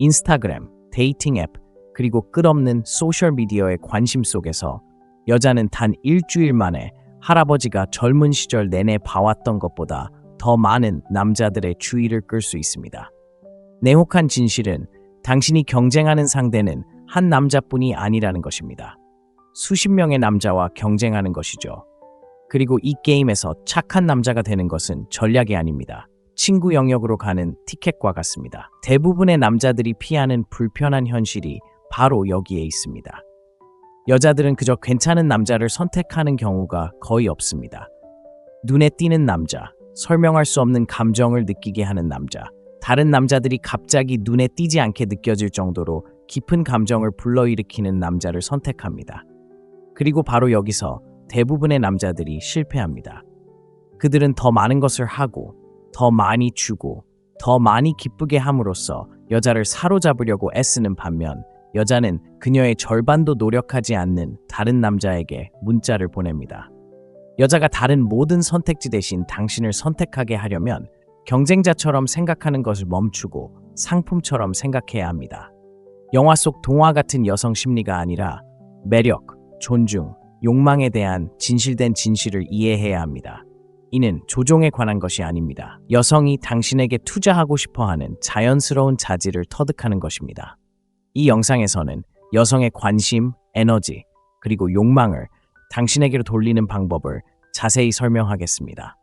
인스타그램, 데이팅 앱, 그리고 끝없는 소셜미디어의 관심 속에서 여자는 단 일주일 만에 할아버지가 젊은 시절 내내 봐왔던 것보다 더 많은 남자들의 주의를 끌 수 있습니다. 냉혹한 진실은 당신이 경쟁하는 상대는 한 남자뿐이 아니라는 것입니다. 수십 명의 남자와 경쟁하는 것이죠. 그리고 이 게임에서 착한 남자가 되는 것은 전략이 아닙니다. 친구 영역으로 가는 티켓과 같습니다. 대부분의 남자들이 피하는 불편한 현실이 바로 여기에 있습니다. 여자들은 그저 괜찮은 남자를 선택하는 경우가 거의 없습니다. 눈에 띄는 남자, 설명할 수 없는 감정을 느끼게 하는 남자, 다른 남자들이 갑자기 눈에 띄지 않게 느껴질 정도로 깊은 감정을 불러일으키는 남자를 선택합니다. 그리고 바로 여기서 대부분의 남자들이 실패합니다. 그들은 더 많은 것을 하고, 더 많이 주고, 더 많이 기쁘게 함으로써 여자를 사로잡으려고 애쓰는 반면 여자는 그녀의 절반도 노력하지 않는 다른 남자에게 문자를 보냅니다. 여자가 다른 모든 선택지 대신 당신을 선택하게 하려면 경쟁자처럼 생각하는 것을 멈추고 상품처럼 생각해야 합니다. 영화 속 동화 같은 여성 심리가 아니라 매력, 존중, 욕망에 대한 진실된 진실을 이해해야 합니다. 이는 조종에 관한 것이 아닙니다. 여성이 당신에게 투자하고 싶어하는 자연스러운 자질을 터득하는 것입니다. 이 영상에서는 여성의 관심, 에너지, 그리고 욕망을 당신에게로 돌리는 방법을 자세히 설명하겠습니다.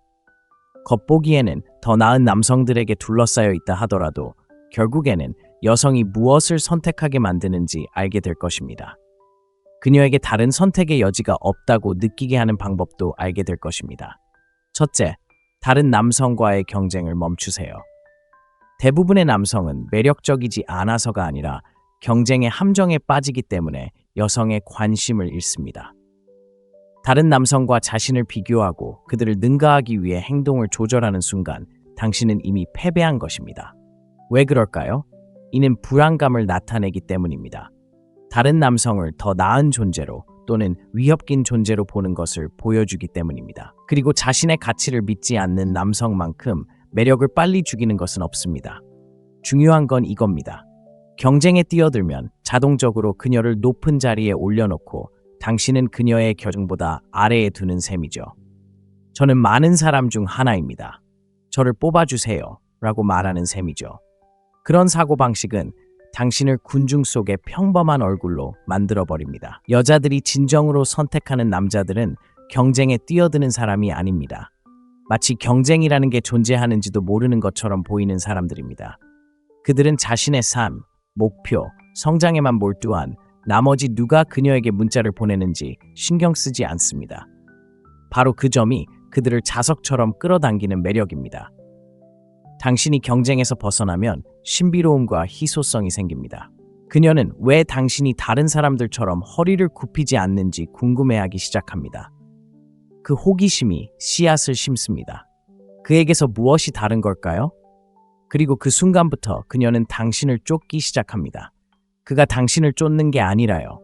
겉보기에는 더 나은 남성들에게 둘러싸여 있다 하더라도 결국에는 여성이 무엇을 선택하게 만드는지 알게 될 것입니다. 그녀에게 다른 선택의 여지가 없다고 느끼게 하는 방법도 알게 될 것입니다. 첫째, 다른 남성과의 경쟁을 멈추세요. 대부분의 남성은 매력적이지 않아서가 아니라 경쟁의 함정에 빠지기 때문에 여성의 관심을 잃습니다. 다른 남성과 자신을 비교하고 그들을 능가하기 위해 행동을 조절하는 순간 당신은 이미 패배한 것입니다. 왜 그럴까요? 이는 불안감을 나타내기 때문입니다. 다른 남성을 더 나은 존재로 또는 위협긴 존재로 보는 것을 보여주기 때문입니다. 그리고 자신의 가치를 믿지 않는 남성만큼 매력을 빨리 죽이는 것은 없습니다. 중요한 건 이겁니다. 경쟁에 뛰어들면 자동적으로 그녀를 높은 자리에 올려놓고 당신은 그녀의 경쟁보다 아래에 두는 셈이죠. 저는 많은 사람 중 하나입니다. 저를 뽑아주세요 라고 말하는 셈이죠. 그런 사고방식은 당신을 군중 속의 평범한 얼굴로 만들어버립니다. 여자들이 진정으로 선택하는 남자들은 경쟁에 뛰어드는 사람이 아닙니다. 마치 경쟁이라는 게 존재하는지도 모르는 것처럼 보이는 사람들입니다. 그들은 자신의 삶, 목표, 성장에만 몰두한 나머지 누가 그녀에게 문자를 보내는지 신경 쓰지 않습니다. 바로 그 점이 그들을 자석처럼 끌어당기는 매력입니다. 당신이 경쟁에서 벗어나면 신비로움과 희소성이 생깁니다. 그녀는 왜 당신이 다른 사람들처럼 허리를 굽히지 않는지 궁금해하기 시작합니다. 그 호기심이 씨앗을 심습니다. 그에게서 무엇이 다른 걸까요? 그리고 그 순간부터 그녀는 당신을 쫓기 시작합니다. 그가 당신을 쫓는 게 아니라요.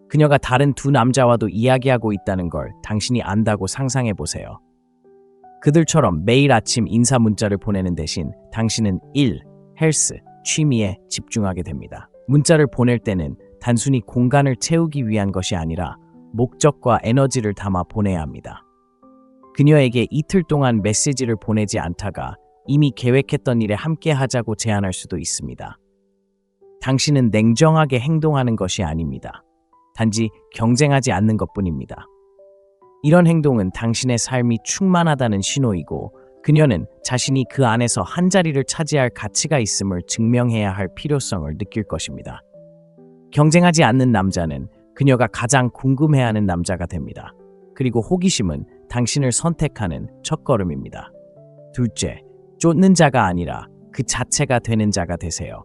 그녀가 다른 두 남자와도 이야기하고 있다는 걸 당신이 안다고 상상해 보세요. 그들처럼 매일 아침 인사 문자를 보내는 대신 당신은 일, 헬스, 취미에 집중하게 됩니다. 문자를 보낼 때는 단순히 공간을 채우기 위한 것이 아니라 목적과 에너지를 담아 보내야 합니다. 그녀에게 이틀 동안 메시지를 보내지 않다가 이미 계획했던 일에 함께 하자고 제안할 수도 있습니다. 당신은 냉정하게 행동하는 것이 아닙니다. 단지 경쟁하지 않는 것뿐입니다. 이런 행동은 당신의 삶이 충만하다는 신호이고 그녀는 자신이 그 안에서 한 자리를 차지할 가치가 있음을 증명해야 할 필요성을 느낄 것입니다. 경쟁하지 않는 남자는 그녀가 가장 궁금해하는 남자가 됩니다. 그리고 호기심은 당신을 선택하는 첫걸음입니다. 둘째, 쫓는 자가 아니라 그 자체가 되는 자가 되세요.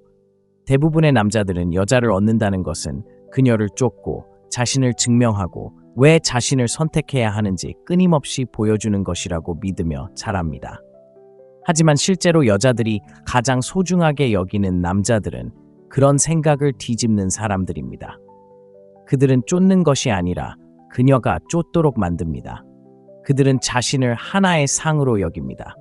대부분의 남자들은 여자를 얻는다는 것은 그녀를 쫓고 자신을 증명하고 왜 자신을 선택해야 하는지 끊임없이 보여주는 것이라고 믿으며 자랍니다. 하지만 실제로 여자들이 가장 소중하게 여기는 남자들은 그런 생각을 뒤집는 사람들입니다. 그들은 쫓는 것이 아니라 그녀가 쫓도록 만듭니다. 그들은 자신을 하나의 상으로 여깁니다.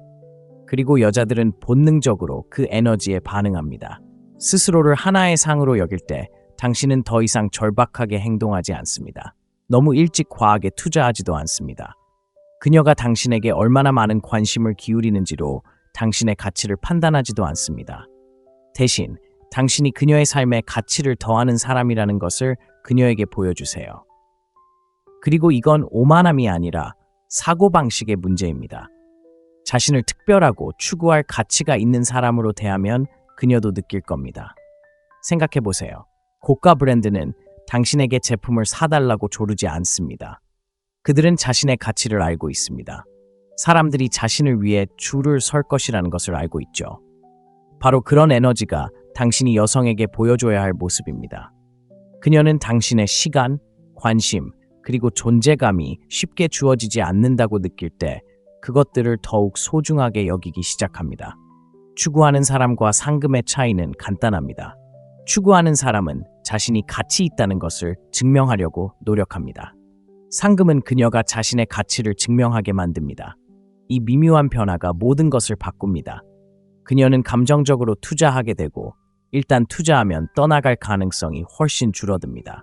그리고 여자들은 본능적으로 그 에너지에 반응합니다. 스스로를 하나의 상으로 여길 때 당신은 더 이상 절박하게 행동하지 않습니다. 너무 일찍 과하게 투자하지도 않습니다. 그녀가 당신에게 얼마나 많은 관심을 기울이는지로 당신의 가치를 판단하지도 않습니다. 대신 당신이 그녀의 삶에 가치를 더하는 사람이라는 것을 그녀에게 보여주세요. 그리고 이건 오만함이 아니라 사고방식의 문제입니다. 자신을 특별하고 추구할 가치가 있는 사람으로 대하면 그녀도 느낄 겁니다. 생각해 보세요. 고가 브랜드는 당신에게 제품을 사달라고 조르지 않습니다. 그들은 자신의 가치를 알고 있습니다. 사람들이 자신을 위해 줄을 설 것이라는 것을 알고 있죠. 바로 그런 에너지가 당신이 여성에게 보여줘야 할 모습입니다. 그녀는 당신의 시간, 관심, 그리고 존재감이 쉽게 주어지지 않는다고 느낄 때 그것들을 더욱 소중하게 여기기 시작합니다. 추구하는 사람과 상금의 차이는 간단합니다. 추구하는 사람은 자신이 가치 있다는 것을 증명하려고 노력합니다. 상금은 그녀가 자신의 가치를 증명하게 만듭니다. 이 미묘한 변화가 모든 것을 바꿉니다. 그녀는 감정적으로 투자하게 되고 일단 투자하면 떠나갈 가능성이 훨씬 줄어듭니다.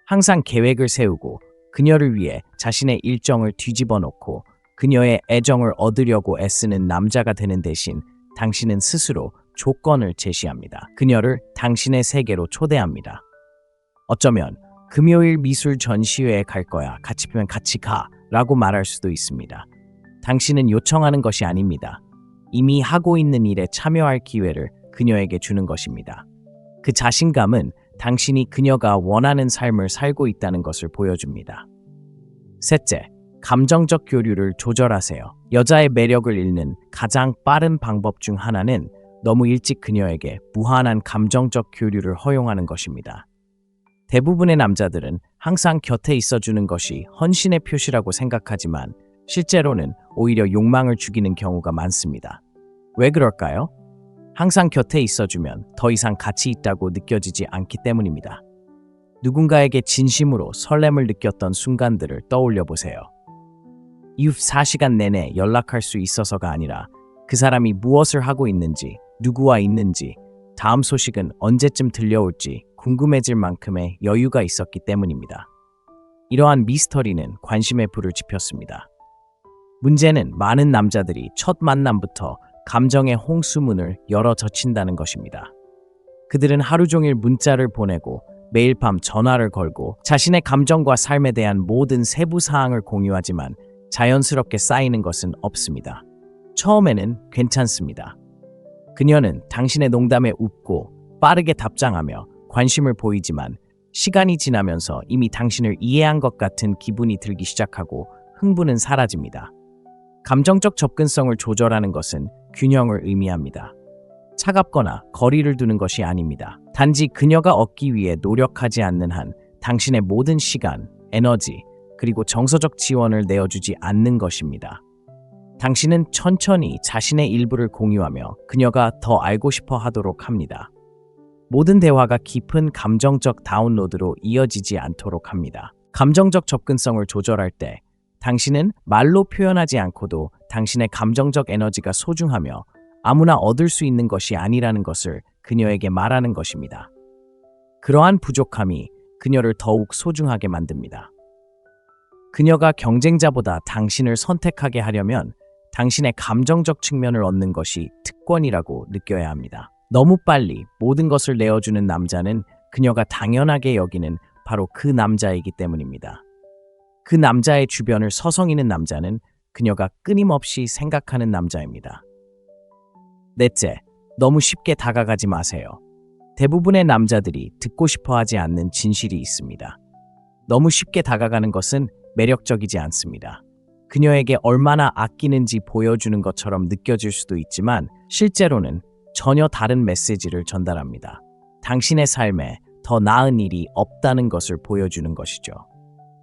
항상 계획을 세우고 그녀를 위해 자신의 일정을 뒤집어 놓고 그녀의 애정을 얻으려고 애쓰는 남자가 되는 대신 당신은 스스로 조건을 제시합니다. 그녀를 당신의 세계로 초대합니다. 어쩌면 금요일 미술 전시회에 갈 거야. 같이 보면 같이 가 라고 말할 수도 있습니다. 당신은 요청하는 것이 아닙니다. 이미 하고 있는 일에 참여할 기회를 그녀에게 주는 것입니다. 그 자신감은 당신이 그녀가 원하는 삶을 살고 있다는 것을 보여줍니다. 셋째, 감정적 교류를 조절하세요. 여자의 매력을 잃는 가장 빠른 방법 중 하나는 너무 일찍 그녀에게 무한한 감정적 교류를 허용하는 것입니다. 대부분의 남자들은 항상 곁에 있어주는 것이 헌신의 표시라고 생각하지만 실제로는 오히려 욕망을 죽이는 경우가 많습니다. 왜 그럴까요? 항상 곁에 있어주면 더 이상 가치 있다고 느껴지지 않기 때문입니다. 누군가에게 진심으로 설렘을 느꼈던 순간들을 떠올려 보세요. 24시간 내내 연락할 수 있어서가 아니라 그 사람이 무엇을 하고 있는지, 누구와 있는지, 다음 소식은 언제쯤 들려올지 궁금해질 만큼의 여유가 있었기 때문입니다. 이러한 미스터리는 관심의 불을 지폈습니다. 문제는 많은 남자들이 첫 만남부터 감정의 홍수문을 열어 젖힌다는 것입니다. 그들은 하루 종일 문자를 보내고 매일 밤 전화를 걸고 자신의 감정과 삶에 대한 모든 세부 사항을 공유하지만 자연스럽게 쌓이는 것은 없습니다. 처음에는 괜찮습니다. 그녀는 당신의 농담에 웃고 빠르게 답장하며 관심을 보이지만 시간이 지나면서 이미 당신을 이해한 것 같은 기분이 들기 시작하고 흥분은 사라집니다. 감정적 접근성을 조절하는 것은 균형을 의미합니다. 차갑거나 거리를 두는 것이 아닙니다. 단지 그녀가 얻기 위해 노력하지 않는 한 당신의 모든 시간, 에너지, 그리고 정서적 지원을 내어주지 않는 것입니다. 당신은 천천히 자신의 일부를 공유하며 그녀가 더 알고 싶어 하도록 합니다. 모든 대화가 깊은 감정적 다운로드로 이어지지 않도록 합니다. 감정적 접근성을 조절할 때 당신은 말로 표현하지 않고도 당신의 감정적 에너지가 소중하며 아무나 얻을 수 있는 것이 아니라는 것을 그녀에게 말하는 것입니다. 그러한 부족함이 그녀를 더욱 소중하게 만듭니다. 그녀가 경쟁자보다 당신을 선택하게 하려면 당신의 감정적 측면을 얻는 것이 특권이라고 느껴야 합니다. 너무 빨리 모든 것을 내어주는 남자는 그녀가 당연하게 여기는 바로 그 남자이기 때문입니다. 그 남자의 주변을 서성이는 남자는 그녀가 끊임없이 생각하는 남자입니다. 넷째, 너무 쉽게 다가가지 마세요. 대부분의 남자들이 듣고 싶어 하지 않는 진실이 있습니다. 너무 쉽게 다가가는 것은 매력적이지 않습니다. 그녀에게 얼마나 아끼는지 보여주는 것처럼 느껴질 수도 있지만 실제로는 전혀 다른 메시지를 전달합니다. 당신의 삶에 더 나은 일이 없다는 것을 보여주는 것이죠.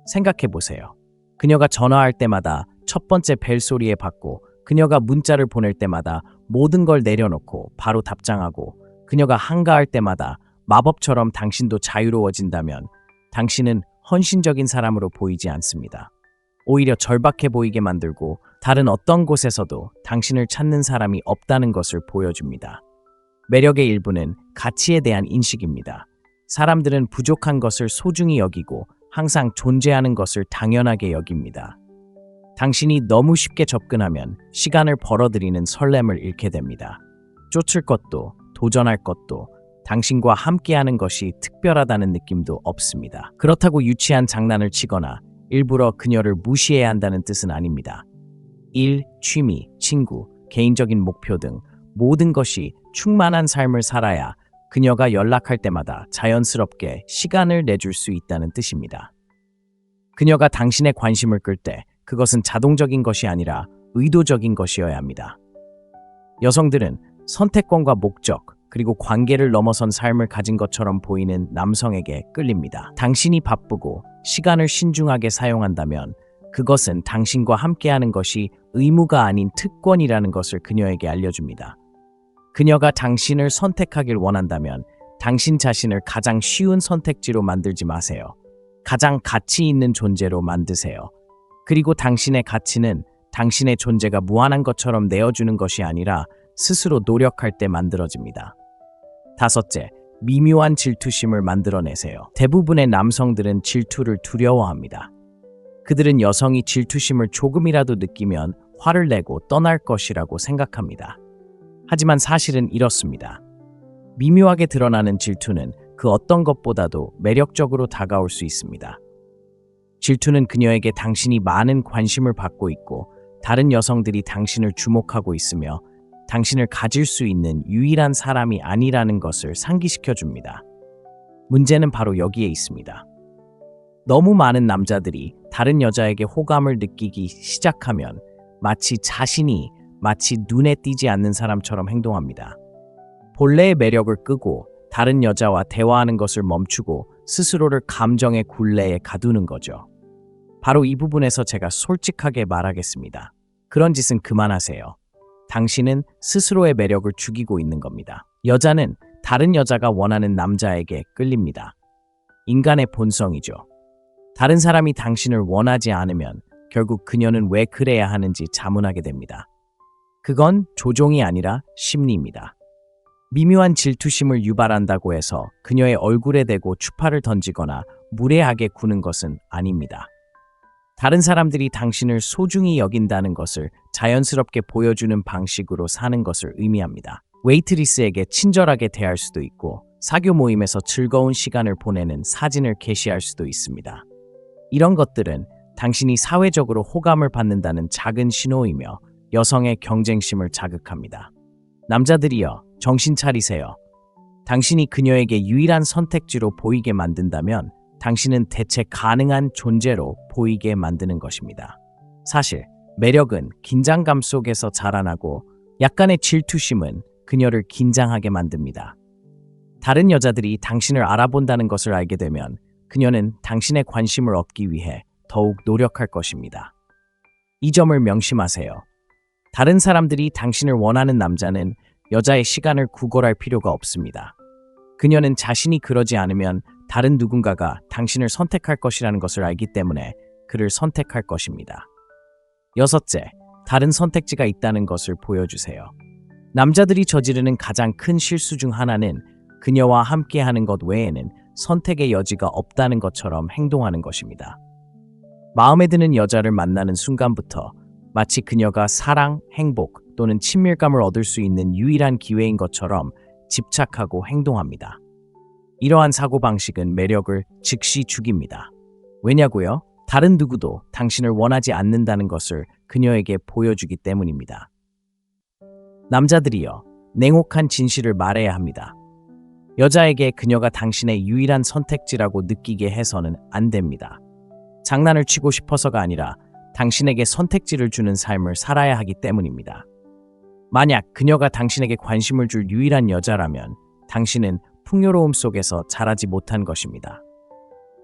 생각해 보세요. 그녀가 전화할 때마다 첫 번째 벨소리에 받고 그녀가 문자를 보낼 때마다 모든 걸 내려놓고 바로 답장하고 그녀가 한가할 때마다 마법처럼 당신도 자유로워진다면 당신은 헌신적인 사람으로 보이지 않습니다. 오히려 절박해 보이게 만들고 다른 어떤 곳에서도 당신을 찾는 사람이 없다는 것을 보여줍니다. 매력의 일부는 가치에 대한 인식입니다. 사람들은 부족한 것을 소중히 여기고 항상 존재하는 것을 당연하게 여깁니다. 당신이 너무 쉽게 접근하면 시간을 벌어들이는 설렘을 잃게 됩니다. 쫓을 것도 도전할 것도 당신과 함께하는 것이 특별하다는 느낌도 없습니다. 그렇다고 유치한 장난을 치거나 일부러 그녀를 무시해야 한다는 뜻은 아닙니다. 일, 취미, 친구, 개인적인 목표 등 모든 것이 충만한 삶을 살아야 그녀가 연락할 때마다 자연스럽게 시간을 내줄 수 있다는 뜻입니다. 그녀가 당신의 관심을 끌 때 그것은 자동적인 것이 아니라 의도적인 것이어야 합니다. 여성들은 선택권과 목적, 그리고 관계를 넘어선 삶을 가진 것처럼 보이는 남성에게 끌립니다. 당신이 바쁘고 시간을 신중하게 사용한다면 그것은 당신과 함께하는 것이 의무가 아닌 특권이라는 것을 그녀에게 알려줍니다. 그녀가 당신을 선택하길 원한다면 당신 자신을 가장 쉬운 선택지로 만들지 마세요. 가장 가치 있는 존재로 만드세요. 그리고 당신의 가치는 당신의 존재가 무한한 것처럼 내어주는 것이 아니라 스스로 노력할 때 만들어집니다. 다섯째, 미묘한 질투심을 만들어내세요. 대부분의 남성들은 질투를 두려워합니다. 그들은 여성이 질투심을 조금이라도 느끼면 화를 내고 떠날 것이라고 생각합니다. 하지만 사실은 이렇습니다. 미묘하게 드러나는 질투는 그 어떤 것보다도 매력적으로 다가올 수 있습니다. 질투는 그녀에게 당신이 많은 관심을 받고 있고 다른 여성들이 당신을 주목하고 있으며 당신을 가질 수 있는 유일한 사람이 아니라는 것을 상기시켜 줍니다. 문제는 바로 여기에 있습니다. 너무 많은 남자들이 다른 여자에게 호감을 느끼기 시작하면 마치 눈에 띄지 않는 사람처럼 행동합니다. 본래의 매력을 끄고 다른 여자와 대화하는 것을 멈추고 스스로를 감정의 굴레에 가두는 거죠. 바로 이 부분에서 제가 솔직하게 말하겠습니다. 그런 짓은 그만하세요. 당신은 스스로의 매력을 죽이고 있는 겁니다. 여자는 다른 여자가 원하는 남자에게 끌립니다. 인간의 본성이죠. 다른 사람이 당신을 원하지 않으면 결국 그녀는 왜 그래야 하는지 자문하게 됩니다. 그건 조종이 아니라 심리입니다. 미묘한 질투심을 유발한다고 해서 그녀의 얼굴에 대고 추파를 던지거나 무례하게 구는 것은 아닙니다. 다른 사람들이 당신을 소중히 여긴다는 것을 자연스럽게 보여주는 방식으로 사는 것을 의미합니다. 웨이트리스에게 친절하게 대할 수도 있고 사교 모임에서 즐거운 시간을 보내는 사진을 게시할 수도 있습니다. 이런 것들은 당신이 사회적으로 호감을 받는다는 작은 신호이며 여성의 경쟁심을 자극합니다. 남자들이여, 정신 차리세요. 당신이 그녀에게 유일한 선택지로 보이게 만든다면 당신은 대체 가능한 존재로 보이게 만드는 것입니다. 사실 매력은 긴장감 속에서 자라나고 약간의 질투심은 그녀를 긴장하게 만듭니다. 다른 여자들이 당신을 알아본다는 것을 알게 되면 그녀는 당신의 관심을 얻기 위해 더욱 노력할 것입니다. 이 점을 명심하세요. 다른 사람들이 당신을 원하는 남자는 여자의 시간을 구걸할 필요가 없습니다. 그녀는 자신이 그러지 않으면 다른 누군가가 당신을 선택할 것이라는 것을 알기 때문에 그를 선택할 것입니다. 여섯째, 다른 선택지가 있다는 것을 보여주세요. 남자들이 저지르는 가장 큰 실수 중 하나는 그녀와 함께하는 것 외에는 선택의 여지가 없다는 것처럼 행동하는 것입니다. 마음에 드는 여자를 만나는 순간부터 마치 그녀가 사랑, 행복 또는 친밀감을 얻을 수 있는 유일한 기회인 것처럼 집착하고 행동합니다. 이러한 사고방식은 매력을 즉시 죽입니다. 왜냐고요? 다른 누구도 당신을 원하지 않는다는 것을 그녀에게 보여주기 때문입니다. 남자들이여, 냉혹한 진실을 말해야 합니다. 여자에게 그녀가 당신의 유일한 선택지라고 느끼게 해서는 안 됩니다. 장난을 치고 싶어서가 아니라 당신에게 선택지를 주는 삶을 살아야 하기 때문입니다. 만약 그녀가 당신에게 관심을 줄 유일한 여자라면 당신은 풍요로움 속에서 자라지 못한 것입니다.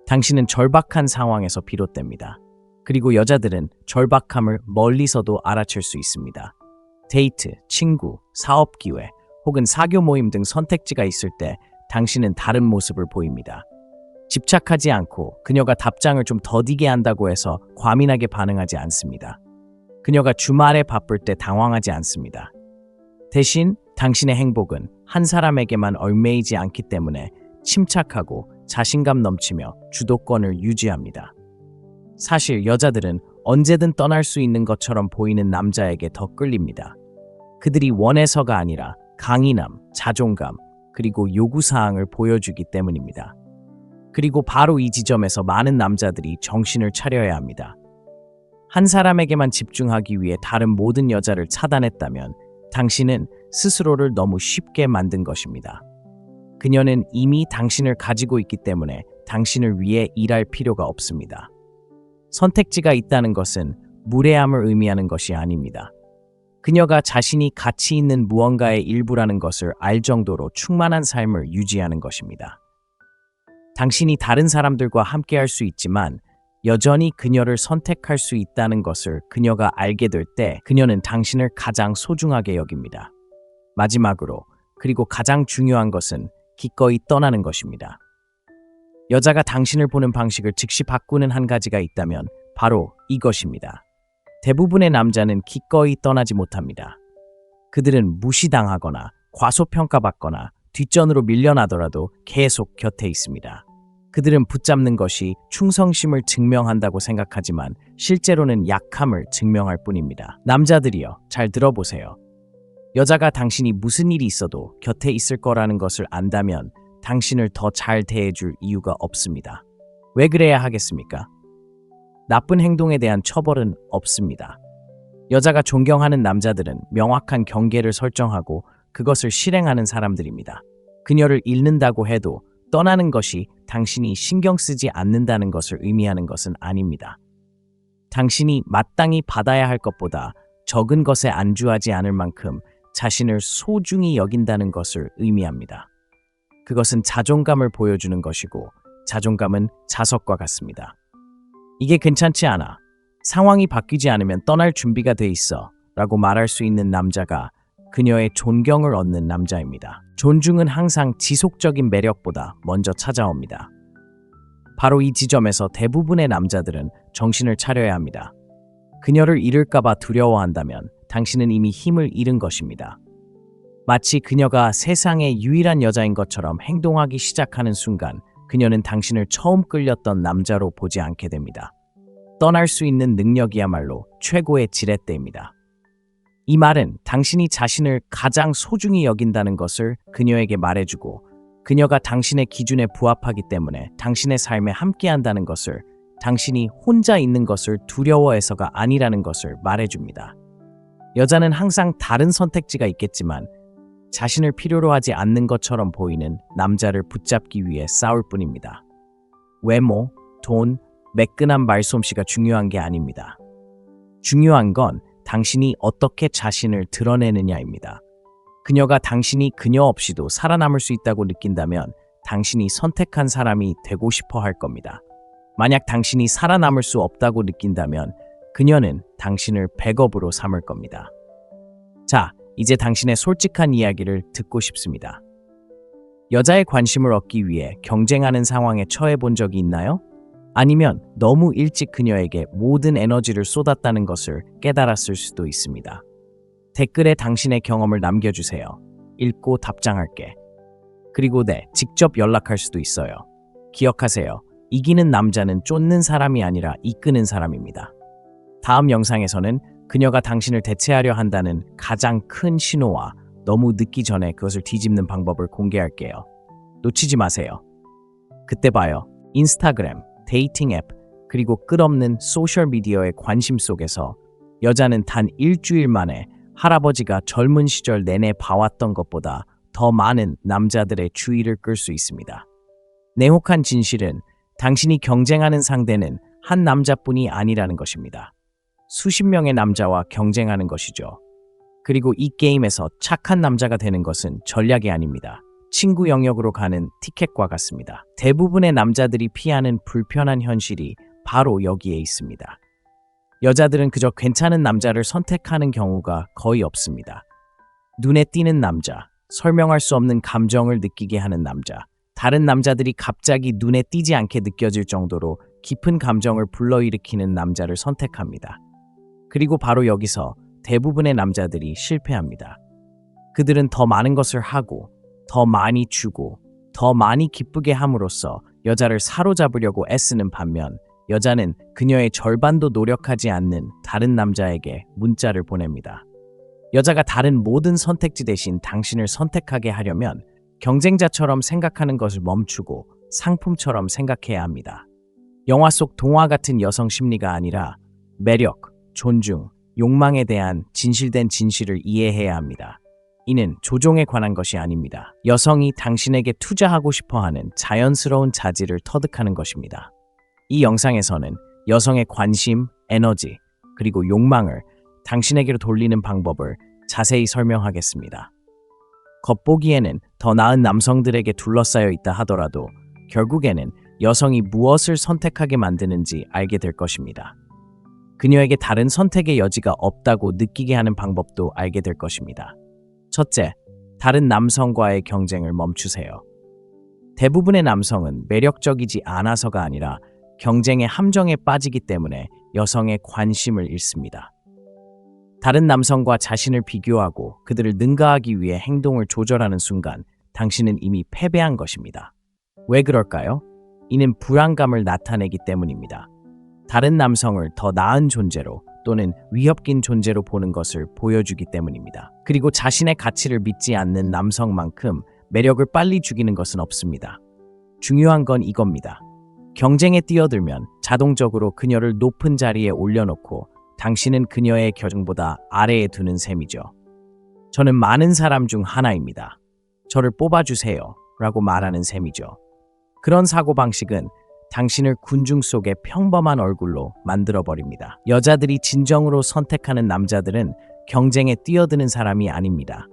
당신은 절박한 상황에서 비롯됩니다. 그리고 여자들은 절박함을 멀리서도 알아챌 수 있습니다. 데이트, 친구, 사업 기회, 혹은 사교 모임 등 선택지가 있을 때 당신은 다른 모습을 보입니다. 집착하지 않고 그녀가 답장을 좀 더디게 한다고 해서 과민하게 반응하지 않습니다. 그녀가 주말에 바쁠 때 당황하지 않습니다. 대신 당신의 행복은 한 사람에게만 얽매이지 않기 때문에 침착하고 자신감 넘치며 주도권을 유지합니다. 사실 여자들은 언제든 떠날 수 있는 것처럼 보이는 남자에게 더 끌립니다. 그들이 원해서가 아니라 강인함, 자존감, 그리고 요구사항을 보여주기 때문입니다. 그리고 바로 이 지점에서 많은 남자들이 정신을 차려야 합니다. 한 사람에게만 집중하기 위해 다른 모든 여자를 차단했다면 당신은 스스로를 너무 쉽게 만든 것입니다. 그녀는 이미 당신을 가지고 있기 때문에 당신을 위해 일할 필요가 없습니다. 선택지가 있다는 것은 무례함을 의미하는 것이 아닙니다. 그녀가 자신이 가치 있는 무언가의 일부라는 것을 알 정도로 충만한 삶을 유지하는 것입니다. 당신이 다른 사람들과 함께할 수 있지만 여전히 그녀를 선택할 수 있다는 것을 그녀가 알게 될 때 그녀는 당신을 가장 소중하게 여깁니다. 마지막으로, 그리고 가장 중요한 것은 기꺼이 떠나는 것입니다. 여자가 당신을 보는 방식을 즉시 바꾸는 한 가지가 있다면 바로 이것입니다. 대부분의 남자는 기꺼이 떠나지 못합니다. 그들은 무시당하거나 과소평가받거나 뒷전으로 밀려나더라도 계속 곁에 있습니다. 그들은 붙잡는 것이 충성심을 증명한다고 생각하지만 실제로는 약함을 증명할 뿐입니다. 남자들이여, 잘 들어보세요. 여자가 당신이 무슨 일이 있어도 곁에 있을 거라는 것을 안다면 당신을 더 잘 대해줄 이유가 없습니다. 왜 그래야 하겠습니까? 나쁜 행동에 대한 처벌은 없습니다. 여자가 존경하는 남자들은 명확한 경계를 설정하고 그것을 실행하는 사람들입니다. 그녀를 잃는다고 해도 떠나는 것이 당신이 신경 쓰지 않는다는 것을 의미하는 것은 아닙니다. 당신이 마땅히 받아야 할 것보다 적은 것에 안주하지 않을 만큼 자신을 소중히 여긴다는 것을 의미합니다. 그것은 자존감을 보여주는 것이고 자존감은 자석과 같습니다. 이게 괜찮지 않아. 상황이 바뀌지 않으면 떠날 준비가 돼 있어 라고 말할 수 있는 남자가 그녀의 존경을 얻는 남자입니다. 존중은 항상 지속적인 매력보다 먼저 찾아옵니다. 바로 이 지점에서 대부분의 남자들은 정신을 차려야 합니다. 그녀를 잃을까봐 두려워한다면 당신은 이미 힘을 잃은 것입니다. 마치 그녀가 세상의 유일한 여자인 것처럼 행동하기 시작하는 순간 그녀는 당신을 처음 끌렸던 남자로 보지 않게 됩니다. 떠날 수 있는 능력이야말로 최고의 지렛대입니다. 이 말은 당신이 자신을 가장 소중히 여긴다는 것을 그녀에게 말해주고 그녀가 당신의 기준에 부합하기 때문에 당신의 삶에 함께한다는 것을, 당신이 혼자 있는 것을 두려워해서가 아니라는 것을 말해줍니다. 여자는 항상 다른 선택지가 있겠지만 자신을 필요로 하지 않는 것처럼 보이는 남자를 붙잡기 위해 싸울 뿐입니다. 외모, 돈, 매끈한 말솜씨가 중요한 게 아닙니다. 중요한 건 당신이 어떻게 자신을 드러내느냐입니다. 그녀가 당신이 그녀 없이도 살아남을 수 있다고 느낀다면 당신이 선택한 사람이 되고 싶어 할 겁니다. 만약 당신이 살아남을 수 없다고 느낀다면 그녀는 당신을 백업으로 삼을 겁니다. 자, 이제 당신의 솔직한 이야기를 듣고 싶습니다. 여자의 관심을 얻기 위해 경쟁하는 상황에 처해 본 적이 있나요? 아니면 너무 일찍 그녀에게 모든 에너지를 쏟았다는 것을 깨달았을 수도 있습니다. 댓글에 당신의 경험을 남겨주세요. 읽고 답장할게. 그리고 직접 연락할 수도 있어요. 기억하세요. 이기는 남자는 쫓는 사람이 아니라 이끄는 사람입니다. 다음 영상에서는 그녀가 당신을 대체하려 한다는 가장 큰 신호와 너무 늦기 전에 그것을 뒤집는 방법을 공개할게요. 놓치지 마세요. 그때 봐요. 인스타그램, 데이팅 앱, 그리고 끝없는 소셜미디어의 관심 속에서 여자는 단 일주일 만에 할아버지가 젊은 시절 내내 봐왔던 것보다 더 많은 남자들의 주의를 끌 수 있습니다. 냉혹한 진실은 당신이 경쟁하는 상대는 한 남자뿐이 아니라는 것입니다. 수십 명의 남자와 경쟁하는 것이죠. 그리고 이 게임에서 착한 남자가 되는 것은 전략이 아닙니다. 친구 영역으로 가는 티켓과 같습니다. 대부분의 남자들이 피하는 불편한 현실이 바로 여기에 있습니다. 여자들은 그저 괜찮은 남자를 선택하는 경우가 거의 없습니다. 눈에 띄는 남자, 설명할 수 없는 감정을 느끼게 하는 남자, 다른 남자들이 갑자기 눈에 띄지 않게 느껴질 정도로 깊은 감정을 불러일으키는 남자를 선택합니다. 그리고 바로 여기서 대부분의 남자들이 실패합니다. 그들은 더 많은 것을 하고, 더 많이 주고, 더 많이 기쁘게 함으로써 여자를 사로잡으려고 애쓰는 반면 여자는 그녀의 절반도 노력하지 않는 다른 남자에게 문자를 보냅니다. 여자가 다른 모든 선택지 대신 당신을 선택하게 하려면 경쟁자처럼 생각하는 것을 멈추고 상품처럼 생각해야 합니다. 영화 속 동화 같은 여성 심리가 아니라 매력, 존중, 욕망에 대한 진실된 진실을 이해해야 합니다. 이는 조종에 관한 것이 아닙니다. 여성이 당신에게 투자하고 싶어하는 자연스러운 자질을 터득하는 것입니다. 이 영상에서는 여성의 관심, 에너지, 그리고 욕망을 당신에게로 돌리는 방법을 자세히 설명하겠습니다. 겉보기에는 더 나은 남성들에게 둘러싸여 있다 하더라도 결국에는 여성이 무엇을 선택하게 만드는지 알게 될 것입니다. 그녀에게 다른 선택의 여지가 없다고 느끼게 하는 방법도 알게 될 것입니다. 첫째, 다른 남성과의 경쟁을 멈추세요. 대부분의 남성은 매력적이지 않아서가 아니라 경쟁의 함정에 빠지기 때문에 여성의 관심을 잃습니다. 다른 남성과 자신을 비교하고 그들을 능가하기 위해 행동을 조절하는 순간 당신은 이미 패배한 것입니다. 왜 그럴까요? 이는 불안감을 나타내기 때문입니다. 다른 남성을 더 나은 존재로 또는 위협긴 존재로 보는 것을 보여주기 때문입니다. 그리고 자신의 가치를 믿지 않는 남성만큼 매력을 빨리 죽이는 것은 없습니다. 중요한 건 이겁니다. 경쟁에 뛰어들면 자동적으로 그녀를 높은 자리에 올려놓고 당신은 그녀의 경쟁보다 아래에 두는 셈이죠. 저는 많은 사람 중 하나입니다. 저를 뽑아주세요 라고 말하는 셈이죠. 그런 사고방식은 당신을 군중 속의 평범한 얼굴로 만들어버립니다. 여자들이 진정으로 선택하는 남자들은 경쟁에 뛰어드는 사람이 아닙니다.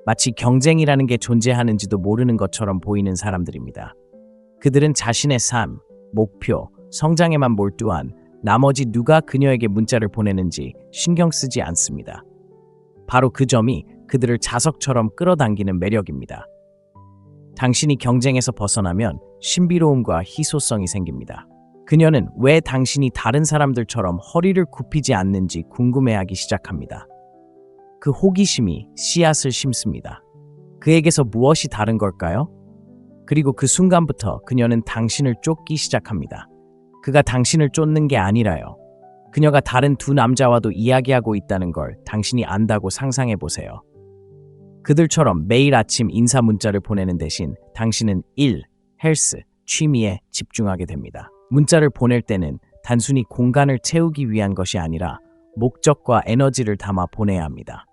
마치 경쟁이라는 게 존재하는지도 모르는 것처럼 보이는 사람들입니다. 그들은 자신의 삶, 목표, 성장에만 몰두한 나머지 누가 그녀에게 문자를 보내는지 신경 쓰지 않습니다. 바로 그 점이 그들을 자석처럼 끌어당기는 매력입니다. 당신이 경쟁에서 벗어나면 신비로움과 희소성이 생깁니다. 그녀는 왜 당신이 다른 사람들처럼 허리를 굽히지 않는지 궁금해하기 시작합니다. 그 호기심이 씨앗을 심습니다. 그에게서 무엇이 다른 걸까요? 그리고 그 순간부터 그녀는 당신을 쫓기 시작합니다. 그가 당신을 쫓는 게 아니라요. 그녀가 다른 두 남자와도 이야기하고 있다는 걸 당신이 안다고 상상해 보세요. 그들처럼 매일 아침 인사 문자를 보내는 대신 당신은 일, 헬스, 취미에 집중하게 됩니다. 문자를 보낼 때는 단순히 공간을 채우기 위한 것이 아니라 목적과 에너지를 담아 보내야 합니다.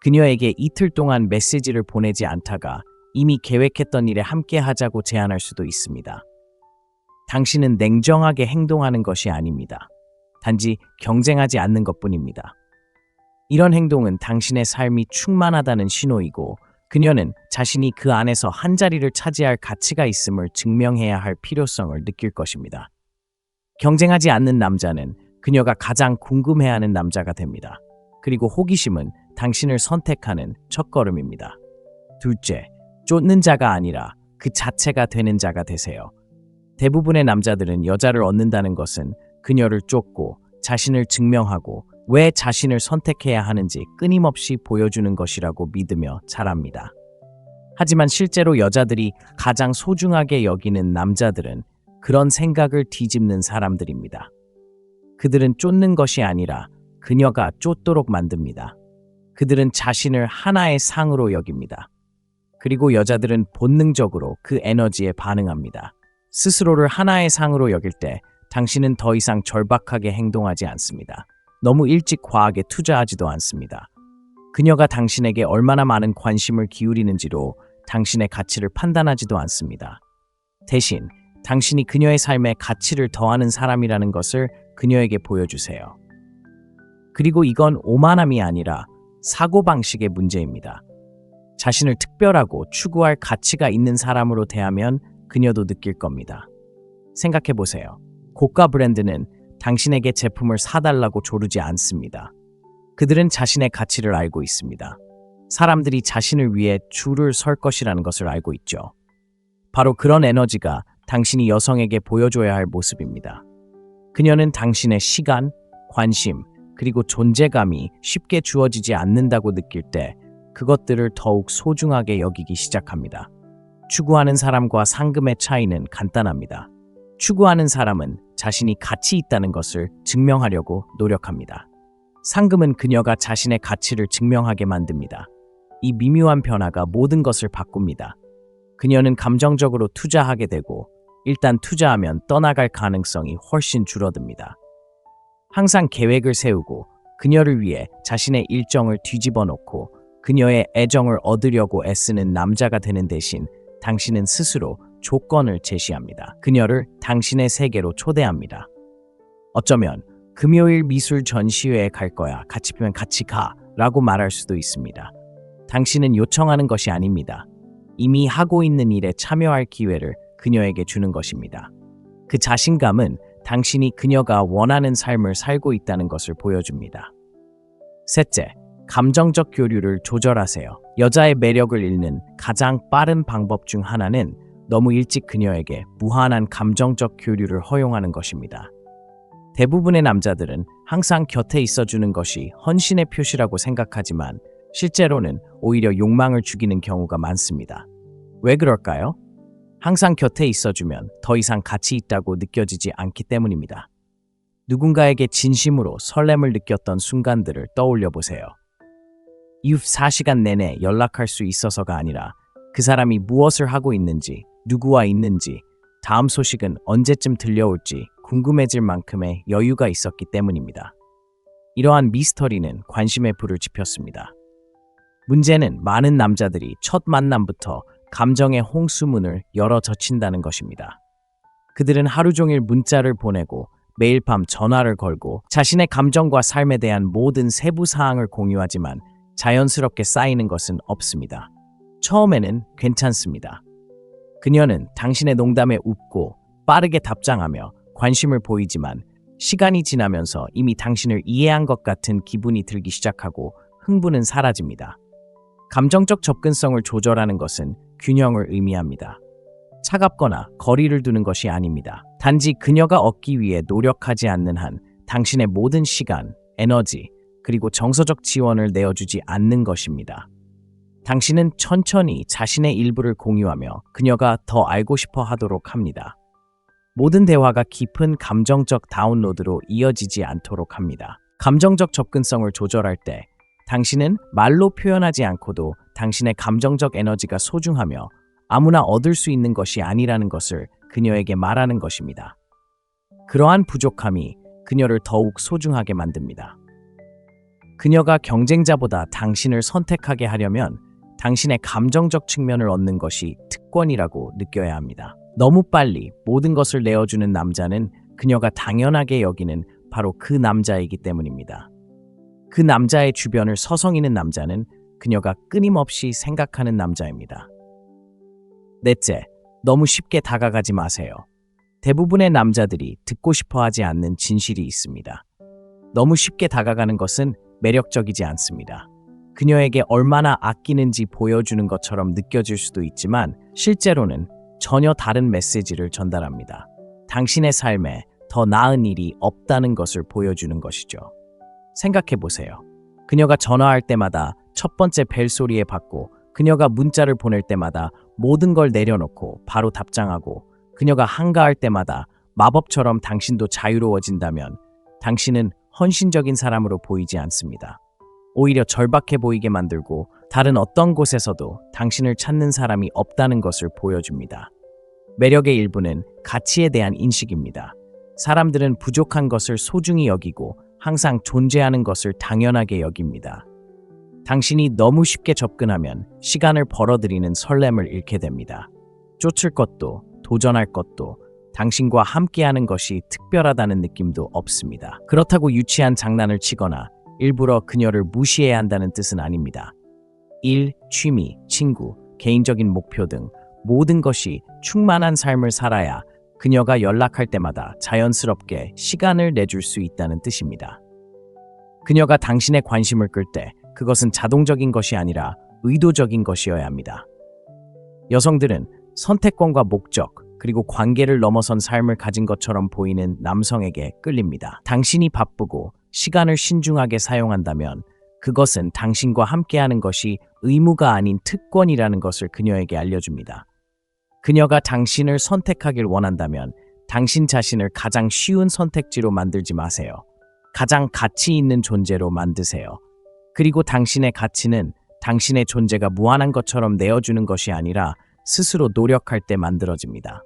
그녀에게 이틀 동안 메시지를 보내지 않다가 이미 계획했던 일에 함께 하자고 제안할 수도 있습니다. 당신은 냉정하게 행동하는 것이 아닙니다. 단지 경쟁하지 않는 것뿐입니다. 이런 행동은 당신의 삶이 충만하다는 신호이고 그녀는 자신이 그 안에서 한 자리를 차지할 가치가 있음을 증명해야 할 필요성을 느낄 것입니다. 경쟁하지 않는 남자는 그녀가 가장 궁금해하는 남자가 됩니다. 그리고 호기심은 당신을 선택하는 첫걸음입니다. 둘째, 쫓는 자가 아니라 그 자체가 되는 자가 되세요. 대부분의 남자들은 여자를 얻는다는 것은 그녀를 쫓고 자신을 증명하고 왜 자신을 선택해야 하는지 끊임없이 보여주는 것이라고 믿으며 자랍니다. 하지만 실제로 여자들이 가장 소중하게 여기는 남자들은 그런 생각을 뒤집는 사람들입니다. 그들은 쫓는 것이 아니라 그녀가 쫓도록 만듭니다. 그들은 자신을 하나의 상으로 여깁니다. 그리고 여자들은 본능적으로 그 에너지에 반응합니다. 스스로를 하나의 상으로 여길 때 당신은 더 이상 절박하게 행동하지 않습니다. 너무 일찍 과하게 투자하지도 않습니다. 그녀가 당신에게 얼마나 많은 관심을 기울이는지로 당신의 가치를 판단하지도 않습니다. 대신 당신이 그녀의 삶에 가치를 더하는 사람이라는 것을 그녀에게 보여주세요. 그리고 이건 오만함이 아니라 사고방식의 문제입니다. 자신을 특별하고 추구할 가치가 있는 사람으로 대하면 그녀도 느낄 겁니다. 생각해보세요. 고가 브랜드는 당신에게 제품을 사달라고 조르지 않습니다. 그들은 자신의 가치를 알고 있습니다. 사람들이 자신을 위해 줄을 설 것이라는 것을 알고 있죠. 바로 그런 에너지가 당신이 여성에게 보여줘야 할 모습입니다. 그녀는 당신의 시간, 관심, 그리고 존재감이 쉽게 주어지지 않는다고 느낄 때 그것들을 더욱 소중하게 여기기 시작합니다. 추구하는 사람과 상금의 차이는 간단합니다. 추구하는 사람은 자신이 가치 있다는 것을 증명하려고 노력합니다. 상금은 그녀가 자신의 가치를 증명하게 만듭니다. 이 미묘한 변화가 모든 것을 바꿉니다. 그녀는 감정적으로 투자하게 되고 일단 투자하면 떠나갈 가능성이 훨씬 줄어듭니다. 항상 계획을 세우고 그녀를 위해 자신의 일정을 뒤집어 놓고 그녀의 애정을 얻으려고 애쓰는 남자가 되는 대신 당신은 스스로 조건을 제시합니다. 그녀를 당신의 세계로 초대합니다. 어쩌면 금요일 미술 전시회에 갈 거야. 같이 보면 같이 가 라고 말할 수도 있습니다. 당신은 요청하는 것이 아닙니다. 이미 하고 있는 일에 참여할 기회를 그녀에게 주는 것입니다. 그 자신감은 당신이 그녀가 원하는 삶을 살고 있다는 것을 보여줍니다. 셋째, 감정적 교류를 조절하세요. 여자의 매력을 잃는 가장 빠른 방법 중 하나는 너무 일찍 그녀에게 무한한 감정적 교류를 허용하는 것입니다. 대부분의 남자들은 항상 곁에 있어주는 것이 헌신의 표시라고 생각하지만 실제로는 오히려 욕망을 죽이는 경우가 많습니다. 왜 그럴까요? 항상 곁에 있어주면 더 이상 가치 있다고 느껴지지 않기 때문입니다. 누군가에게 진심으로 설렘을 느꼈던 순간들을 떠올려 보세요. 24시간 내내 연락할 수 있어서가 아니라 그 사람이 무엇을 하고 있는지, 누구와 있는지, 다음 소식은 언제쯤 들려올지 궁금해질 만큼의 여유가 있었기 때문입니다. 이러한 미스터리는 관심의 불을 지폈습니다. 문제는 많은 남자들이 첫 만남부터 감정의 홍수문을 열어 젖힌다는 것입니다. 그들은 하루 종일 문자를 보내고 매일 밤 전화를 걸고 자신의 감정과 삶에 대한 모든 세부 사항을 공유하지만 자연스럽게 쌓이는 것은 없습니다. 처음에는 괜찮습니다. 그녀는 당신의 농담에 웃고 빠르게 답장하며 관심을 보이지만 시간이 지나면서 이미 당신을 이해한 것 같은 기분이 들기 시작하고 흥분은 사라집니다. 감정적 접근성을 조절하는 것은 균형을 의미합니다. 차갑거나 거리를 두는 것이 아닙니다. 단지 그녀가 얻기 위해 노력하지 않는 한 당신의 모든 시간, 에너지, 그리고 정서적 지원을 내어주지 않는 것입니다. 당신은 천천히 자신의 일부를 공유하며 그녀가 더 알고 싶어 하도록 합니다. 모든 대화가 깊은 감정적 다운로드로 이어지지 않도록 합니다. 감정적 접근성을 조절할 때 당신은 말로 표현하지 않고도 당신의 감정적 에너지가 소중하며 아무나 얻을 수 있는 것이 아니라는 것을 그녀에게 말하는 것입니다. 그러한 부족함이 그녀를 더욱 소중하게 만듭니다. 그녀가 경쟁자보다 당신을 선택하게 하려면 당신의 감정적 측면을 얻는 것이 특권이라고 느껴야 합니다. 너무 빨리 모든 것을 내어주는 남자는 그녀가 당연하게 여기는 바로 그 남자이기 때문입니다. 그 남자의 주변을 서성이는 남자는 그녀가 끊임없이 생각하는 남자입니다. 넷째, 너무 쉽게 다가가지 마세요. 대부분의 남자들이 듣고 싶어 하지 않는 진실이 있습니다. 너무 쉽게 다가가는 것은 매력적이지 않습니다. 그녀에게 얼마나 아끼는지 보여주는 것처럼 느껴질 수도 있지만 실제로는 전혀 다른 메시지를 전달합니다. 당신의 삶에 더 나은 일이 없다는 것을 보여주는 것이죠. 생각해 보세요. 그녀가 전화할 때마다 첫 번째 벨소리에 받고 그녀가 문자를 보낼 때마다 모든 걸 내려놓고 바로 답장하고 그녀가 한가할 때마다 마법처럼 당신도 자유로워진다면 당신은 헌신적인 사람으로 보이지 않습니다. 오히려 절박해 보이게 만들고 다른 어떤 곳에서도 당신을 찾는 사람이 없다는 것을 보여줍니다. 매력의 일부는 가치에 대한 인식입니다. 사람들은 부족한 것을 소중히 여기고 항상 존재하는 것을 당연하게 여깁니다. 당신이 너무 쉽게 접근하면 시간을 벌어들이는 설렘을 잃게 됩니다. 쫓을 것도 도전할 것도 당신과 함께하는 것이 특별하다는 느낌도 없습니다. 그렇다고 유치한 장난을 치거나 일부러 그녀를 무시해야 한다는 뜻은 아닙니다. 일, 취미, 친구, 개인적인 목표 등 모든 것이 충만한 삶을 살아야 그녀가 연락할 때마다 자연스럽게 시간을 내줄 수 있다는 뜻입니다. 그녀가 당신의 관심을 끌 때 그것은 자동적인 것이 아니라 의도적인 것이어야 합니다. 여성들은 선택권과 목적, 그리고 관계를 넘어선 삶을 가진 것처럼 보이는 남성에게 끌립니다. 당신이 바쁘고 시간을 신중하게 사용한다면 그것은 당신과 함께하는 것이 의무가 아닌 특권이라는 것을 그녀에게 알려줍니다. 그녀가 당신을 선택하길 원한다면 당신 자신을 가장 쉬운 선택지로 만들지 마세요. 가장 가치 있는 존재로 만드세요. 그리고 당신의 가치는 당신의 존재가 무한한 것처럼 내어주는 것이 아니라 스스로 노력할 때 만들어집니다.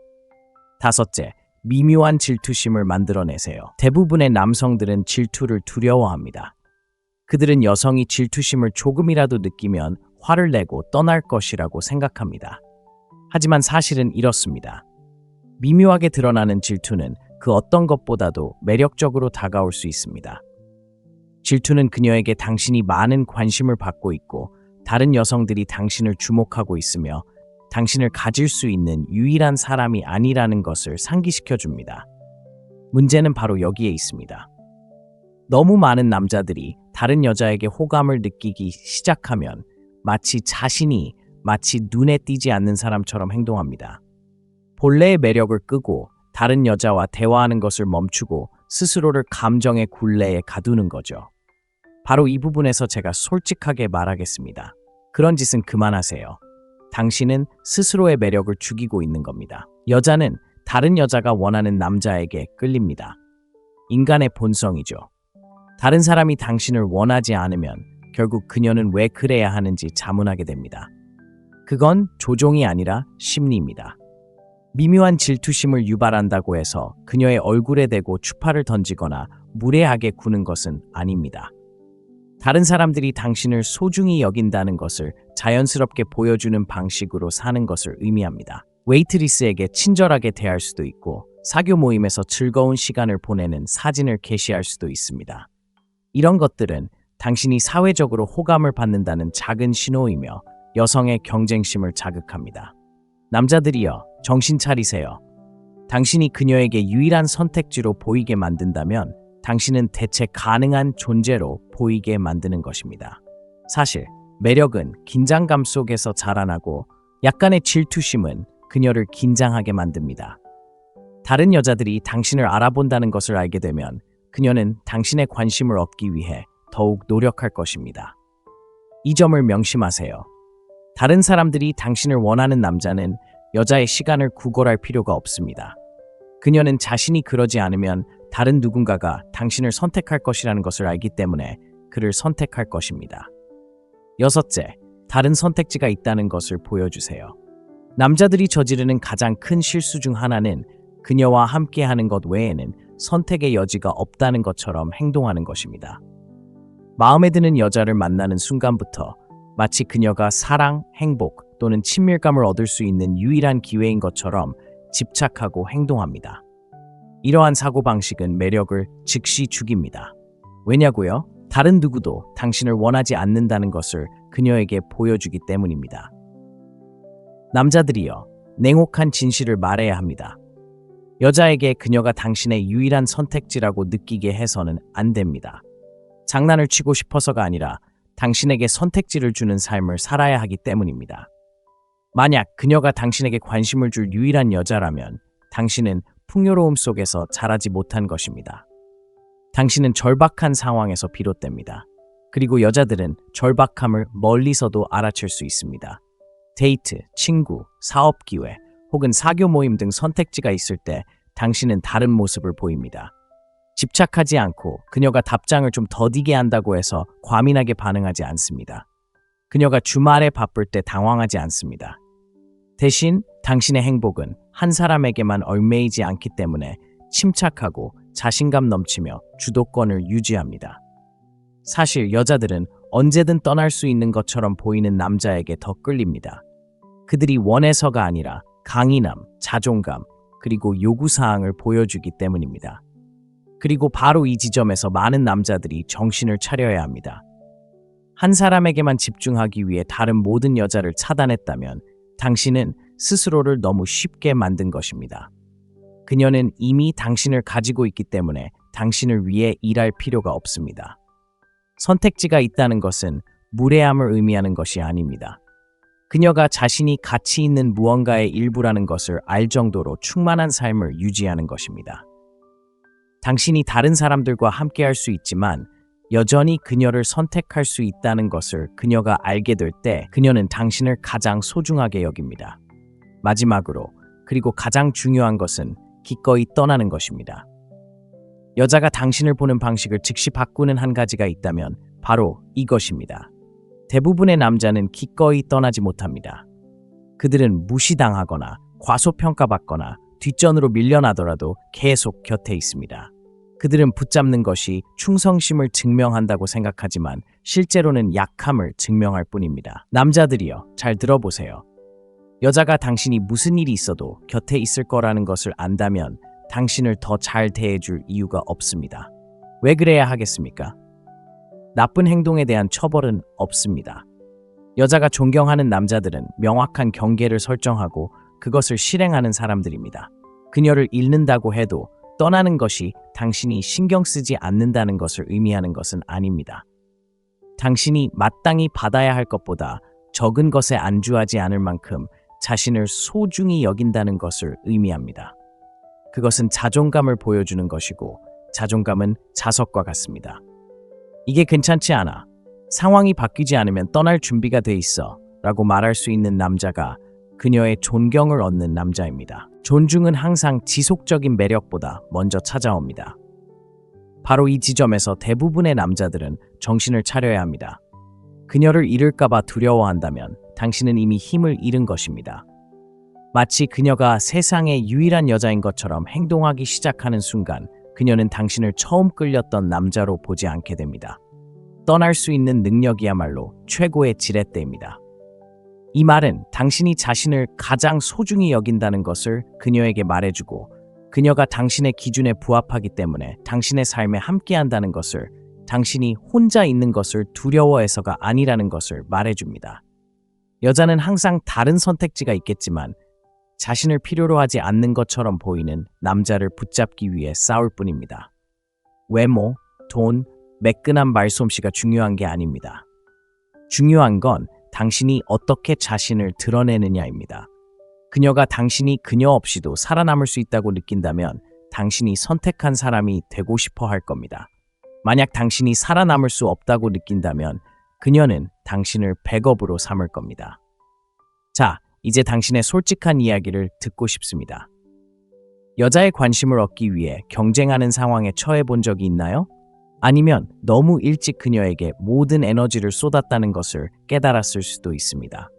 다섯째, 미묘한 질투심을 만들어내세요. 대부분의 남성들은 질투를 두려워합니다. 그들은 여성이 질투심을 조금이라도 느끼면 화를 내고 떠날 것이라고 생각합니다. 하지만 사실은 이렇습니다. 미묘하게 드러나는 질투는 그 어떤 것보다도 매력적으로 다가올 수 있습니다. 질투는 그녀에게 당신이 많은 관심을 받고 있고 다른 여성들이 당신을 주목하고 있으며 당신을 가질 수 있는 유일한 사람이 아니라는 것을 상기시켜 줍니다. 문제는 바로 여기에 있습니다. 너무 많은 남자들이 다른 여자에게 호감을 느끼기 시작하면 마치 눈에 띄지 않는 사람처럼 행동합니다. 본래의 매력을 끄고 다른 여자와 대화하는 것을 멈추고 스스로를 감정의 굴레에 가두는 거죠. 바로 이 부분에서 제가 솔직하게 말하겠습니다. 그런 짓은 그만하세요. 당신은 스스로의 매력을 죽이고 있는 겁니다. 여자는 다른 여자가 원하는 남자에게 끌립니다. 인간의 본성이죠. 다른 사람이 당신을 원하지 않으면 결국 그녀는 왜 그래야 하는지 자문하게 됩니다. 그건 조종이 아니라 심리입니다. 미묘한 질투심을 유발한다고 해서 그녀의 얼굴에 대고 추파를 던지거나 무례하게 구는 것은 아닙니다. 다른 사람들이 당신을 소중히 여긴다는 것을 자연스럽게 보여주는 방식으로 사는 것을 의미합니다. 웨이트리스에게 친절하게 대할 수도 있고 사교 모임에서 즐거운 시간을 보내는 사진을 게시할 수도 있습니다. 이런 것들은 당신이 사회적으로 호감을 받는다는 작은 신호이며 여성의 경쟁심을 자극합니다. 남자들이여, 정신 차리세요. 당신이 그녀에게 유일한 선택지로 보이게 만든다면 당신은 대체 가능한 존재로 보이게 만드는 것입니다. 사실 매력은 긴장감 속에서 자라나고 약간의 질투심은 그녀를 긴장하게 만듭니다. 다른 여자들이 당신을 알아본다는 것을 알게 되면 그녀는 당신의 관심을 얻기 위해 더욱 노력할 것입니다. 이 점을 명심하세요. 다른 사람들이 당신을 원하는 남자는 여자의 시간을 구걸할 필요가 없습니다. 그녀는 자신이 그러지 않으면 다른 누군가가 당신을 선택할 것이라는 것을 알기 때문에 그를 선택할 것입니다. 여섯째, 다른 선택지가 있다는 것을 보여주세요. 남자들이 저지르는 가장 큰 실수 중 하나는 그녀와 함께하는 것 외에는 선택의 여지가 없다는 것처럼 행동하는 것입니다. 마음에 드는 여자를 만나는 순간부터 마치 그녀가 사랑, 행복 또는 친밀감을 얻을 수 있는 유일한 기회인 것처럼 집착하고 행동합니다. 이러한 사고방식은 매력을 즉시 죽입니다. 왜냐고요? 다른 누구도 당신을 원하지 않는다는 것을 그녀에게 보여주기 때문입니다. 남자들이여, 냉혹한 진실을 말해야 합니다. 여자에게 그녀가 당신의 유일한 선택지라고 느끼게 해서는 안 됩니다. 장난을 치고 싶어서가 아니라 당신에게 선택지를 주는 삶을 살아야 하기 때문입니다. 만약 그녀가 당신에게 관심을 줄 유일한 여자라면 당신은 풍요로움 속에서 자라지 못한 것입니다. 당신은 절박한 상황에서 비롯됩니다. 그리고 여자들은 절박함을 멀리서도 알아챌 수 있습니다. 데이트, 친구, 사업 기회, 혹은 사교 모임 등 선택지가 있을 때 당신은 다른 모습을 보입니다. 집착하지 않고 그녀가 답장을 좀 더디게 한다고 해서 과민하게 반응하지 않습니다. 그녀가 주말에 바쁠 때 당황하지 않습니다. 대신 당신의 행복은 한 사람에게만 얽매이지 않기 때문에 침착하고 자신감 넘치며 주도권을 유지합니다. 사실 여자들은 언제든 떠날 수 있는 것처럼 보이는 남자에게 더 끌립니다. 그들이 원해서가 아니라 강인함, 자존감, 그리고 요구사항을 보여주기 때문입니다. 그리고 바로 이 지점에서 많은 남자들이 정신을 차려야 합니다. 한 사람에게만 집중하기 위해 다른 모든 여자를 차단했다면 당신은 스스로를 너무 쉽게 만든 것입니다. 그녀는 이미 당신을 가지고 있기 때문에 당신을 위해 일할 필요가 없습니다. 선택지가 있다는 것은 무례함을 의미하는 것이 아닙니다. 그녀가 자신이 가치 있는 무언가의 일부라는 것을 알 정도로 충만한 삶을 유지하는 것입니다. 당신이 다른 사람들과 함께할 수 있지만 여전히 그녀를 선택할 수 있다는 것을 그녀가 알게 될 때 그녀는 당신을 가장 소중하게 여깁니다. 마지막으로, 그리고 가장 중요한 것은 기꺼이 떠나는 것입니다. 여자가 당신을 보는 방식을 즉시 바꾸는 한 가지가 있다면 바로 이것입니다. 대부분의 남자는 기꺼이 떠나지 못합니다. 그들은 무시당하거나 과소평가받거나 뒷전으로 밀려나더라도 계속 곁에 있습니다. 그들은 붙잡는 것이 충성심을 증명한다고 생각하지만 실제로는 약함을 증명할 뿐입니다. 남자들이여, 잘 들어보세요. 여자가 당신이 무슨 일이 있어도 곁에 있을 거라는 것을 안다면 당신을 더 잘 대해줄 이유가 없습니다. 왜 그래야 하겠습니까? 나쁜 행동에 대한 처벌은 없습니다. 여자가 존경하는 남자들은 명확한 경계를 설정하고 그것을 실행하는 사람들입니다. 그녀를 잃는다고 해도 떠나는 것이 당신이 신경 쓰지 않는다는 것을 의미하는 것은 아닙니다. 당신이 마땅히 받아야 할 것보다 적은 것에 안주하지 않을 만큼 자신을 소중히 여긴다는 것을 의미합니다. 그것은 자존감을 보여주는 것이고 자존감은 자석과 같습니다. 이게 괜찮지 않아. 상황이 바뀌지 않으면 떠날 준비가 돼 있어 라고 말할 수 있는 남자가 그녀의 존경을 얻는 남자입니다. 존중은 항상 지속적인 매력보다 먼저 찾아옵니다. 바로 이 지점에서 대부분의 남자들은 정신을 차려야 합니다. 그녀를 잃을까봐 두려워한다면 당신은 이미 힘을 잃은 것입니다. 마치 그녀가 세상의 유일한 여자인 것처럼 행동하기 시작하는 순간 그녀는 당신을 처음 끌렸던 남자로 보지 않게 됩니다. 떠날 수 있는 능력이야말로 최고의 지렛대입니다. 이 말은 당신이 자신을 가장 소중히 여긴다는 것을 그녀에게 말해주고 그녀가 당신의 기준에 부합하기 때문에 당신의 삶에 함께한다는 것을, 당신이 혼자 있는 것을 두려워해서가 아니라는 것을 말해줍니다. 여자는 항상 다른 선택지가 있겠지만 자신을 필요로 하지 않는 것처럼 보이는 남자를 붙잡기 위해 싸울 뿐입니다. 외모, 돈, 매끈한 말솜씨가 중요한 게 아닙니다. 중요한 건 당신이 어떻게 자신을 드러내느냐입니다. 그녀가 당신이 그녀 없이도 살아남을 수 있다고 느낀다면 당신이 선택한 사람이 되고 싶어 할 겁니다. 만약 당신이 살아남을 수 없다고 느낀다면 그녀는 당신을 백업으로 삼을 겁니다. 자, 이제 당신의 솔직한 이야기를 듣고 싶습니다. 여자의 관심을 얻기 위해 경쟁하는 상황에 처해 본 적이 있나요? 아니면 너무 일찍 그녀에게 모든 에너지를 쏟았다는 것을 깨달았을 수도 있습니다.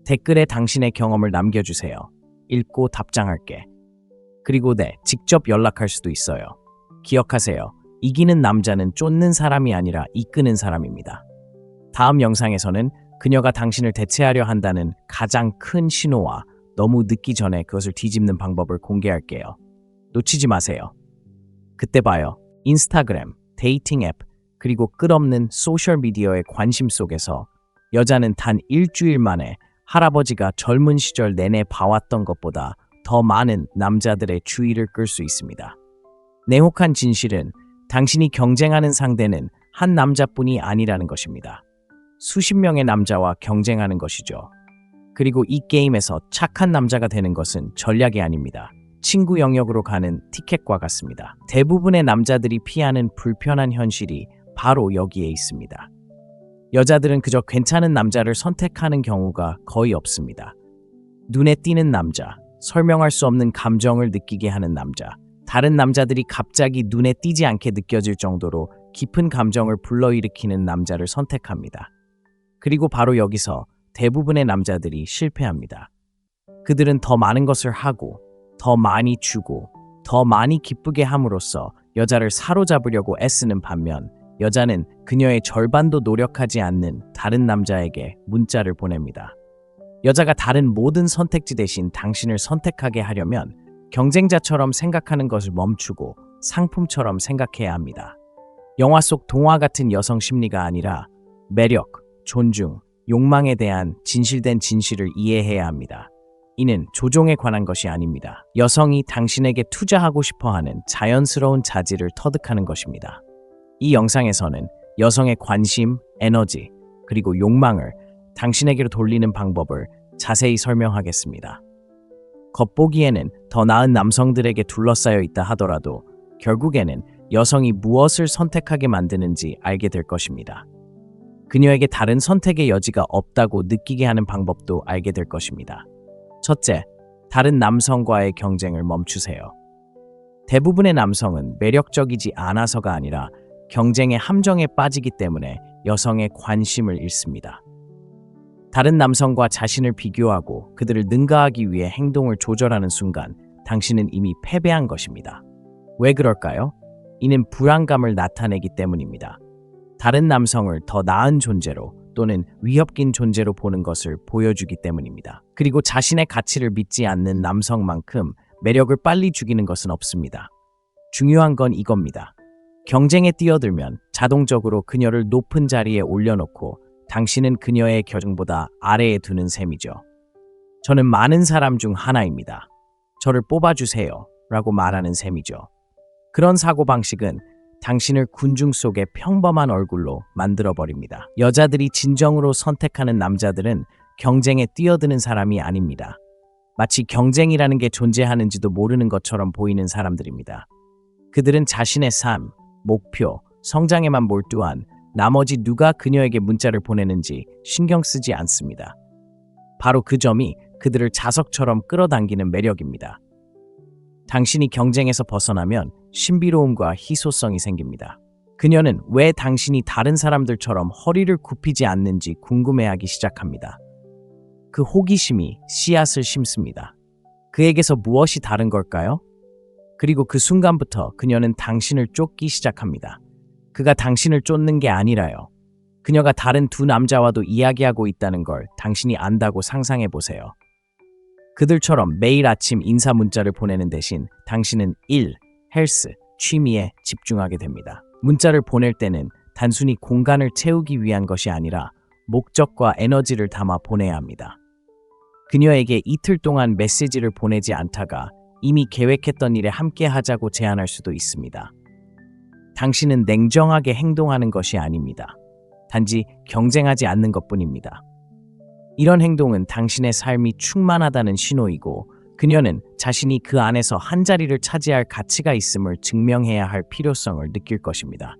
댓글에 당신의 경험을 남겨주세요. 읽고 답장할게. 그리고 직접 연락할 수도 있어요. 기억하세요. 이기는 남자는 쫓는 사람이 아니라 이끄는 사람입니다. 다음 영상에서는 그녀가 당신을 대체하려 한다는 가장 큰 신호와 너무 늦기 전에 그것을 뒤집는 방법을 공개할게요. 놓치지 마세요. 그때 봐요. 인스타그램, 데이팅 앱, 그리고 끝없는 소셜미디어의 관심 속에서 여자는 단 일주일 만에 할아버지가 젊은 시절 내내 봐왔던 것보다 더 많은 남자들의 주의를 끌 수 있습니다. 냉혹한 진실은 당신이 경쟁하는 상대는 한 남자뿐이 아니라는 것입니다. 수십 명의 남자와 경쟁하는 것이죠. 그리고 이 게임에서 착한 남자가 되는 것은 전략이 아닙니다. 친구 영역으로 가는 티켓과 같습니다. 대부분의 남자들이 피하는 불편한 현실이 바로 여기에 있습니다. 여자들은 그저 괜찮은 남자를 선택하는 경우가 거의 없습니다. 눈에 띄는 남자, 설명할 수 없는 감정을 느끼게 하는 남자, 다른 남자들이 갑자기 눈에 띄지 않게 느껴질 정도로 깊은 감정을 불러일으키는 남자를 선택합니다. 그리고 바로 여기서 대부분의 남자들이 실패합니다. 그들은 더 많은 것을 하고, 더 많이 주고, 더 많이 기쁘게 함으로써 여자를 사로잡으려고 애쓰는 반면 여자는 그녀의 절반도 노력하지 않는 다른 남자에게 문자를 보냅니다. 여자가 다른 모든 선택지 대신 당신을 선택하게 하려면 경쟁자처럼 생각하는 것을 멈추고 상품처럼 생각해야 합니다. 영화 속 동화 같은 여성 심리가 아니라 매력, 존중, 욕망에 대한 진실된 진실을 이해해야 합니다. 이는 조종에 관한 것이 아닙니다. 여성이 당신에게 투자하고 싶어하는 자연스러운 자질을 터득하는 것입니다. 이 영상에서는 여성의 관심, 에너지, 그리고 욕망을 당신에게로 돌리는 방법을 자세히 설명하겠습니다. 겉보기에는 더 나은 남성들에게 둘러싸여 있다 하더라도 결국에는 여성이 무엇을 선택하게 만드는지 알게 될 것입니다. 그녀에게 다른 선택의 여지가 없다고 느끼게 하는 방법도 알게 될 것입니다. 첫째, 다른 남성과의 경쟁을 멈추세요. 대부분의 남성은 매력적이지 않아서가 아니라 경쟁의 함정에 빠지기 때문에 여성의 관심을 잃습니다. 다른 남성과 자신을 비교하고 그들을 능가하기 위해 행동을 조절하는 순간 당신은 이미 패배한 것입니다. 왜 그럴까요? 이는 불안감을 나타내기 때문입니다. 다른 남성을 더 나은 존재로 또는 위협긴 존재로 보는 것을 보여주기 때문입니다. 그리고 자신의 가치를 믿지 않는 남성만큼 매력을 빨리 죽이는 것은 없습니다. 중요한 건 이겁니다. 경쟁에 뛰어들면 자동적으로 그녀를 높은 자리에 올려놓고 당신은 그녀의 경쟁보다 아래에 두는 셈이죠. 저는 많은 사람 중 하나입니다. 저를 뽑아주세요 라고 말하는 셈이죠. 그런 사고방식은 당신을 군중 속의 평범한 얼굴로 만들어버립니다. 여자들이 진정으로 선택하는 남자들은 경쟁에 뛰어드는 사람이 아닙니다. 마치 경쟁이라는 게 존재하는지도 모르는 것처럼 보이는 사람들입니다. 그들은 자신의 삶, 목표, 성장에만 몰두한 나머지 누가 그녀에게 문자를 보내는지 신경 쓰지 않습니다. 바로 그 점이 그들을 자석처럼 끌어당기는 매력입니다. 당신이 경쟁에서 벗어나면 신비로움과 희소성이 생깁니다. 그녀는 왜 당신이 다른 사람들처럼 허리를 굽히지 않는지 궁금해하기 시작합니다. 그 호기심이 씨앗을 심습니다. 그에게서 무엇이 다른 걸까요? 그리고 그 순간부터 그녀는 당신을 쫓기 시작합니다. 그가 당신을 쫓는 게 아니라요. 그녀가 다른 두 남자와도 이야기하고 있다는 걸 당신이 안다고 상상해 보세요. 그들처럼 매일 아침 인사 문자를 보내는 대신 당신은 일, 헬스, 취미에 집중하게 됩니다. 문자를 보낼 때는 단순히 공간을 채우기 위한 것이 아니라 목적과 에너지를 담아 보내야 합니다. 그녀에게 이틀 동안 메시지를 보내지 않다가 이미 계획했던 일에 함께 하자고 제안할 수도 있습니다. 당신은 냉정하게 행동하는 것이 아닙니다. 단지 경쟁하지 않는 것뿐입니다. 이런 행동은 당신의 삶이 충만하다는 신호이고 그녀는 자신이 그 안에서 한 자리를 차지할 가치가 있음을 증명해야 할 필요성을 느낄 것입니다.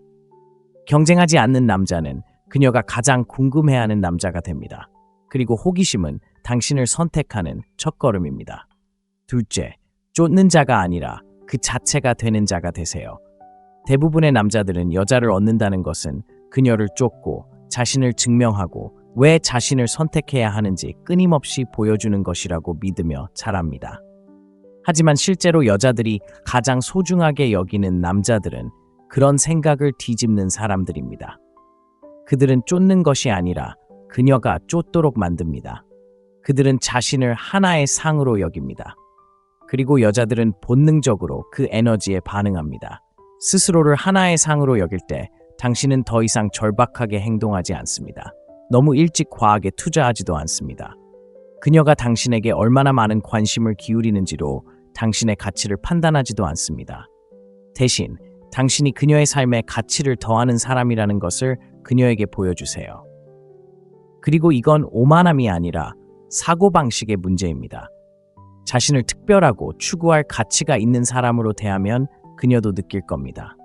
경쟁하지 않는 남자는 그녀가 가장 궁금해하는 남자가 됩니다. 그리고 호기심은 당신을 선택하는 첫걸음입니다. 둘째, 쫓는 자가 아니라 그 자체가 되는 자가 되세요. 대부분의 남자들은 여자를 얻는다는 것은 그녀를 쫓고 자신을 증명하고 왜 자신을 선택해야 하는지 끊임없이 보여주는 것이라고 믿으며 자랍니다. 하지만 실제로 여자들이 가장 소중하게 여기는 남자들은 그런 생각을 뒤집는 사람들입니다. 그들은 쫓는 것이 아니라 그녀가 쫓도록 만듭니다. 그들은 자신을 하나의 상으로 여깁니다. 그리고 여자들은 본능적으로 그 에너지에 반응합니다. 스스로를 하나의 상으로 여길 때 당신은 더 이상 절박하게 행동하지 않습니다. 너무 일찍 과하게 투자하지도 않습니다. 그녀가 당신에게 얼마나 많은 관심을 기울이는지로 당신의 가치를 판단하지도 않습니다. 대신 당신이 그녀의 삶에 가치를 더하는 사람이라는 것을 그녀에게 보여주세요. 그리고 이건 오만함이 아니라 사고방식의 문제입니다. 자신을 특별하고 추구할 가치가 있는 사람으로 대하면 그녀도 느낄 겁니다.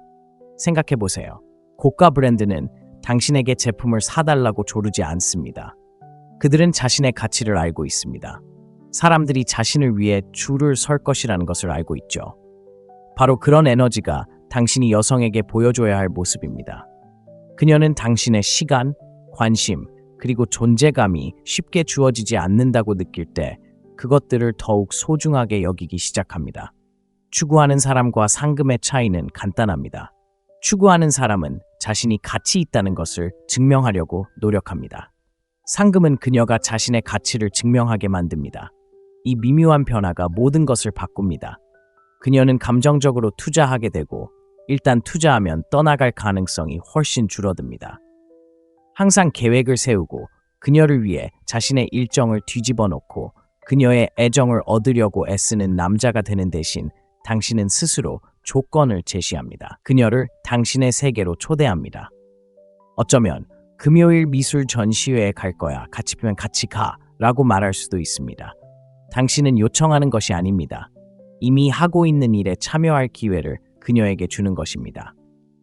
생각해보세요. 고가 브랜드는 당신에게 제품을 사달라고 조르지 않습니다. 그들은 자신의 가치를 알고 있습니다. 사람들이 자신을 위해 줄을 설 것이라는 것을 알고 있죠. 바로 그런 에너지가 당신이 여성에게 보여줘야 할 모습입니다. 그녀는 당신의 시간, 관심, 그리고 존재감이 쉽게 주어지지 않는다고 느낄 때 그것들을 더욱 소중하게 여기기 시작합니다. 추구하는 사람과 상금의 차이는 간단합니다. 추구하는 사람은 자신이 가치 있다는 것을 증명하려고 노력합니다. 상금은 그녀가 자신의 가치를 증명하게 만듭니다. 이 미묘한 변화가 모든 것을 바꿉니다. 그녀는 감정적으로 투자하게 되고 일단 투자하면 떠나갈 가능성이 훨씬 줄어듭니다. 항상 계획을 세우고 그녀를 위해 자신의 일정을 뒤집어 놓고 그녀의 애정을 얻으려고 애쓰는 남자가 되는 대신 당신은 스스로 조건을 제시합니다. 그녀를 당신의 세계로 초대합니다. 어쩌면 금요일 미술 전시회에 갈 거야. 같이 보면 같이 가. 라고 말할 수도 있습니다. 당신은 요청하는 것이 아닙니다. 이미 하고 있는 일에 참여할 기회를 그녀에게 주는 것입니다.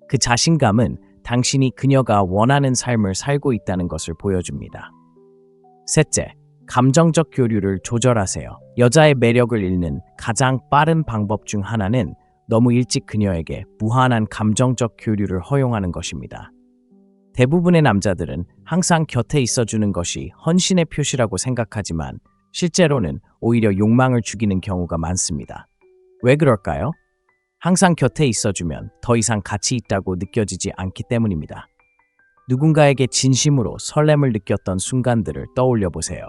그 자신감은 당신이 그녀가 원하는 삶을 살고 있다는 것을 보여줍니다. 셋째, 감정적 교류를 조절하세요. 여자의 매력을 잃는 가장 빠른 방법 중 하나는 너무 일찍 그녀에게 무한한 감정적 교류를 허용하는 것입니다. 대부분의 남자들은 항상 곁에 있어주는 것이 헌신의 표시라고 생각하지만 실제로는 오히려 욕망을 죽이는 경우가 많습니다. 왜 그럴까요? 항상 곁에 있어주면 더 이상 가치 있다고 느껴지지 않기 때문입니다. 누군가에게 진심으로 설렘을 느꼈던 순간들을 떠올려 보세요.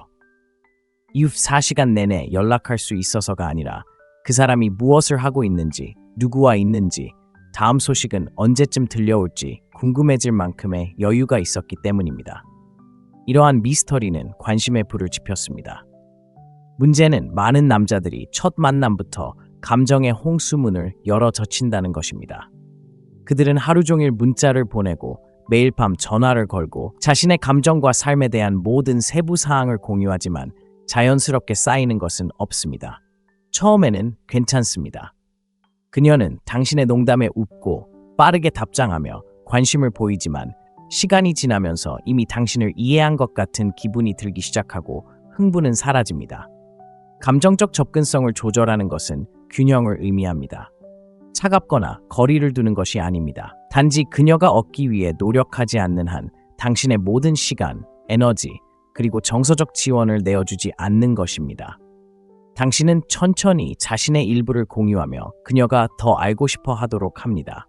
24시간 내내 연락할 수 있어서가 아니라 그 사람이 무엇을 하고 있는지, 누구와 있는지, 다음 소식은 언제쯤 들려올지 궁금해질 만큼의 여유가 있었기 때문입니다. 이러한 미스터리는 관심의 불을 지폈습니다. 문제는 많은 남자들이 첫 만남부터 감정의 홍수문을 열어 젖힌다는 것입니다. 그들은 하루 종일 문자를 보내고 매일 밤 전화를 걸고 자신의 감정과 삶에 대한 모든 세부 사항을 공유하지만 자연스럽게 쌓이는 것은 없습니다. 처음에는 괜찮습니다. 그녀는 당신의 농담에 웃고 빠르게 답장하며 관심을 보이지만 시간이 지나면서 이미 당신을 이해한 것 같은 기분이 들기 시작하고 흥분은 사라집니다. 감정적 접근성을 조절하는 것은 균형을 의미합니다. 차갑거나 거리를 두는 것이 아닙니다. 단지 그녀가 얻기 위해 노력하지 않는 한 당신의 모든 시간, 에너지, 그리고 정서적 지원을 내어주지 않는 것입니다. 당신은 천천히 자신의 일부를 공유하며 그녀가 더 알고 싶어 하도록 합니다.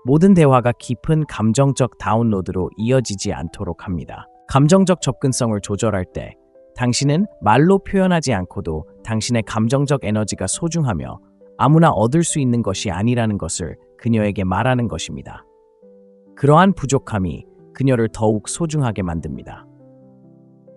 모든 대화가 깊은 감정적 다운로드로 이어지지 않도록 합니다. 감정적 접근성을 조절할 때 당신은 말로 표현하지 않고도 당신의 감정적 에너지가 소중하며 아무나 얻을 수 있는 것이 아니라는 것을 그녀에게 말하는 것입니다. 그러한 부족함이 그녀를 더욱 소중하게 만듭니다.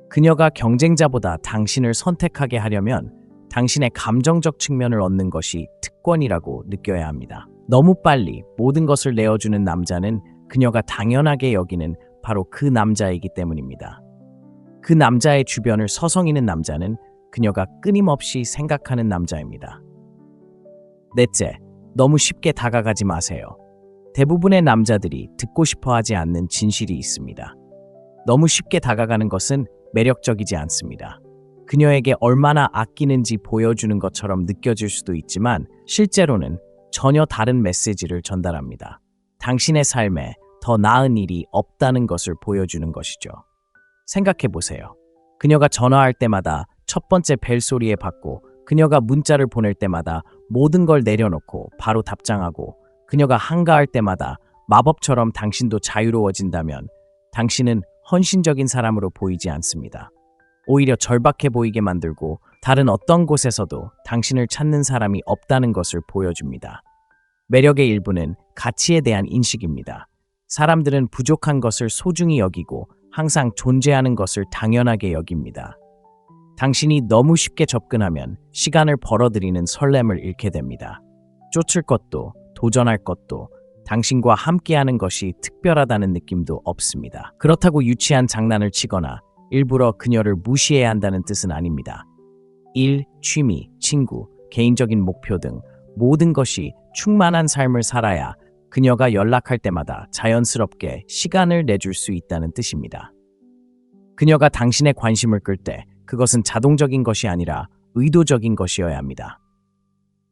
그녀가 경쟁자보다 당신을 선택하게 하려면 당신의 감정적 측면을 얻는 것이 특권이라고 느껴야 합니다. 너무 빨리 모든 것을 내어주는 남자는 그녀가 당연하게 여기는 바로 그 남자이기 때문입니다. 그 남자의 주변을 서성이는 남자는 그녀가 끊임없이 생각하는 남자입니다. 넷째, 너무 쉽게 다가가지 마세요. 대부분의 남자들이 듣고 싶어 하지 않는 진실이 있습니다. 너무 쉽게 다가가는 것은 매력적이지 않습니다. 그녀에게 얼마나 아끼는지 보여주는 것처럼 느껴질 수도 있지만 실제로는 전혀 다른 메시지를 전달합니다. 당신의 삶에 더 나은 일이 없다는 것을 보여주는 것이죠. 생각해 보세요. 그녀가 전화할 때마다 첫 번째 벨소리에 받고 그녀가 문자를 보낼 때마다 모든 걸 내려놓고 바로 답장하고 그녀가 한가할 때마다 마법처럼 당신도 자유로워진다면 당신은 헌신적인 사람으로 보이지 않습니다. 오히려 절박해 보이게 만들고 다른 어떤 곳에서도 당신을 찾는 사람이 없다는 것을 보여줍니다. 매력의 일부는 가치에 대한 인식입니다. 사람들은 부족한 것을 소중히 여기고 항상 존재하는 것을 당연하게 여깁니다. 당신이 너무 쉽게 접근하면 시간을 벌어들이는 설렘을 잃게 됩니다. 쫓을 것도 도전할 것도 당신과 함께하는 것이 특별하다는 느낌도 없습니다. 그렇다고 유치한 장난을 치거나 일부러 그녀를 무시해야 한다는 뜻은 아닙니다. 일, 취미, 친구, 개인적인 목표 등 모든 것이 충만한 삶을 살아야 그녀가 연락할 때마다 자연스럽게 시간을 내줄 수 있다는 뜻입니다. 그녀가 당신의 관심을 끌 때 그것은 자동적인 것이 아니라 의도적인 것이어야 합니다.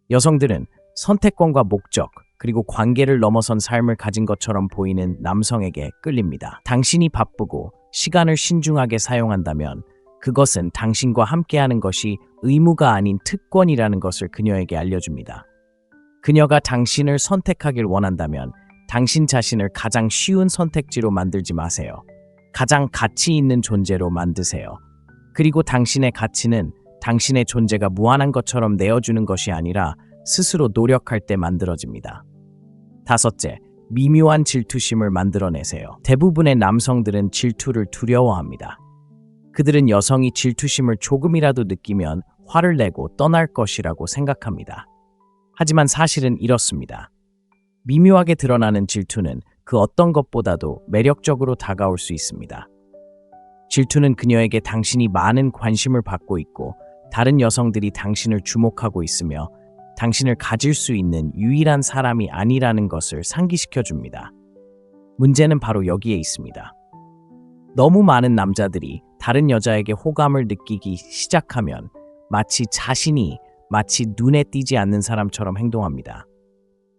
여성들은 선택권과 목적, 그리고 관계를 넘어선 삶을 가진 것처럼 보이는 남성에게 끌립니다. 당신이 바쁘고 시간을 신중하게 사용한다면 그것은 당신과 함께하는 것이 의무가 아닌 특권이라는 것을 그녀에게 알려줍니다. 그녀가 당신을 선택하길 원한다면 당신 자신을 가장 쉬운 선택지로 만들지 마세요. 가장 가치 있는 존재로 만드세요. 그리고 당신의 가치는 당신의 존재가 무한한 것처럼 내어주는 것이 아니라 스스로 노력할 때 만들어집니다. 다섯째, 미묘한 질투심을 만들어내세요. 대부분의 남성들은 질투를 두려워합니다. 그들은 여성이 질투심을 조금이라도 느끼면 화를 내고 떠날 것이라고 생각합니다. 하지만 사실은 이렇습니다. 미묘하게 드러나는 질투는 그 어떤 것보다도 매력적으로 다가올 수 있습니다. 질투는 그녀에게 당신이 많은 관심을 받고 있고 다른 여성들이 당신을 주목하고 있으며 당신을 가질 수 있는 유일한 사람이 아니라는 것을 상기시켜 줍니다. 문제는 바로 여기에 있습니다. 너무 많은 남자들이 다른 여자에게 호감을 느끼기 시작하면 마치 눈에 띄지 않는 사람처럼 행동합니다.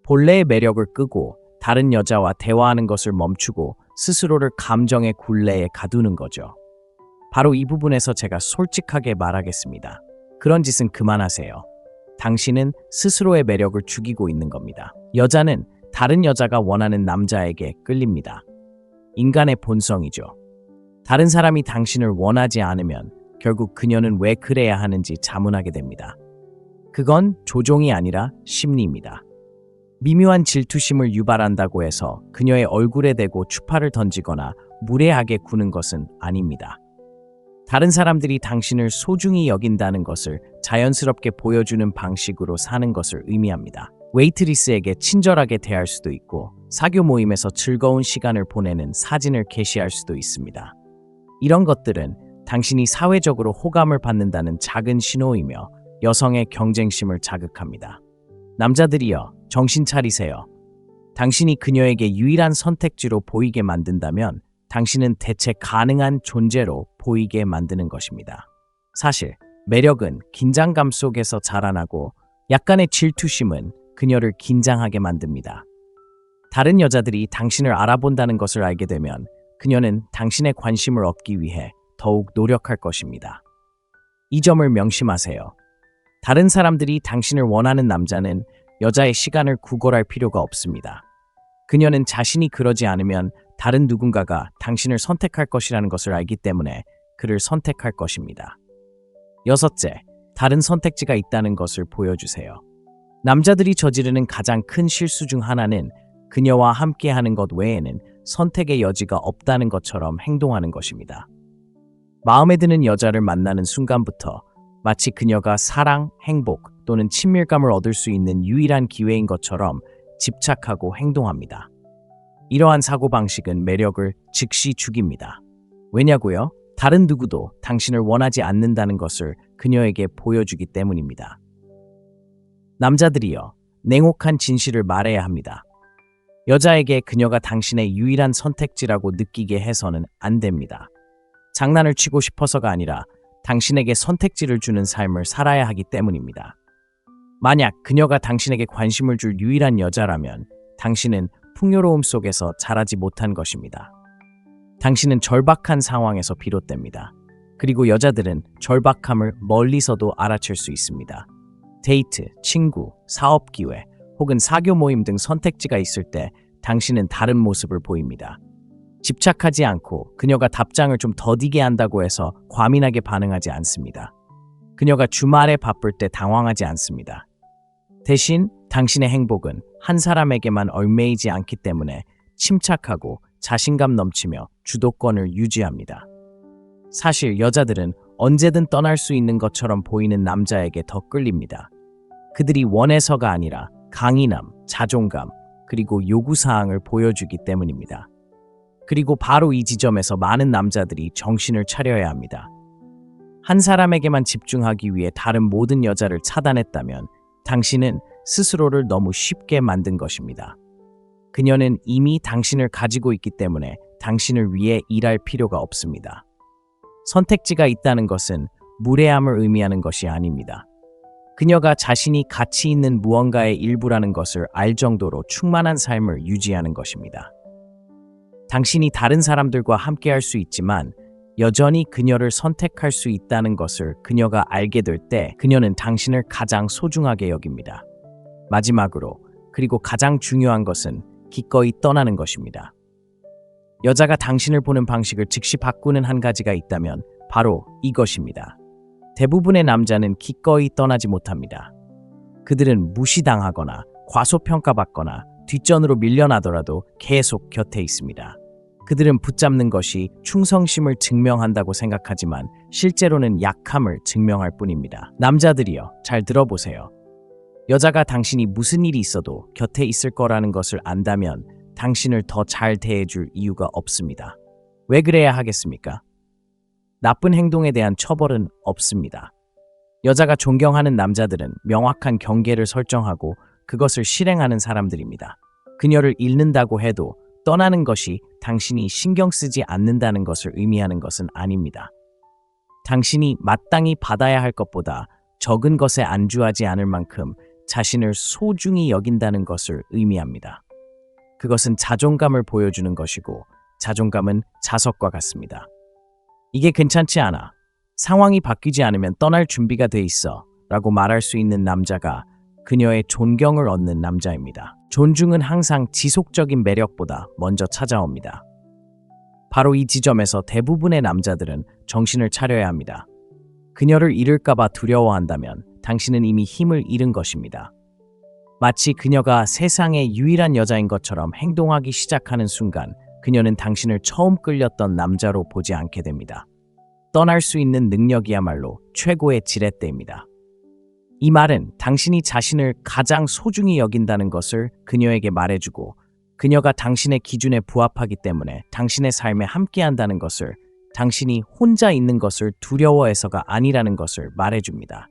본래의 매력을 끄고 다른 여자와 대화하는 것을 멈추고 스스로를 감정의 굴레에 가두는 거죠. 바로 이 부분에서 제가 솔직하게 말하겠습니다. 그런 짓은 그만하세요. 당신은 스스로의 매력을 죽이고 있는 겁니다. 여자는 다른 여자가 원하는 남자에게 끌립니다. 인간의 본성이죠. 다른 사람이 당신을 원하지 않으면 결국 그녀는 왜 그래야 하는지 자문하게 됩니다. 그건 조종이 아니라 심리입니다. 미묘한 질투심을 유발한다고 해서 그녀의 얼굴에 대고 추파를 던지거나 무례하게 구는 것은 아닙니다. 다른 사람들이 당신을 소중히 여긴다는 것을 자연스럽게 보여주는 방식으로 사는 것을 의미합니다. 웨이트리스에게 친절하게 대할 수도 있고 사교 모임에서 즐거운 시간을 보내는 사진을 게시할 수도 있습니다. 이런 것들은 당신이 사회적으로 호감을 받는다는 작은 신호이며 여성의 경쟁심을 자극합니다. 남자들이여, 정신 차리세요. 당신이 그녀에게 유일한 선택지로 보이게 만든다면 당신은 대체 가능한 존재로 보이게 만드는 것입니다. 사실 매력은 긴장감 속에서 자라나고 약간의 질투심은 그녀를 긴장하게 만듭니다. 다른 여자들이 당신을 알아본다는 것을 알게 되면 그녀는 당신의 관심을 얻기 위해 더욱 노력할 것입니다. 이 점을 명심하세요. 다른 사람들이 당신을 원하는 남자는 여자의 시간을 구걸할 필요가 없습니다. 그녀는 자신이 그러지 않으면 다른 누군가가 당신을 선택할 것이라는 것을 알기 때문에 그를 선택할 것입니다. 여섯째, 다른 선택지가 있다는 것을 보여주세요. 남자들이 저지르는 가장 큰 실수 중 하나는 그녀와 함께하는 것 외에는 선택의 여지가 없다는 것처럼 행동하는 것입니다. 마음에 드는 여자를 만나는 순간부터 마치 그녀가 사랑, 행복 또는 친밀감을 얻을 수 있는 유일한 기회인 것처럼 집착하고 행동합니다. 이러한 사고방식은 매력을 즉시 죽입니다. 왜냐고요? 다른 누구도 당신을 원하지 않는다는 것을 그녀에게 보여주기 때문입니다. 남자들이여, 냉혹한 진실을 말해야 합니다. 여자에게 그녀가 당신의 유일한 선택지라고 느끼게 해서는 안 됩니다. 장난을 치고 싶어서가 아니라 당신에게 선택지를 주는 삶을 살아야 하기 때문입니다. 만약 그녀가 당신에게 관심을 줄 유일한 여자라면 당신은 풍요로움 속에서 자라지 못한 것입니다. 당신은 절박한 상황에서 비롯됩니다. 그리고 여자들은 절박함을 멀리서도 알아챌 수 있습니다. 데이트, 친구, 사업 기회, 혹은 사교 모임 등 선택지가 있을 때 당신은 다른 모습을 보입니다. 집착하지 않고 그녀가 답장을 좀 더디게 한다고 해서 과민하게 반응하지 않습니다. 그녀가 주말에 바쁠 때 당황하지 않습니다. 대신 당신의 행복은 한 사람에게만 얽매이지 않기 때문에 침착하고 자신감 넘치며 주도권을 유지합니다. 사실 여자들은 언제든 떠날 수 있는 것처럼 보이는 남자에게 더 끌립니다. 그들이 원해서가 아니라 강인함, 자존감, 그리고 요구사항을 보여주기 때문입니다. 그리고 바로 이 지점에서 많은 남자들이 정신을 차려야 합니다. 한 사람에게만 집중하기 위해 다른 모든 여자를 차단했다면 당신은 스스로를 너무 쉽게 만든 것입니다. 그녀는 이미 당신을 가지고 있기 때문에 당신을 위해 일할 필요가 없습니다. 선택지가 있다는 것은 무례함을 의미하는 것이 아닙니다. 그녀가 자신이 가치 있는 무언가의 일부라는 것을 알 정도로 충만한 삶을 유지하는 것입니다. 당신이 다른 사람들과 함께할 수 있지만 여전히 그녀를 선택할 수 있다는 것을 그녀가 알게 될 때 그녀는 당신을 가장 소중하게 여깁니다. 마지막으로, 그리고 가장 중요한 것은 기꺼이 떠나는 것입니다. 여자가 당신을 보는 방식을 즉시 바꾸는 한 가지가 있다면 바로 이것입니다. 대부분의 남자는 기꺼이 떠나지 못합니다. 그들은 무시당하거나 과소평가받거나 뒷전으로 밀려나더라도 계속 곁에 있습니다. 그들은 붙잡는 것이 충성심을 증명한다고 생각하지만 실제로는 약함을 증명할 뿐입니다. 남자들이여, 잘 들어보세요. 여자가 당신이 무슨 일이 있어도 곁에 있을 거라는 것을 안다면 당신을 더 잘 대해줄 이유가 없습니다. 왜 그래야 하겠습니까? 나쁜 행동에 대한 처벌은 없습니다. 여자가 존경하는 남자들은 명확한 경계를 설정하고 그것을 실행하는 사람들입니다. 그녀를 잃는다고 해도 떠나는 것이 당신이 신경 쓰지 않는다는 것을 의미하는 것은 아닙니다. 당신이 마땅히 받아야 할 것보다 적은 것에 안주하지 않을 만큼 자신을 소중히 여긴다는 것을 의미합니다. 그것은 자존감을 보여주는 것이고 자존감은 자석과 같습니다. 이게 괜찮지 않아. 상황이 바뀌지 않으면 떠날 준비가 돼 있어 라고 말할 수 있는 남자가 그녀의 존경을 얻는 남자입니다. 존중은 항상 지속적인 매력보다 먼저 찾아옵니다. 바로 이 지점에서 대부분의 남자들은 정신을 차려야 합니다. 그녀를 잃을까봐 두려워한다면 당신은 이미 힘을 잃은 것입니다. 마치 그녀가 세상의 유일한 여자인 것처럼 행동하기 시작하는 순간 그녀는 당신을 처음 끌렸던 남자로 보지 않게 됩니다. 떠날 수 있는 능력이야말로 최고의 지렛대입니다. 이 말은 당신이 자신을 가장 소중히 여긴다는 것을 그녀에게 말해주고 그녀가 당신의 기준에 부합하기 때문에 당신의 삶에 함께한다는 것을, 당신이 혼자 있는 것을 두려워해서가 아니라는 것을 말해줍니다.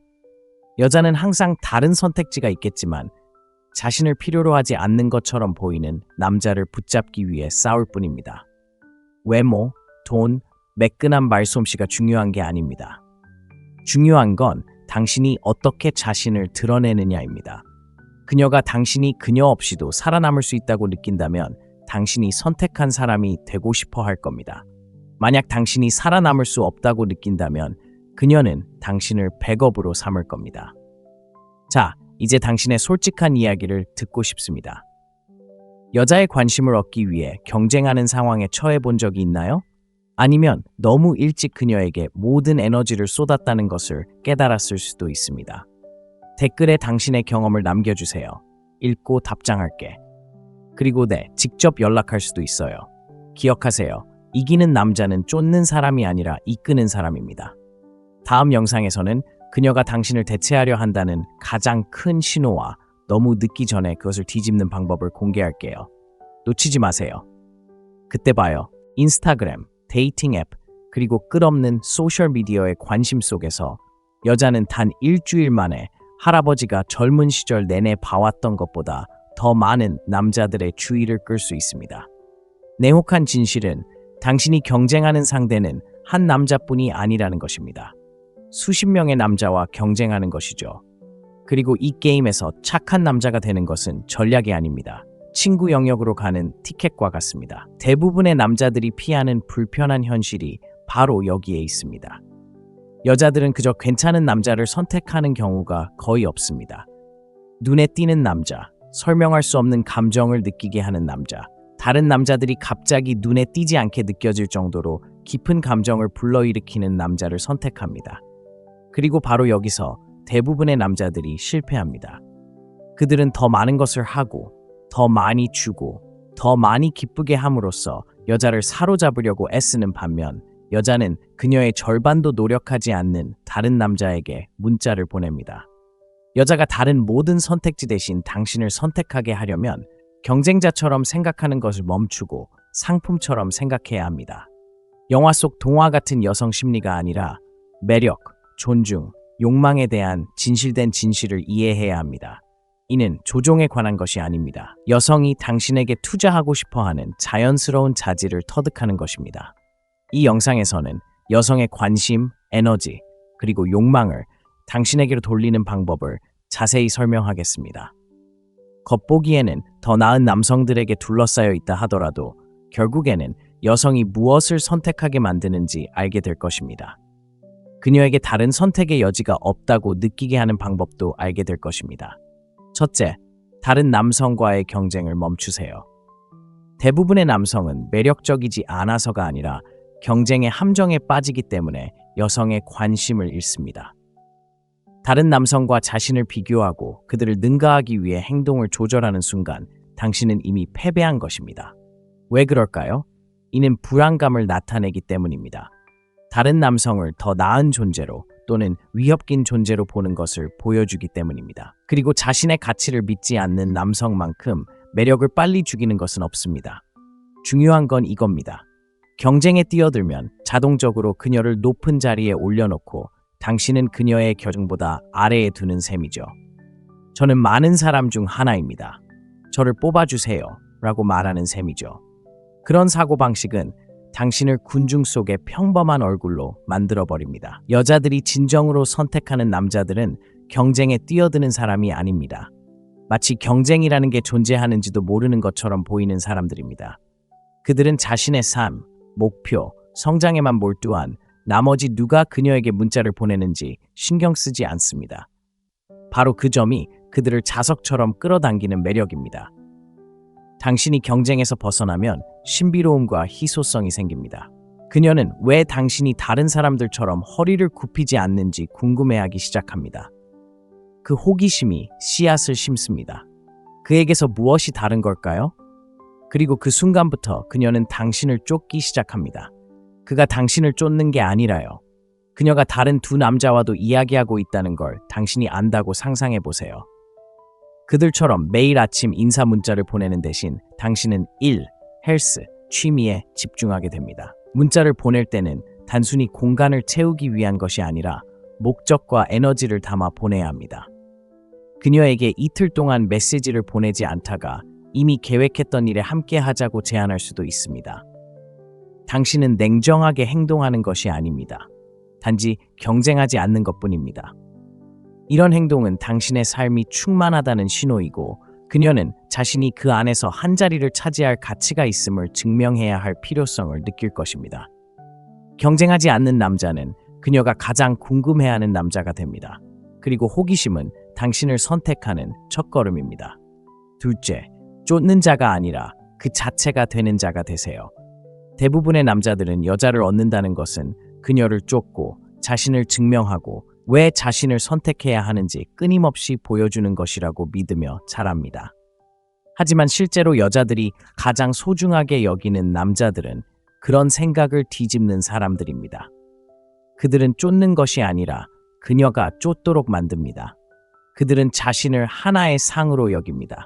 여자는 항상 다른 선택지가 있겠지만 자신을 필요로 하지 않는 것처럼 보이는 남자를 붙잡기 위해 싸울 뿐입니다. 외모, 돈, 매끈한 말솜씨가 중요한 게 아닙니다. 중요한 건 당신이 어떻게 자신을 드러내느냐입니다. 그녀가 당신이 그녀 없이도 살아남을 수 있다고 느낀다면 당신이 선택한 사람이 되고 싶어 할 겁니다. 만약 당신이 살아남을 수 없다고 느낀다면 그녀는 당신을 백업으로 삼을 겁니다. 자, 이제 당신의 솔직한 이야기를 듣고 싶습니다. 여자의 관심을 얻기 위해 경쟁하는 상황에 처해 본 적이 있나요? 아니면 너무 일찍 그녀에게 모든 에너지를 쏟았다는 것을 깨달았을 수도 있습니다. 댓글에 당신의 경험을 남겨주세요. 읽고 답장할게. 그리고 직접 연락할 수도 있어요. 기억하세요. 이기는 남자는 쫓는 사람이 아니라 이끄는 사람입니다. 다음 영상에서는 그녀가 당신을 대체하려 한다는 가장 큰 신호와 너무 늦기 전에 그것을 뒤집는 방법을 공개할게요. 놓치지 마세요. 그때 봐요. 인스타그램, 데이팅 앱, 그리고 끝없는 소셜미디어의 관심 속에서 여자는 단 일주일 만에 할아버지가 젊은 시절 내내 봐왔던 것보다 더 많은 남자들의 주의를 끌 수 있습니다. 냉혹한 진실은 당신이 경쟁하는 상대는 한 남자뿐이 아니라는 것입니다. 수십 명의 남자와 경쟁하는 것이죠. 그리고 이 게임에서 착한 남자가 되는 것은 전략이 아닙니다. 친구 영역으로 가는 티켓과 같습니다. 대부분의 남자들이 피하는 불편한 현실이 바로 여기에 있습니다. 여자들은 그저 괜찮은 남자를 선택하는 경우가 거의 없습니다. 눈에 띄는 남자, 설명할 수 없는 감정을 느끼게 하는 남자, 다른 남자들이 갑자기 눈에 띄지 않게 느껴질 정도로 깊은 감정을 불러일으키는 남자를 선택합니다. 그리고 바로 여기서 대부분의 남자들이 실패합니다. 그들은 더 많은 것을 하고, 더 많이 주고, 더 많이 기쁘게 함으로써 여자를 사로잡으려고 애쓰는 반면 여자는 그녀의 절반도 노력하지 않는 다른 남자에게 문자를 보냅니다. 여자가 다른 모든 선택지 대신 당신을 선택하게 하려면 경쟁자처럼 생각하는 것을 멈추고 상품처럼 생각해야 합니다. 영화 속 동화 같은 여성 심리가 아니라 매력, 존중, 욕망에 대한 진실된 진실을 이해해야 합니다. 이는 조종에 관한 것이 아닙니다. 여성이 당신에게 투자하고 싶어하는 자연스러운 자질을 터득하는 것입니다. 이 영상에서는 여성의 관심, 에너지, 그리고 욕망을 당신에게로 돌리는 방법을 자세히 설명하겠습니다. 겉보기에는 더 나은 남성들에게 둘러싸여 있다 하더라도 결국에는 여성이 무엇을 선택하게 만드는지 알게 될 것입니다. 그녀에게 다른 선택의 여지가 없다고 느끼게 하는 방법도 알게 될 것입니다. 첫째, 다른 남성과의 경쟁을 멈추세요. 대부분의 남성은 매력적이지 않아서가 아니라 경쟁의 함정에 빠지기 때문에 여성의 관심을 잃습니다. 다른 남성과 자신을 비교하고 그들을 능가하기 위해 행동을 조절하는 순간 당신은 이미 패배한 것입니다. 왜 그럴까요? 이는 불안감을 나타내기 때문입니다. 다른 남성을 더 나은 존재로 또는 위협긴 존재로 보는 것을 보여주기 때문입니다. 그리고 자신의 가치를 믿지 않는 남성만큼 매력을 빨리 죽이는 것은 없습니다. 중요한 건 이겁니다. 경쟁에 뛰어들면 자동적으로 그녀를 높은 자리에 올려놓고 당신은 그녀의 결정보다 아래에 두는 셈이죠. 저는 많은 사람 중 하나입니다. 저를 뽑아주세요. 라고 말하는 셈이죠. 그런 사고방식은 당신을 군중 속의 평범한 얼굴로 만들어버립니다. 여자들이 진정으로 선택하는 남자들은 경쟁에 뛰어드는 사람이 아닙니다. 마치 경쟁이라는 게 존재하는지도 모르는 것처럼 보이는 사람들입니다. 그들은 자신의 삶, 목표, 성장에만 몰두한 나머지 누가 그녀에게 문자를 보내는지 신경 쓰지 않습니다. 바로 그 점이 그들을 자석처럼 끌어당기는 매력입니다. 당신이 경쟁에서 벗어나면 신비로움과 희소성이 생깁니다. 그녀는 왜 당신이 다른 사람들처럼 허리를 굽히지 않는지 궁금해하기 시작합니다. 그 호기심이 씨앗을 심습니다. 그에게서 무엇이 다른 걸까요? 그리고 그 순간부터 그녀는 당신을 쫓기 시작합니다. 그가 당신을 쫓는 게 아니라요. 그녀가 다른 두 남자와도 이야기하고 있다는 걸 당신이 안다고 상상해 보세요. 그들처럼 매일 아침 인사 문자를 보내는 대신 당신은 일, 헬스, 취미에 집중하게 됩니다. 문자를 보낼 때는 단순히 공간을 채우기 위한 것이 아니라 목적과 에너지를 담아 보내야 합니다. 그녀에게 이틀 동안 메시지를 보내지 않다가 이미 계획했던 일에 함께 하자고 제안할 수도 있습니다. 당신은 냉정하게 행동하는 것이 아닙니다. 단지 경쟁하지 않는 것뿐입니다. 이런 행동은 당신의 삶이 충만하다는 신호이고 그녀는 자신이 그 안에서 한 자리를 차지할 가치가 있음을 증명해야 할 필요성을 느낄 것입니다. 경쟁하지 않는 남자는 그녀가 가장 궁금해하는 남자가 됩니다. 그리고 호기심은 당신을 선택하는 첫걸음입니다. 둘째, 쫓는 자가 아니라 그 자체가 되는 자가 되세요. 대부분의 남자들은 여자를 얻는다는 것은 그녀를 쫓고 자신을 증명하고 왜 자신을 선택해야 하는지 끊임없이 보여주는 것이라고 믿으며 자랍니다. 하지만 실제로 여자들이 가장 소중하게 여기는 남자들은 그런 생각을 뒤집는 사람들입니다. 그들은 쫓는 것이 아니라 그녀가 쫓도록 만듭니다. 그들은 자신을 하나의 상으로 여깁니다.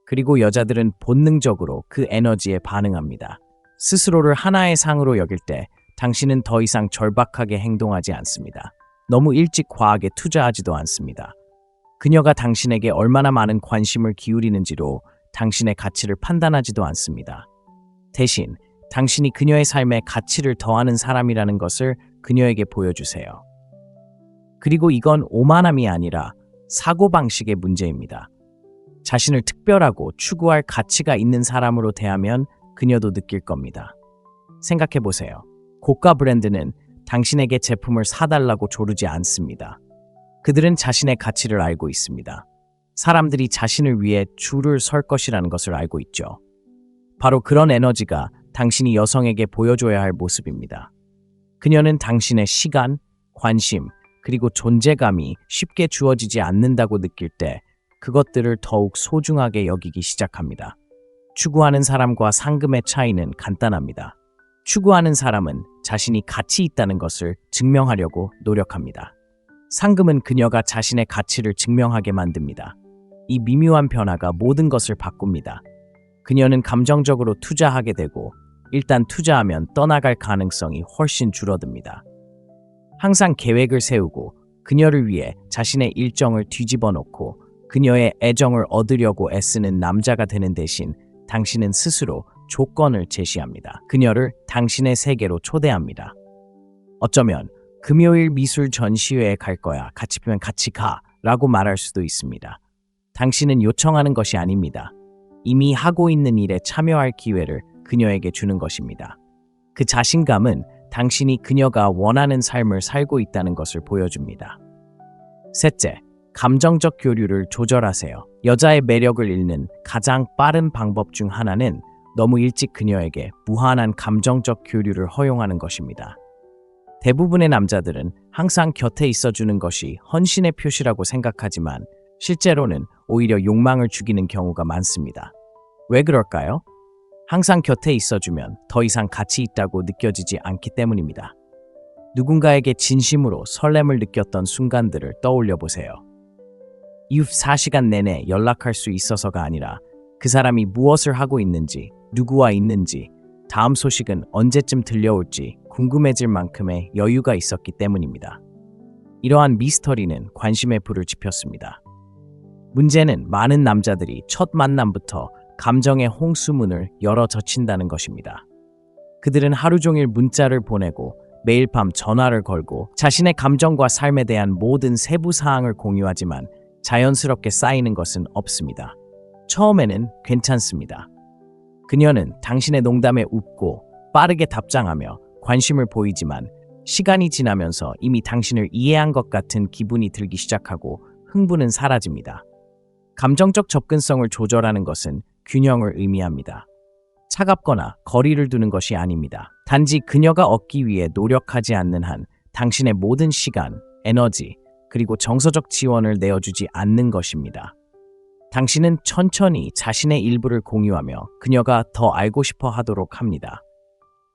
그리고 여자들은 본능적으로 그 에너지에 반응합니다. 스스로를 하나의 상으로 여길 때 당신은 더 이상 절박하게 행동하지 않습니다. 너무 일찍 과하게 투자하지도 않습니다. 그녀가 당신에게 얼마나 많은 관심을 기울이는지로 당신의 가치를 판단하지도 않습니다. 대신 당신이 그녀의 삶에 가치를 더하는 사람이라는 것을 그녀에게 보여주세요. 그리고 이건 오만함이 아니라 사고방식의 문제입니다. 자신을 특별하고 추구할 가치가 있는 사람으로 대하면 그녀도 느낄 겁니다. 생각해보세요. 고가 브랜드는 당신에게 제품을 사달라고 조르지 않습니다. 그들은 자신의 가치를 알고 있습니다. 사람들이 자신을 위해 줄을 설 것이라는 것을 알고 있죠. 바로 그런 에너지가 당신이 여성에게 보여줘야 할 모습입니다. 그녀는 당신의 시간, 관심, 그리고 존재감이 쉽게 주어지지 않는다고 느낄 때 그것들을 더욱 소중하게 여기기 시작합니다. 추구하는 사람과 상금의 차이는 간단합니다. 추구하는 사람은 자신이 가치 있다는 것을 증명하려고 노력합니다. 상금은 그녀가 자신의 가치를 증명하게 만듭니다. 이 미묘한 변화가 모든 것을 바꿉니다. 그녀는 감정적으로 투자하게 되고 일단 투자하면 떠나갈 가능성이 훨씬 줄어듭니다. 항상 계획을 세우고 그녀를 위해 자신의 일정을 뒤집어 놓고 그녀의 애정을 얻으려고 애쓰는 남자가 되는 대신 당신은 스스로 조건을 제시합니다. 그녀를 당신의 세계로 초대합니다. 어쩌면 금요일 미술 전시회에 갈 거야. 같이 보면 같이 가. 라고 말할 수도 있습니다. 당신은 요청하는 것이 아닙니다. 이미 하고 있는 일에 참여할 기회를 그녀에게 주는 것입니다. 그 자신감은 당신이 그녀가 원하는 삶을 살고 있다는 것을 보여줍니다. 셋째, 감정적 교류를 조절하세요. 여자의 매력을 잃는 가장 빠른 방법 중 하나는 너무 일찍 그녀에게 무한한 감정적 교류를 허용하는 것입니다. 대부분의 남자들은 항상 곁에 있어주는 것이 헌신의 표시라고 생각하지만 실제로는 오히려 욕망을 죽이는 경우가 많습니다. 왜 그럴까요? 항상 곁에 있어주면 더 이상 가치 있다고 느껴지지 않기 때문입니다. 누군가에게 진심으로 설렘을 느꼈던 순간들을 떠올려 보세요. 24시간 내내 연락할 수 있어서가 아니라 그 사람이 무엇을 하고 있는지, 누구와 있는지, 다음 소식은 언제쯤 들려올지 궁금해질 만큼의 여유가 있었기 때문입니다. 이러한 미스터리는 관심의 불을 지폈습니다. 문제는 많은 남자들이 첫 만남부터 감정의 홍수문을 열어 젖힌다는 것입니다. 그들은 하루 종일 문자를 보내고 매일 밤 전화를 걸고 자신의 감정과 삶에 대한 모든 세부 사항을 공유하지만 자연스럽게 쌓이는 것은 없습니다. 처음에는 괜찮습니다. 그녀는 당신의 농담에 웃고 빠르게 답장하며 관심을 보이지만 시간이 지나면서 이미 당신을 이해한 것 같은 기분이 들기 시작하고 흥분은 사라집니다. 감정적 접근성을 조절하는 것은 균형을 의미합니다. 차갑거나 거리를 두는 것이 아닙니다. 단지 그녀가 얻기 위해 노력하지 않는 한 당신의 모든 시간, 에너지, 그리고 정서적 지원을 내어주지 않는 것입니다. 당신은 천천히 자신의 일부를 공유하며 그녀가 더 알고 싶어 하도록 합니다.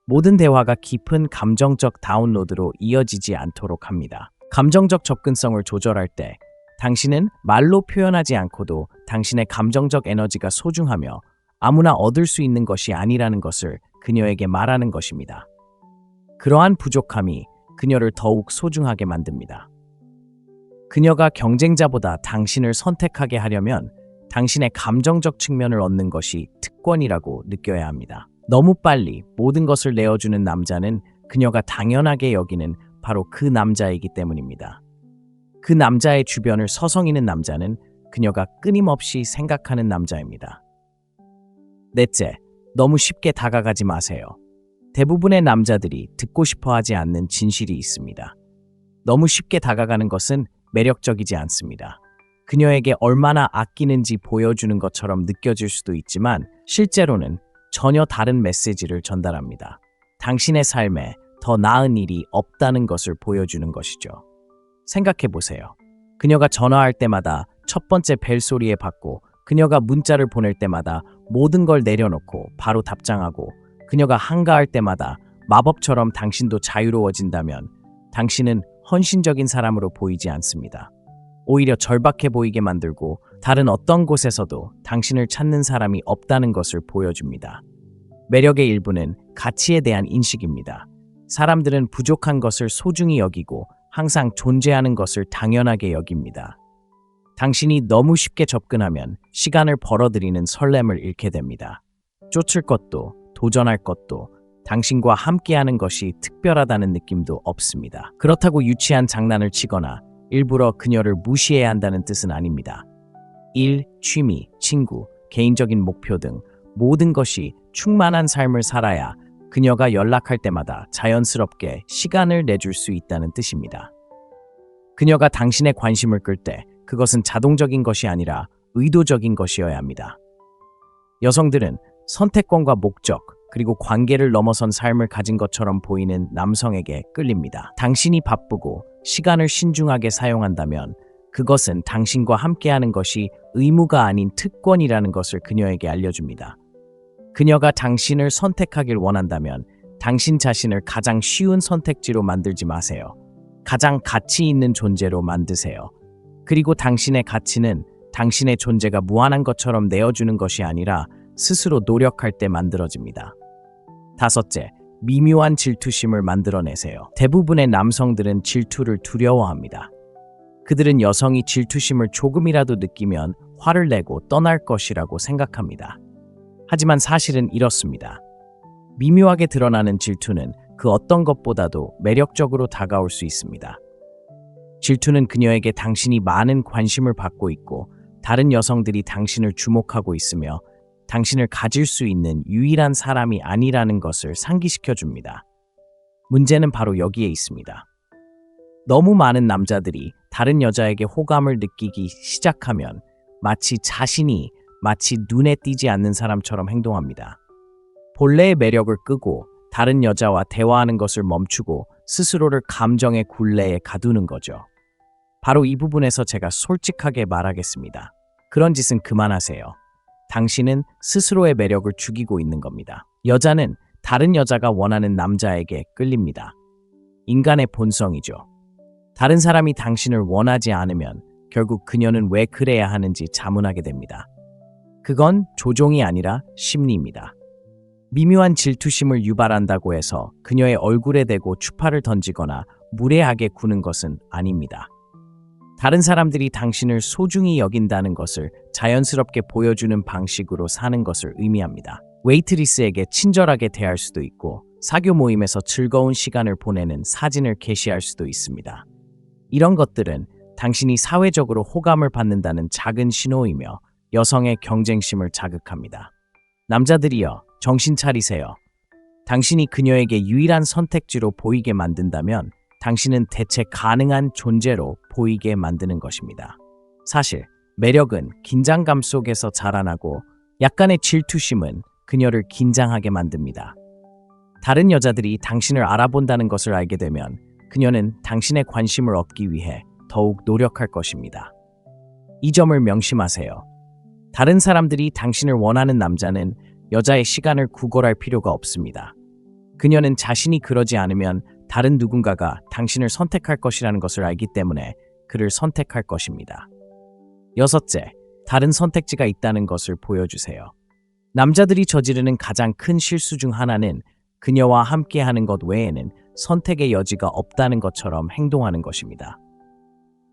모든 대화가 깊은 감정적 다운로드로 이어지지 않도록 합니다. 감정적 접근성을 조절할 때 당신은 말로 표현하지 않고도 당신의 감정적 에너지가 소중하며 아무나 얻을 수 있는 것이 아니라는 것을 그녀에게 말하는 것입니다. 그러한 부족함이 그녀를 더욱 소중하게 만듭니다. 그녀가 경쟁자보다 당신을 선택하게 하려면 당신의 감정적 측면을 얻는 것이 특권이라고 느껴야 합니다. 너무 빨리 모든 것을 내어주는 남자는 그녀가 당연하게 여기는 바로 그 남자이기 때문입니다. 그 남자의 주변을 서성이는 남자는 그녀가 끊임없이 생각하는 남자입니다. 넷째, 너무 쉽게 다가가지 마세요. 대부분의 남자들이 듣고 싶어 하지 않는 진실이 있습니다. 너무 쉽게 다가가는 것은 매력적이지 않습니다. 그녀에게 얼마나 아끼는지 보여주는 것처럼 느껴질 수도 있지만 실제로는 전혀 다른 메시지를 전달합니다. 당신의 삶에 더 나은 일이 없다는 것을 보여주는 것이죠. 생각해 보세요. 그녀가 전화할 때마다 첫 번째 벨소리에 받고 그녀가 문자를 보낼 때마다 모든 걸 내려놓고 바로 답장하고 그녀가 한가할 때마다 마법처럼 당신도 자유로워진다면 당신은 헌신적인 사람으로 보이지 않습니다. 오히려 절박해 보이게 만들고 다른 어떤 곳에서도 당신을 찾는 사람이 없다는 것을 보여줍니다. 매력의 일부는 가치에 대한 인식입니다. 사람들은 부족한 것을 소중히 여기고 항상 존재하는 것을 당연하게 여깁니다. 당신이 너무 쉽게 접근하면 시간을 벌어들이는 설렘을 잃게 됩니다. 쫓을 것도 도전할 것도 당신과 함께하는 것이 특별하다는 느낌도 없습니다. 그렇다고 유치한 장난을 치거나 일부러 그녀를 무시해야 한다는 뜻은 아닙니다. 일, 취미, 친구, 개인적인 목표 등 모든 것이 충만한 삶을 살아야 그녀가 연락할 때마다 자연스럽게 시간을 내줄 수 있다는 뜻입니다. 그녀가 당신의 관심을 끌 때 그것은 자동적인 것이 아니라 의도적인 것이어야 합니다. 여성들은 선택권과 목적, 그리고 관계를 넘어선 삶을 가진 것처럼 보이는 남성에게 끌립니다. 당신이 바쁘고 시간을 신중하게 사용한다면 그것은 당신과 함께하는 것이 의무가 아닌 특권이라는 것을 그녀에게 알려줍니다. 그녀가 당신을 선택하길 원한다면 당신 자신을 가장 쉬운 선택지로 만들지 마세요. 가장 가치 있는 존재로 만드세요. 그리고 당신의 가치는 당신의 존재가 무한한 것처럼 내어주는 것이 아니라 스스로 노력할 때 만들어집니다. 다섯째, 미묘한 질투심을 만들어내세요. 대부분의 남성들은 질투를 두려워합니다. 그들은 여성이 질투심을 조금이라도 느끼면 화를 내고 떠날 것이라고 생각합니다. 하지만 사실은 이렇습니다. 미묘하게 드러나는 질투는 그 어떤 것보다도 매력적으로 다가올 수 있습니다. 질투는 그녀에게 당신이 많은 관심을 받고 있고 다른 여성들이 당신을 주목하고 있으며 당신을 가질 수 있는 유일한 사람이 아니라는 것을 상기시켜 줍니다. 문제는 바로 여기에 있습니다. 너무 많은 남자들이 다른 여자에게 호감을 느끼기 시작하면 마치 눈에 띄지 않는 사람처럼 행동합니다. 본래의 매력을 끄고 다른 여자와 대화하는 것을 멈추고 스스로를 감정의 굴레에 가두는 거죠. 바로 이 부분에서 제가 솔직하게 말하겠습니다. 그런 짓은 그만하세요. 당신은 스스로의 매력을 죽이고 있는 겁니다. 여자는 다른 여자가 원하는 남자에게 끌립니다. 인간의 본성이죠. 다른 사람이 당신을 원하지 않으면 결국 그녀는 왜 그래야 하는지 자문하게 됩니다. 그건 조종이 아니라 심리입니다. 미묘한 질투심을 유발한다고 해서 그녀의 얼굴에 대고 추파를 던지거나 무례하게 구는 것은 아닙니다. 다른 사람들이 당신을 소중히 여긴다는 것을 자연스럽게 보여주는 방식으로 사는 것을 의미합니다. 웨이트리스에게 친절하게 대할 수도 있고 사교 모임에서 즐거운 시간을 보내는 사진을 게시할 수도 있습니다. 이런 것들은 당신이 사회적으로 호감을 받는다는 작은 신호이며 여성의 경쟁심을 자극합니다. 남자들이여, 정신 차리세요. 당신이 그녀에게 유일한 선택지로 보이게 만든다면 당신은 대체 가능한 존재로 보이게 만드는 것입니다. 사실 매력은 긴장감 속에서 자라나고 약간의 질투심은 그녀를 긴장하게 만듭니다. 다른 여자들이 당신을 알아본다는 것을 알게 되면 그녀는 당신의 관심을 얻기 위해 더욱 노력할 것입니다. 이 점을 명심하세요. 다른 사람들이 당신을 원하는 남자는 여자의 시간을 구걸할 필요가 없습니다. 그녀는 자신이 그러지 않으면 다른 누군가가 당신을 선택할 것이라는 것을 알기 때문에 그를 선택할 것입니다. 여섯째, 다른 선택지가 있다는 것을 보여주세요. 남자들이 저지르는 가장 큰 실수 중 하나는 그녀와 함께하는 것 외에는 선택의 여지가 없다는 것처럼 행동하는 것입니다.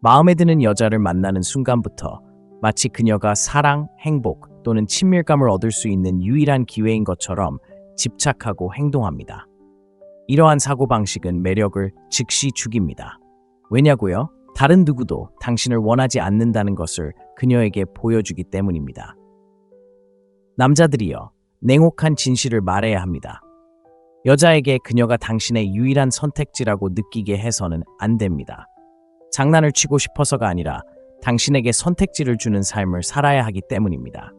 마음에 드는 여자를 만나는 순간부터 마치 그녀가 사랑, 행복 또는 친밀감을 얻을 수 있는 유일한 기회인 것처럼 집착하고 행동합니다. 이러한 사고방식은 매력을 즉시 죽입니다. 왜냐고요? 다른 누구도 당신을 원하지 않는다는 것을 그녀에게 보여주기 때문입니다. 남자들이여, 냉혹한 진실을 말해야 합니다. 여자에게 그녀가 당신의 유일한 선택지라고 느끼게 해서는 안 됩니다. 장난을 치고 싶어서가 아니라 당신에게 선택지를 주는 삶을 살아야 하기 때문입니다.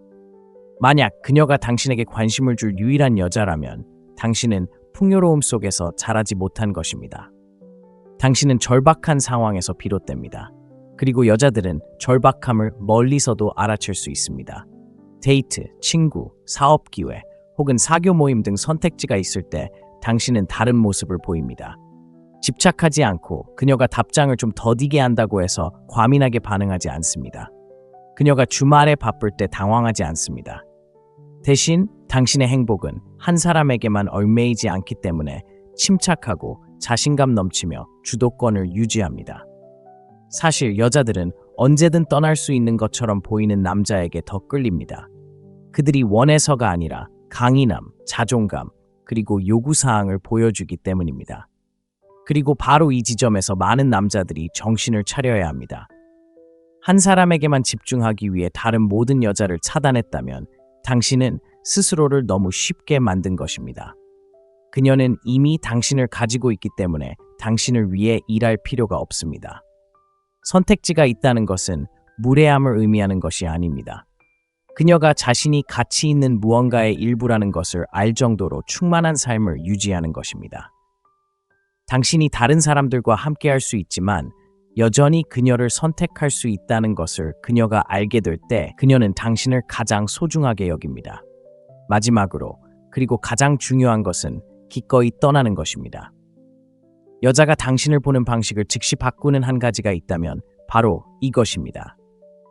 만약 그녀가 당신에게 관심을 줄 유일한 여자라면 당신은 풍요로움 속에서 자라지 못한 것입니다. 당신은 절박한 상황에서 비롯됩니다. 그리고 여자들은 절박함을 멀리서도 알아챌 수 있습니다. 데이트, 친구, 사업 기회, 혹은 사교 모임 등 선택지가 있을 때 당신은 다른 모습을 보입니다. 집착하지 않고 그녀가 답장을 좀 더디게 한다고 해서 과민하게 반응하지 않습니다. 그녀가 주말에 바쁠 때 당황하지 않습니다. 대신 당신의 행복은 한 사람에게만 얽매이지 않기 때문에 침착하고 자신감 넘치며 주도권을 유지합니다. 사실 여자들은 언제든 떠날 수 있는 것처럼 보이는 남자에게 더 끌립니다. 그들이 원해서가 아니라 강인함, 자존감, 그리고 요구사항을 보여주기 때문입니다. 그리고 바로 이 지점에서 많은 남자들이 정신을 차려야 합니다. 한 사람에게만 집중하기 위해 다른 모든 여자를 차단했다면 당신은 스스로를 너무 쉽게 만든 것입니다. 그녀는 이미 당신을 가지고 있기 때문에 당신을 위해 일할 필요가 없습니다. 선택지가 있다는 것은 무례함을 의미하는 것이 아닙니다. 그녀가 자신이 가치 있는 무언가의 일부라는 것을 알 정도로 충만한 삶을 유지하는 것입니다. 당신이 다른 사람들과 함께할 수 있지만 여전히 그녀를 선택할 수 있다는 것을 그녀가 알게 될 때 그녀는 당신을 가장 소중하게 여깁니다. 마지막으로, 그리고 가장 중요한 것은 기꺼이 떠나는 것입니다. 여자가 당신을 보는 방식을 즉시 바꾸는 한 가지가 있다면 바로 이것입니다.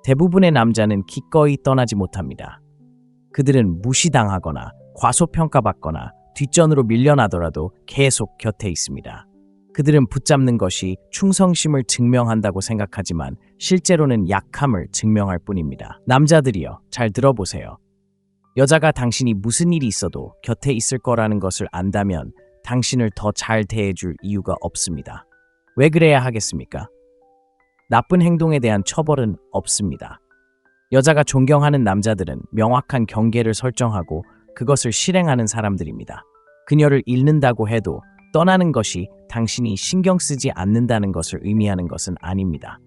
대부분의 남자는 기꺼이 떠나지 못합니다. 그들은 무시당하거나 과소평가받거나 뒷전으로 밀려나더라도 계속 곁에 있습니다. 그들은 붙잡는 것이 충성심을 증명한다고 생각하지만 실제로는 약함을 증명할 뿐입니다. 남자들이여, 잘 들어보세요. 여자가 당신이 무슨 일이 있어도 곁에 있을 거라는 것을 안다면 당신을 더 잘 대해줄 이유가 없습니다. 왜 그래야 하겠습니까? 나쁜 행동에 대한 처벌은 없습니다. 여자가 존경하는 남자들은 명확한 경계를 설정하고 그것을 실행하는 사람들입니다. 그녀를 잃는다고 해도 떠나는 것이 당신이 신경 쓰지 않는다는 것을 의미하는 것은 아닙니다.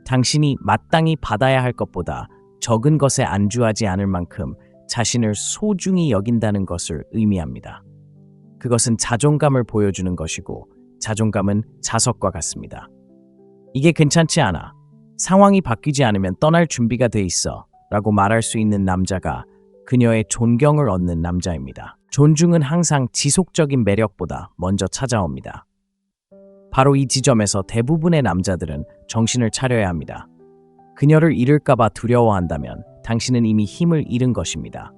당신이 마땅히 받아야 할 것보다 적은 것에 안주하지 않을 만큼 자신을 소중히 여긴다는 것을 의미합니다. 그것은 자존감을 보여주는 것이고 자존감은 자석과 같습니다. 이게 괜찮지 않아. 상황이 바뀌지 않으면 떠날 준비가 돼 있어 라고 말할 수 있는 남자가 그녀의 존경을 얻는 남자입니다. 존중은 항상 지속적인 매력보다 먼저 찾아옵니다. 바로 이 지점에서 대부분의 남자들은 정신을 차려야 합니다. 그녀를 잃을까봐 두려워한다면 당신은 이미 힘을 잃은 것입니다.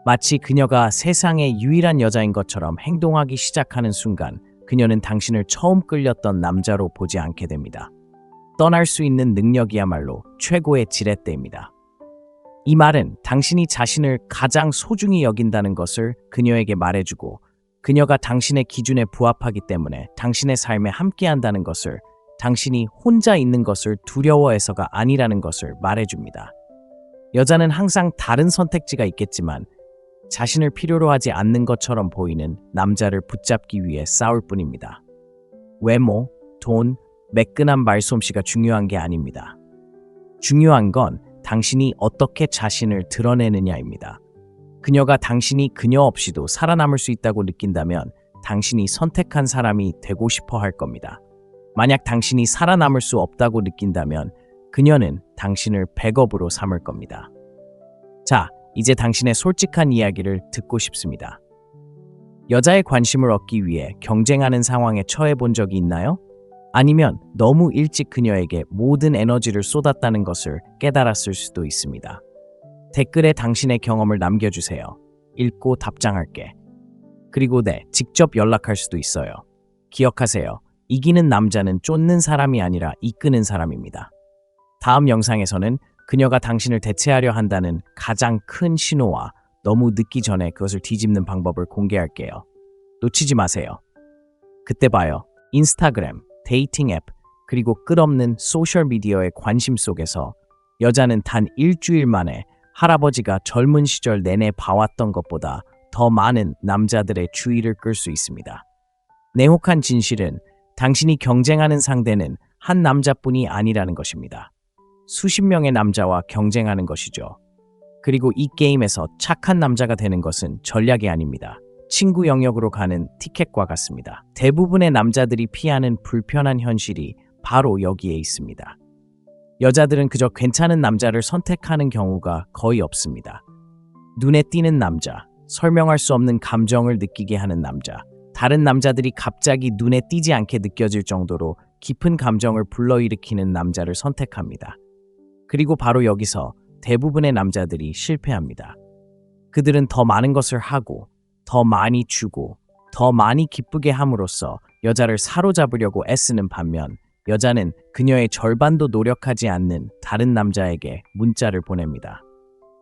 마치 그녀가 세상의 유일한 여자인 것처럼 행동하기 시작하는 순간 그녀는 당신을 처음 끌렸던 남자로 보지 않게 됩니다. 떠날 수 있는 능력이야말로 최고의 지렛대입니다. 이 말은 당신이 자신을 가장 소중히 여긴다는 것을 그녀에게 말해주고, 그녀가 당신의 기준에 부합하기 때문에 당신의 삶에 함께한다는 것을, 당신이 혼자 있는 것을 두려워해서가 아니라는 것을 말해줍니다. 여자는 항상 다른 선택지가 있겠지만 자신을 필요로 하지 않는 것처럼 보이는 남자를 붙잡기 위해 싸울 뿐입니다. 외모, 돈, 매끈한 말솜씨가 중요한 게 아닙니다. 중요한 건 당신이 어떻게 자신을 드러내느냐입니다. 그녀가 당신이 그녀 없이도 살아남을 수 있다고 느낀다면 당신이 선택한 사람이 되고 싶어 할 겁니다. 만약 당신이 살아남을 수 없다고 느낀다면 그녀는 당신을 백업으로 삼을 겁니다. 자, 이제 당신의 솔직한 이야기를 듣고 싶습니다. 여자의 관심을 얻기 위해 경쟁하는 상황에 처해 본 적이 있나요? 아니면 너무 일찍 그녀에게 모든 에너지를 쏟았다는 것을 깨달았을 수도 있습니다. 댓글에 당신의 경험을 남겨주세요. 읽고 답장할게. 그리고 직접 연락할 수도 있어요. 기억하세요. 이기는 남자는 쫓는 사람이 아니라 이끄는 사람입니다. 다음 영상에서는 그녀가 당신을 대체하려 한다는 가장 큰 신호와 너무 늦기 전에 그것을 뒤집는 방법을 공개할게요. 놓치지 마세요. 그때 봐요. 인스타그램, 데이팅 앱, 그리고 끝없는 소셜미디어의 관심 속에서 여자는 단 일주일 만에 할아버지가 젊은 시절 내내 봐왔던 것보다 더 많은 남자들의 주의를 끌 수 있습니다. 냉혹한 진실은 당신이 경쟁하는 상대는 한 남자뿐이 아니라는 것입니다. 수십 명의 남자와 경쟁하는 것이죠. 그리고 이 게임에서 착한 남자가 되는 것은 전략이 아닙니다. 친구 영역으로 가는 티켓과 같습니다. 대부분의 남자들이 피하는 불편한 현실이 바로 여기에 있습니다. 여자들은 그저 괜찮은 남자를 선택하는 경우가 거의 없습니다. 눈에 띄는 남자, 설명할 수 없는 감정을 느끼게 하는 남자, 다른 남자들이 갑자기 눈에 띄지 않게 느껴질 정도로 깊은 감정을 불러일으키는 남자를 선택합니다. 그리고 바로 여기서 대부분의 남자들이 실패합니다. 그들은 더 많은 것을 하고, 더 많이 주고, 더 많이 기쁘게 함으로써 여자를 사로잡으려고 애쓰는 반면 여자는 그녀의 절반도 노력하지 않는 다른 남자에게 문자를 보냅니다.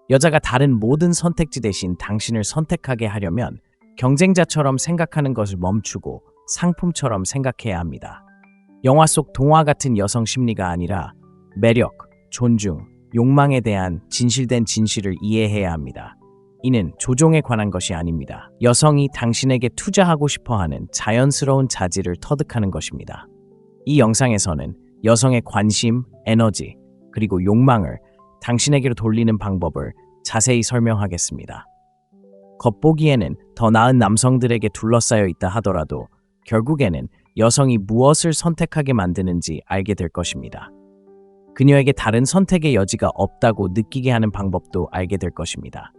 여자가 다른 모든 선택지 대신 당신을 선택하게 하려면 경쟁자처럼 생각하는 것을 멈추고 상품처럼 생각해야 합니다. 영화 속 동화 같은 여성 심리가 아니라 매력, 존중, 욕망에 대한 진실된 진실을 이해해야 합니다. 이는 조종에 관한 것이 아닙니다. 여성이 당신에게 투자하고 싶어하는 자연스러운 자질을 터득하는 것입니다. 이 영상에서는 여성의 관심, 에너지, 그리고 욕망을 당신에게로 돌리는 방법을 자세히 설명하겠습니다. 겉보기에는 더 나은 남성들에게 둘러싸여 있다 하더라도 결국에는 여성이 무엇을 선택하게 만드는지 알게 될 것입니다. 그녀에게 다른 선택의 여지가 없다고 느끼게 하는 방법도 알게 될 것입니다.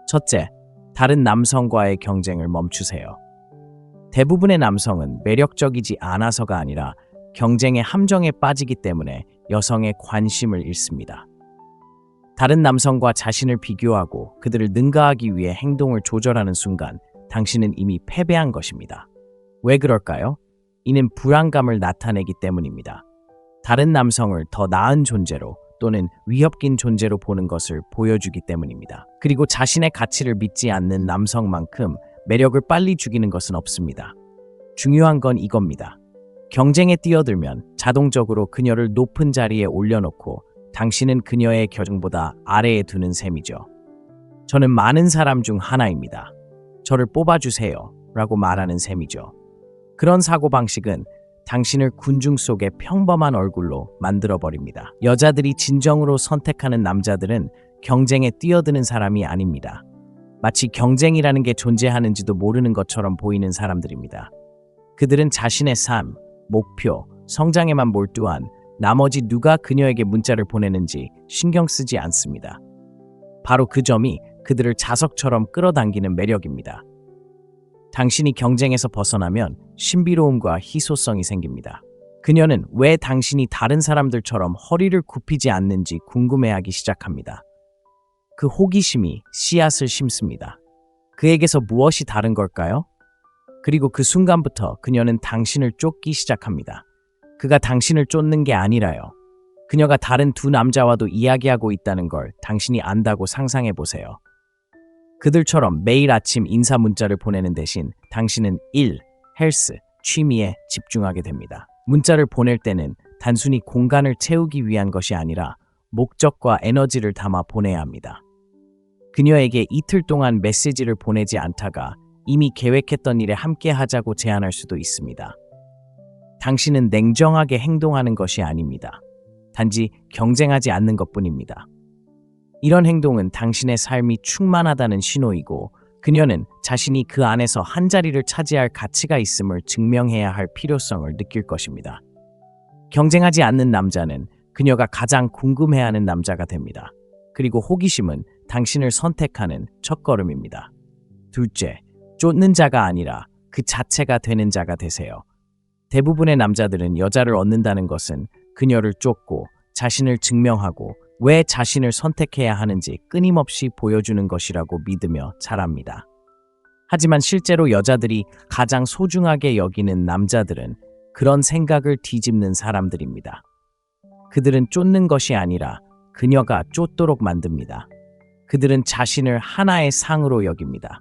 첫째, 다른 남성과의 경쟁을 멈추세요. 대부분의 남성은 매력적이지 않아서가 아니라 경쟁의 함정에 빠지기 때문에 여성의 관심을 잃습니다. 다른 남성과 자신을 비교하고 그들을 능가하기 위해 행동을 조절하는 순간 당신은 이미 패배한 것입니다. 왜 그럴까요? 이는 불안감을 나타내기 때문입니다. 다른 남성을 더 나은 존재로 또는 위협긴 존재로 보는 것을 보여주기 때문입니다. 그리고 자신의 가치를 믿지 않는 남성만큼 매력을 빨리 죽이는 것은 없습니다. 중요한 건 이겁니다. 경쟁에 뛰어들면 자동적으로 그녀를 높은 자리에 올려놓고 당신은 그녀의 결정보다 아래에 두는 셈이죠. 저는 많은 사람 중 하나입니다. 저를 뽑아주세요 라고 말하는 셈이죠. 그런 사고방식은 당신을 군중 속의 평범한 얼굴로 만들어버립니다. 여자들이 진정으로 선택하는 남자들은 경쟁에 뛰어드는 사람이 아닙니다. 마치 경쟁이라는 게 존재하는지도 모르는 것처럼 보이는 사람들입니다. 그들은 자신의 삶, 목표, 성장에만 몰두한 나머지 누가 그녀에게 문자를 보내는지 신경 쓰지 않습니다. 바로 그 점이 그들을 자석처럼 끌어당기는 매력입니다. 당신이 경쟁에서 벗어나면 신비로움과 희소성이 생깁니다. 그녀는 왜 당신이 다른 사람들처럼 허리를 굽히지 않는지 궁금해하기 시작합니다. 그 호기심이 씨앗을 심습니다. 그에게서 무엇이 다른 걸까요? 그리고 그 순간부터 그녀는 당신을 쫓기 시작합니다. 그가 당신을 쫓는 게 아니라요. 그녀가 다른 두 남자와도 이야기하고 있다는 걸 당신이 안다고 상상해 보세요. 그들처럼 매일 아침 인사 문자를 보내는 대신 당신은 일, 헬스, 취미에 집중하게 됩니다. 문자를 보낼 때는 단순히 공간을 채우기 위한 것이 아니라 목적과 에너지를 담아 보내야 합니다. 그녀에게 이틀 동안 메시지를 보내지 않다가 이미 계획했던 일에 함께 하자고 제안할 수도 있습니다. 당신은 냉정하게 행동하는 것이 아닙니다. 단지 경쟁하지 않는 것뿐입니다. 이런 행동은 당신의 삶이 충만하다는 신호이고 그녀는 자신이 그 안에서 한 자리를 차지할 가치가 있음을 증명해야 할 필요성을 느낄 것입니다. 경쟁하지 않는 남자는 그녀가 가장 궁금해하는 남자가 됩니다. 그리고 호기심은 당신을 선택하는 첫걸음입니다. 둘째, 쫓는 자가 아니라 그 자체가 되는 자가 되세요. 대부분의 남자들은 여자를 얻는다는 것은 그녀를 쫓고 자신을 증명하고 왜 자신을 선택해야 하는지 끊임없이 보여주는 것이라고 믿으며 자랍니다. 하지만 실제로 여자들이 가장 소중하게 여기는 남자들은 그런 생각을 뒤집는 사람들입니다. 그들은 쫓는 것이 아니라 그녀가 쫓도록 만듭니다. 그들은 자신을 하나의 상으로 여깁니다.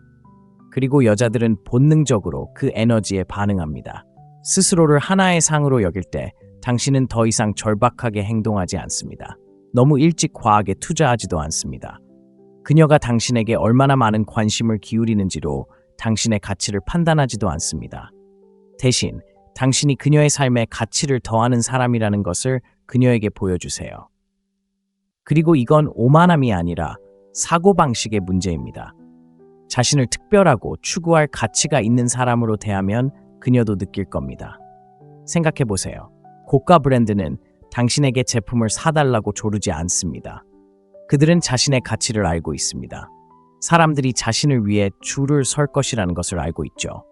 그리고 여자들은 본능적으로 그 에너지에 반응합니다. 스스로를 하나의 상으로 여길 때 당신은 더 이상 절박하게 행동하지 않습니다. 너무 일찍 과하게 투자하지도 않습니다. 그녀가 당신에게 얼마나 많은 관심을 기울이는지로 당신의 가치를 판단하지도 않습니다. 대신 당신이 그녀의 삶에 가치를 더하는 사람이라는 것을 그녀에게 보여주세요. 그리고 이건 오만함이 아니라 사고방식의 문제입니다. 자신을 특별하고 추구할 가치가 있는 사람으로 대하면 그녀도 느낄 겁니다. 생각해보세요. 고가 브랜드는 당신에게 제품을 사달라고 조르지 않습니다. 그들은 자신의 가치를 알고 있습니다. 사람들이 자신을 위해 줄을 설 것이라는 것을 알고 있죠.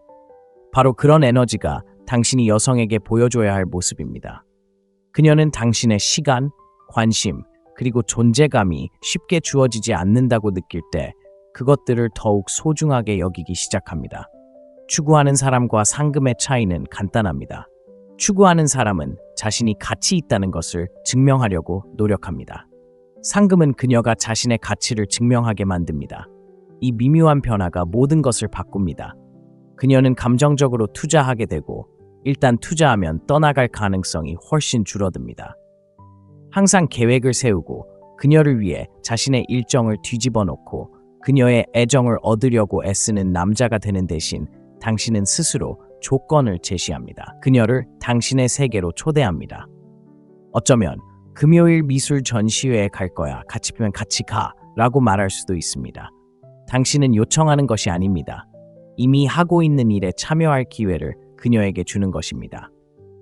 바로 그런 에너지가 당신이 여성에게 보여줘야 할 모습입니다. 그녀는 당신의 시간, 관심, 그리고 존재감이 쉽게 주어지지 않는다고 느낄 때 그것들을 더욱 소중하게 여기기 시작합니다. 추구하는 사람과 상금의 차이는 간단합니다. 추구하는 사람은 자신이 가치 있다는 것을 증명하려고 노력합니다. 상금은 그녀가 자신의 가치를 증명하게 만듭니다. 이 미묘한 변화가 모든 것을 바꿉니다. 그녀는 감정적으로 투자하게 되고 일단 투자하면 떠나갈 가능성이 훨씬 줄어듭니다. 항상 계획을 세우고 그녀를 위해 자신의 일정을 뒤집어 놓고 그녀의 애정을 얻으려고 애쓰는 남자가 되는 대신 당신은 스스로 조건을 제시합니다. 그녀를 당신의 세계로 초대합니다. 어쩌면 금요일 미술 전시회에 갈 거야. 같이 보면 같이 가 라고 말할 수도 있습니다. 당신은 요청하는 것이 아닙니다. 이미 하고 있는 일에 참여할 기회를 그녀에게 주는 것입니다.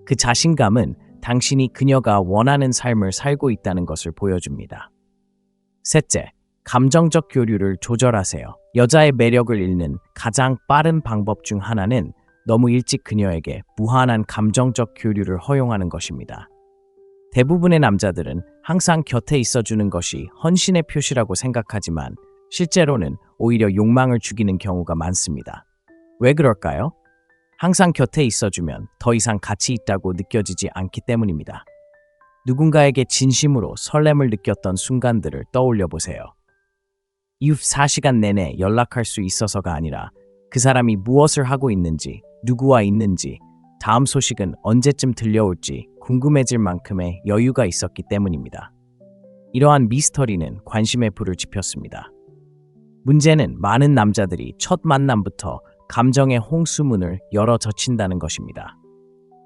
그 자신감은 당신이 그녀가 원하는 삶을 살고 있다는 것을 보여줍니다. 셋째, 감정적 교류를 조절하세요. 여자의 매력을 잃는 가장 빠른 방법 중 하나는 너무 일찍 그녀에게 무한한 감정적 교류를 허용하는 것입니다. 대부분의 남자들은 항상 곁에 있어주는 것이 헌신의 표시라고 생각하지만 실제로는 오히려 욕망을 죽이는 경우가 많습니다. 왜 그럴까요? 항상 곁에 있어주면 더 이상 가치 있다고 느껴지지 않기 때문입니다. 누군가에게 진심으로 설렘을 느꼈던 순간들을 떠올려 보세요. 24시간 내내 연락할 수 있어서가 아니라 그 사람이 무엇을 하고 있는지, 누구와 있는지, 다음 소식은 언제쯤 들려올지 궁금해질 만큼의 여유가 있었기 때문입니다. 이러한 미스터리는 관심의 불을 지폈습니다. 문제는 많은 남자들이 첫 만남부터 감정의 홍수문을 열어 젖힌다는 것입니다.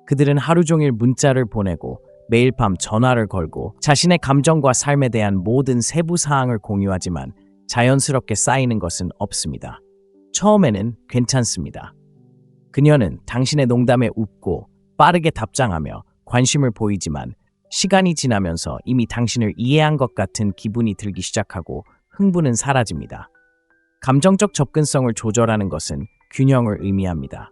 그들은 하루 종일 문자를 보내고 매일 밤 전화를 걸고 자신의 감정과 삶에 대한 모든 세부 사항을 공유하지만 자연스럽게 쌓이는 것은 없습니다. 처음에는 괜찮습니다. 그녀는 당신의 농담에 웃고 빠르게 답장하며 관심을 보이지만 시간이 지나면서 이미 당신을 이해한 것 같은 기분이 들기 시작하고 흥분은 사라집니다. 감정적 접근성을 조절하는 것은 균형을 의미합니다.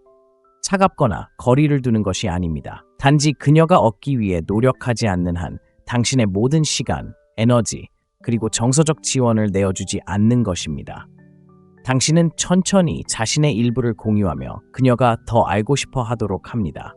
차갑거나 거리를 두는 것이 아닙니다. 단지 그녀가 얻기 위해 노력하지 않는 한 당신의 모든 시간, 에너지, 그리고 정서적 지원을 내어주지 않는 것입니다. 당신은 천천히 자신의 일부를 공유하며 그녀가 더 알고 싶어 하도록 합니다.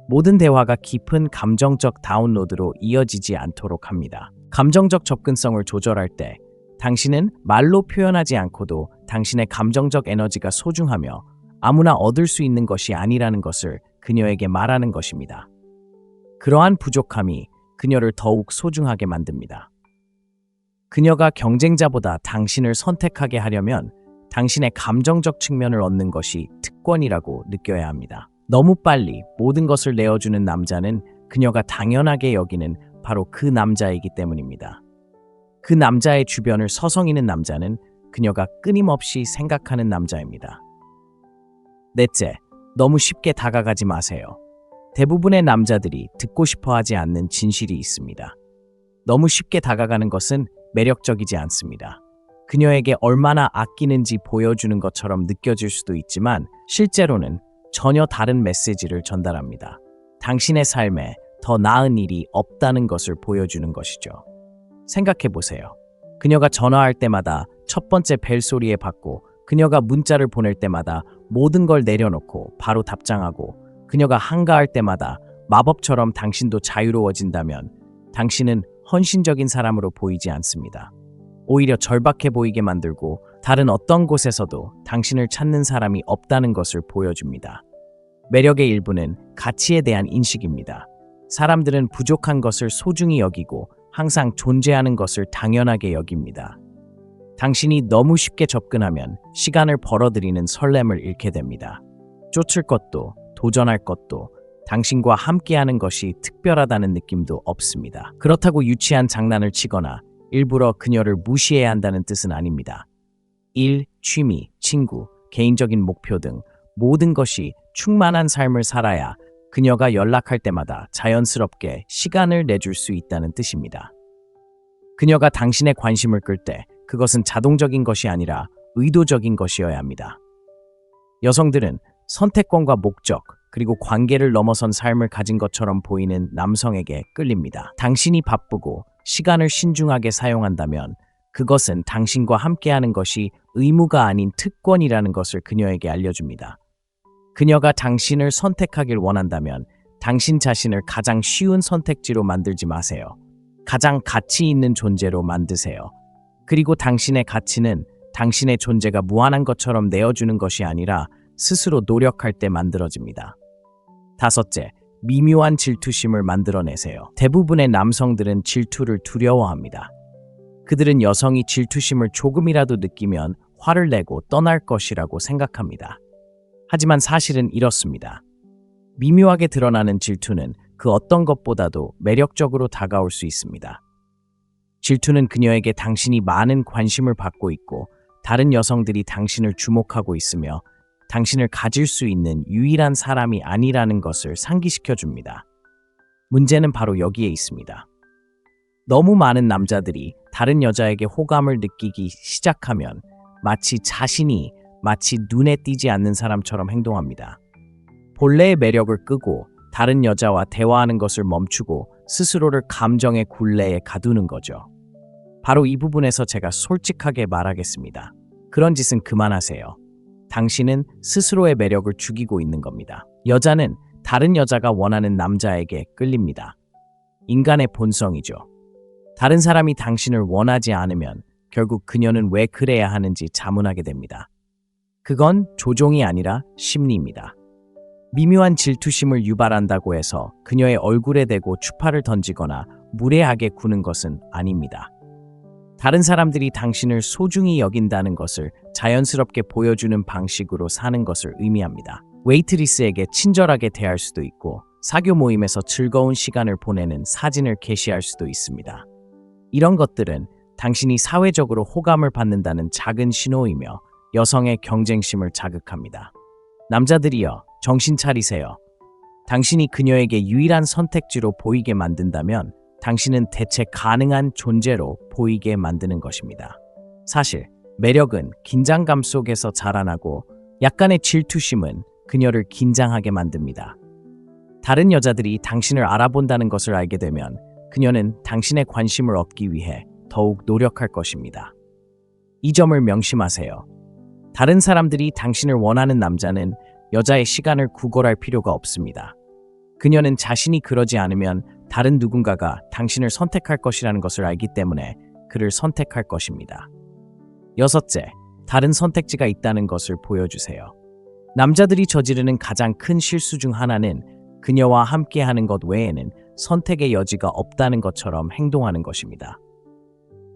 모든 대화가 깊은 감정적 다운로드로 이어지지 않도록 합니다. 감정적 접근성을 조절할 때 당신은 말로 표현하지 않고도 당신의 감정적 에너지가 소중하며 아무나 얻을 수 있는 것이 아니라는 것을 그녀에게 말하는 것입니다. 그러한 부족함이 그녀를 더욱 소중하게 만듭니다. 그녀가 경쟁자보다 당신을 선택하게 하려면 당신의 감정적 측면을 얻는 것이 특권이라고 느껴야 합니다. 너무 빨리 모든 것을 내어주는 남자는 그녀가 당연하게 여기는 바로 그 남자이기 때문입니다. 그 남자의 주변을 서성이는 남자는 그녀가 끊임없이 생각하는 남자입니다. 넷째, 너무 쉽게 다가가지 마세요. 대부분의 남자들이 듣고 싶어 하지 않는 진실이 있습니다. 너무 쉽게 다가가는 것은 매력적이지 않습니다. 그녀에게 얼마나 아끼는지 보여주는 것처럼 느껴질 수도 있지만 실제로는 전혀 다른 메시지를 전달합니다. 당신의 삶에 더 나은 일이 없다는 것을 보여주는 것이죠. 생각해 보세요. 그녀가 전화할 때마다 첫 번째 벨소리에 받고 그녀가 문자를 보낼 때마다 모든 걸 내려놓고 바로 답장하고 그녀가 한가할 때마다 마법처럼 당신도 자유로워진다면 당신은 헌신적인 사람으로 보이지 않습니다. 오히려 절박해 보이게 만들고 다른 어떤 곳에서도 당신을 찾는 사람이 없다는 것을 보여줍니다. 매력의 일부는 가치에 대한 인식입니다. 사람들은 부족한 것을 소중히 여기고 항상 존재하는 것을 당연하게 여깁니다. 당신이 너무 쉽게 접근하면 시간을 벌어들이는 설렘을 잃게 됩니다. 쫓을 것도 도전할 것도 당신과 함께하는 것이 특별하다는 느낌도 없습니다. 그렇다고 유치한 장난을 치거나 일부러 그녀를 무시해야 한다는 뜻은 아닙니다. 일, 취미, 친구, 개인적인 목표 등 모든 것이 충만한 삶을 살아야 그녀가 연락할 때마다 자연스럽게 시간을 내줄 수 있다는 뜻입니다. 그녀가 당신의 관심을 끌 때 그것은 자동적인 것이 아니라 의도적인 것이어야 합니다. 여성들은 선택권과 목적, 그리고 관계를 넘어선 삶을 가진 것처럼 보이는 남성에게 끌립니다. 당신이 바쁘고 시간을 신중하게 사용한다면 그것은 당신과 함께하는 것이 의무가 아닌 특권이라는 것을 그녀에게 알려줍니다. 그녀가 당신을 선택하길 원한다면 당신 자신을 가장 쉬운 선택지로 만들지 마세요. 가장 가치 있는 존재로 만드세요. 그리고 당신의 가치는 당신의 존재가 무한한 것처럼 내어주는 것이 아니라 스스로 노력할 때 만들어집니다. 다섯째, 미묘한 질투심을 만들어내세요. 대부분의 남성들은 질투를 두려워합니다. 그들은 여성이 질투심을 조금이라도 느끼면 화를 내고 떠날 것이라고 생각합니다. 하지만 사실은 이렇습니다. 미묘하게 드러나는 질투는 그 어떤 것보다도 매력적으로 다가올 수 있습니다. 질투는 그녀에게 당신이 많은 관심을 받고 있고 다른 여성들이 당신을 주목하고 있으며 당신을 가질 수 있는 유일한 사람이 아니라는 것을 상기시켜 줍니다. 문제는 바로 여기에 있습니다. 너무 많은 남자들이 다른 여자에게 호감을 느끼기 시작하면 마치 눈에 띄지 않는 사람처럼 행동합니다. 본래의 매력을 끄고 다른 여자와 대화하는 것을 멈추고 스스로를 감정의 굴레에 가두는 거죠. 바로 이 부분에서 제가 솔직하게 말하겠습니다. 그런 짓은 그만하세요. 당신은 스스로의 매력을 죽이고 있는 겁니다. 여자는 다른 여자가 원하는 남자에게 끌립니다. 인간의 본성이죠. 다른 사람이 당신을 원하지 않으면 결국 그녀는 왜 그래야 하는지 자문하게 됩니다. 그건 조종이 아니라 심리입니다. 미묘한 질투심을 유발한다고 해서 그녀의 얼굴에 대고 추파를 던지거나 무례하게 구는 것은 아닙니다. 다른 사람들이 당신을 소중히 여긴다는 것을 자연스럽게 보여주는 방식으로 사는 것을 의미합니다. 웨이트리스에게 친절하게 대할 수도 있고 사교 모임에서 즐거운 시간을 보내는 사진을 게시할 수도 있습니다. 이런 것들은 당신이 사회적으로 호감을 받는다는 작은 신호이며 여성의 경쟁심을 자극합니다. 남자들이여, 정신 차리세요. 당신이 그녀에게 유일한 선택지로 보이게 만든다면 당신은 대체 가능한 존재로 보이게 만드는 것입니다. 사실 매력은 긴장감 속에서 자라나고 약간의 질투심은 그녀를 긴장하게 만듭니다. 다른 여자들이 당신을 알아본다는 것을 알게 되면 그녀는 당신의 관심을 얻기 위해 더욱 노력할 것입니다. 이 점을 명심하세요. 다른 사람들이 당신을 원하는 남자는 여자의 시간을 구걸할 필요가 없습니다. 그녀는 자신이 그러지 않으면 다른 누군가가 당신을 선택할 것이라는 것을 알기 때문에 그를 선택할 것입니다. 여섯째, 다른 선택지가 있다는 것을 보여주세요. 남자들이 저지르는 가장 큰 실수 중 하나는 그녀와 함께하는 것 외에는 선택의 여지가 없다는 것처럼 행동하는 것입니다.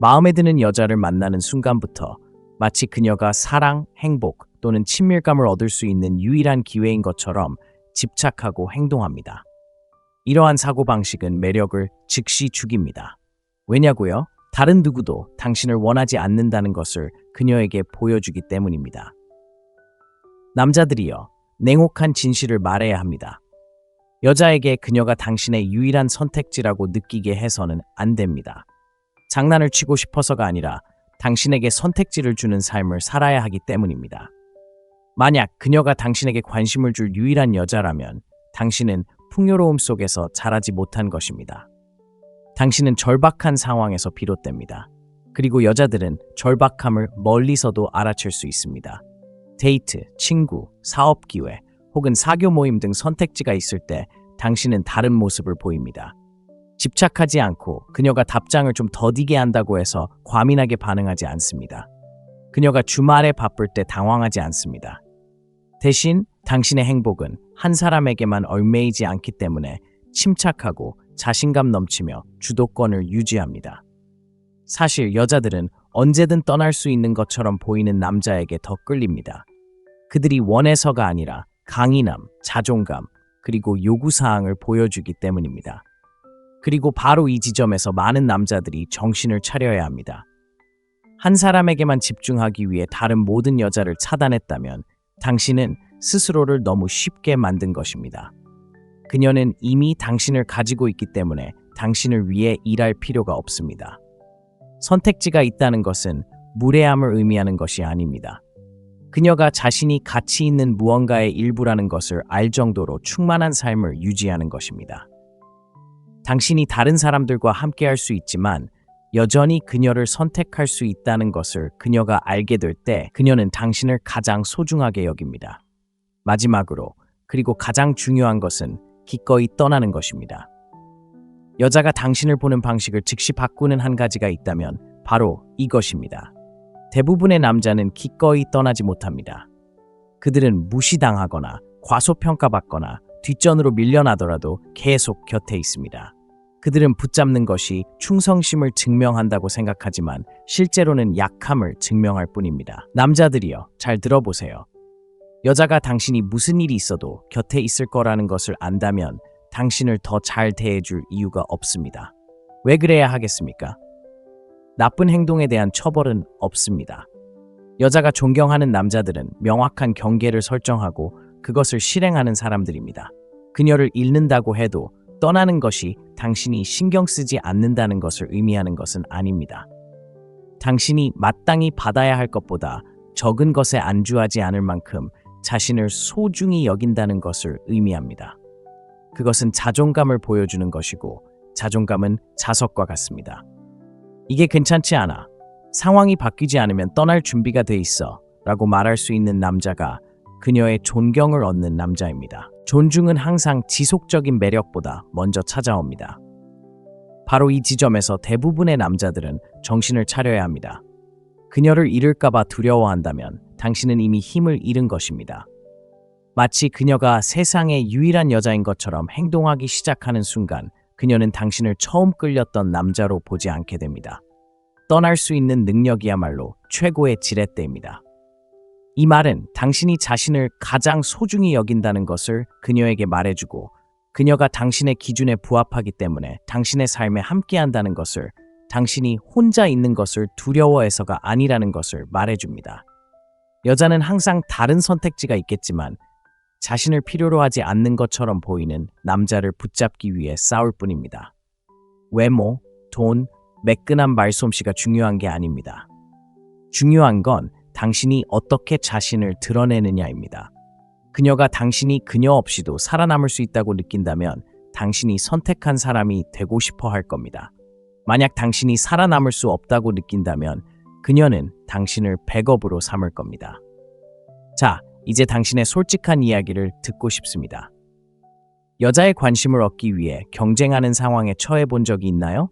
마음에 드는 여자를 만나는 순간부터 마치 그녀가 사랑, 행복 또는 친밀감을 얻을 수 있는 유일한 기회인 것처럼 집착하고 행동합니다. 이러한 사고방식은 매력을 즉시 죽입니다. 왜냐고요? 다른 누구도 당신을 원하지 않는다는 것을 그녀에게 보여주기 때문입니다. 남자들이여, 냉혹한 진실을 말해야 합니다. 여자에게 그녀가 당신의 유일한 선택지라고 느끼게 해서는 안 됩니다. 장난을 치고 싶어서가 아니라 당신에게 선택지를 주는 삶을 살아야 하기 때문입니다. 만약 그녀가 당신에게 관심을 줄 유일한 여자라면 당신은 풍요로움 속에서 자라지 못한 것입니다. 당신은 절박한 상황에서 비롯됩니다. 그리고 여자들은 절박함을 멀리서도 알아챌 수 있습니다. 데이트, 친구, 사업 기회, 혹은 사교 모임 등 선택지가 있을 때 당신은 다른 모습을 보입니다. 집착하지 않고 그녀가 답장을 좀 더디게 한다고 해서 과민하게 반응하지 않습니다. 그녀가 주말에 바쁠 때 당황하지 않습니다. 대신 당신의 행복은 한 사람에게만 얽매이지 않기 때문에 침착하고 자신감 넘치며 주도권을 유지합니다. 사실 여자들은 언제든 떠날 수 있는 것처럼 보이는 남자에게 더 끌립니다. 그들이 원해서가 아니라 강인함, 자존감, 그리고 요구사항을 보여주기 때문입니다. 그리고 바로 이 지점에서 많은 남자들이 정신을 차려야 합니다. 한 사람에게만 집중하기 위해 다른 모든 여자를 차단했다면 당신은 스스로를 너무 쉽게 만든 것입니다. 그녀는 이미 당신을 가지고 있기 때문에 당신을 위해 일할 필요가 없습니다. 선택지가 있다는 것은 무례함을 의미하는 것이 아닙니다. 그녀가 자신이 가치 있는 무언가의 일부라는 것을 알 정도로 충만한 삶을 유지하는 것입니다. 당신이 다른 사람들과 함께할 수 있지만 여전히 그녀를 선택할 수 있다는 것을 그녀가 알게 될 때 그녀는 당신을 가장 소중하게 여깁니다. 마지막으로, 그리고 가장 중요한 것은 기꺼이 떠나는 것입니다. 여자가 당신을 보는 방식을 즉시 바꾸는 한 가지가 있다면 바로 이것입니다. 대부분의 남자는 기꺼이 떠나지 못합니다. 그들은 무시당하거나 과소평가받거나 뒷전으로 밀려나더라도 계속 곁에 있습니다. 그들은 붙잡는 것이 충성심을 증명한다고 생각하지만 실제로는 약함을 증명할 뿐입니다. 남자들이여, 잘 들어보세요. 여자가 당신이 무슨 일이 있어도 곁에 있을 거라는 것을 안다면 당신을 더 잘 대해줄 이유가 없습니다. 왜 그래야 하겠습니까? 나쁜 행동에 대한 처벌은 없습니다. 여자가 존경하는 남자들은 명확한 경계를 설정하고 그것을 실행하는 사람들입니다. 그녀를 잃는다고 해도 떠나는 것이 당신이 신경 쓰지 않는다는 것을 의미하는 것은 아닙니다. 당신이 마땅히 받아야 할 것보다 적은 것에 안주하지 않을 만큼 자신을 소중히 여긴다는 것을 의미합니다. 그것은 자존감을 보여주는 것이고 자존감은 자석과 같습니다. 이게 괜찮지 않아. 상황이 바뀌지 않으면 떠날 준비가 돼 있어 라고 말할 수 있는 남자가 그녀의 존경을 얻는 남자입니다. 존중은 항상 지속적인 매력보다 먼저 찾아옵니다. 바로 이 지점에서 대부분의 남자들은 정신을 차려야 합니다. 그녀를 잃을까봐 두려워한다면 당신은 이미 힘을 잃은 것입니다. 마치 그녀가 세상의 유일한 여자인 것처럼 행동하기 시작하는 순간 그녀는 당신을 처음 끌렸던 남자로 보지 않게 됩니다. 떠날 수 있는 능력이야말로 최고의 지렛대입니다. 이 말은 당신이 자신을 가장 소중히 여긴다는 것을 그녀에게 말해주고 그녀가 당신의 기준에 부합하기 때문에 당신의 삶에 함께한다는 것을, 당신이 혼자 있는 것을 두려워해서가 아니라는 것을 말해줍니다. 여자는 항상 다른 선택지가 있겠지만 자신을 필요로 하지 않는 것처럼 보이는 남자를 붙잡기 위해 싸울 뿐입니다. 외모, 돈, 매끈한 말솜씨가 중요한 게 아닙니다. 중요한 건 당신이 어떻게 자신을 드러내느냐입니다. 그녀가 당신이 그녀 없이도 살아남을 수 있다고 느낀다면 당신이 선택한 사람이 되고 싶어 할 겁니다. 만약 당신이 살아남을 수 없다고 느낀다면 그녀는 당신을 백업으로 삼을 겁니다. 자, 이제 당신의 솔직한 이야기를 듣고 싶습니다. 여자의 관심을 얻기 위해 경쟁하는 상황에 처해 본 적이 있나요?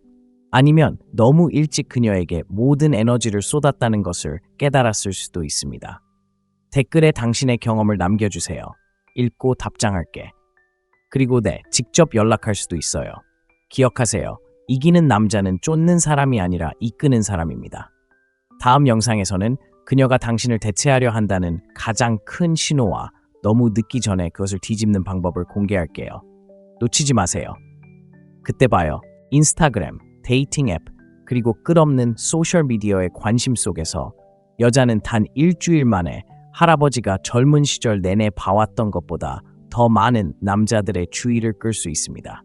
아니면 너무 일찍 그녀에게 모든 에너지를 쏟았다는 것을 깨달았을 수도 있습니다. 댓글에 당신의 경험을 남겨주세요. 읽고 답장할게. 그리고 직접 연락할 수도 있어요. 기억하세요. 이기는 남자는 쫓는 사람이 아니라 이끄는 사람입니다. 다음 영상에서는 그녀가 당신을 대체하려 한다는 가장 큰 신호와 너무 늦기 전에 그것을 뒤집는 방법을 공개할게요. 놓치지 마세요. 그때 봐요. 인스타그램, 데이팅 앱, 그리고 끝없는 소셜미디어의 관심 속에서 여자는 단 일주일 만에 할아버지가 젊은 시절 내내 봐왔던 것보다 더 많은 남자들의 주의를 끌 수 있습니다.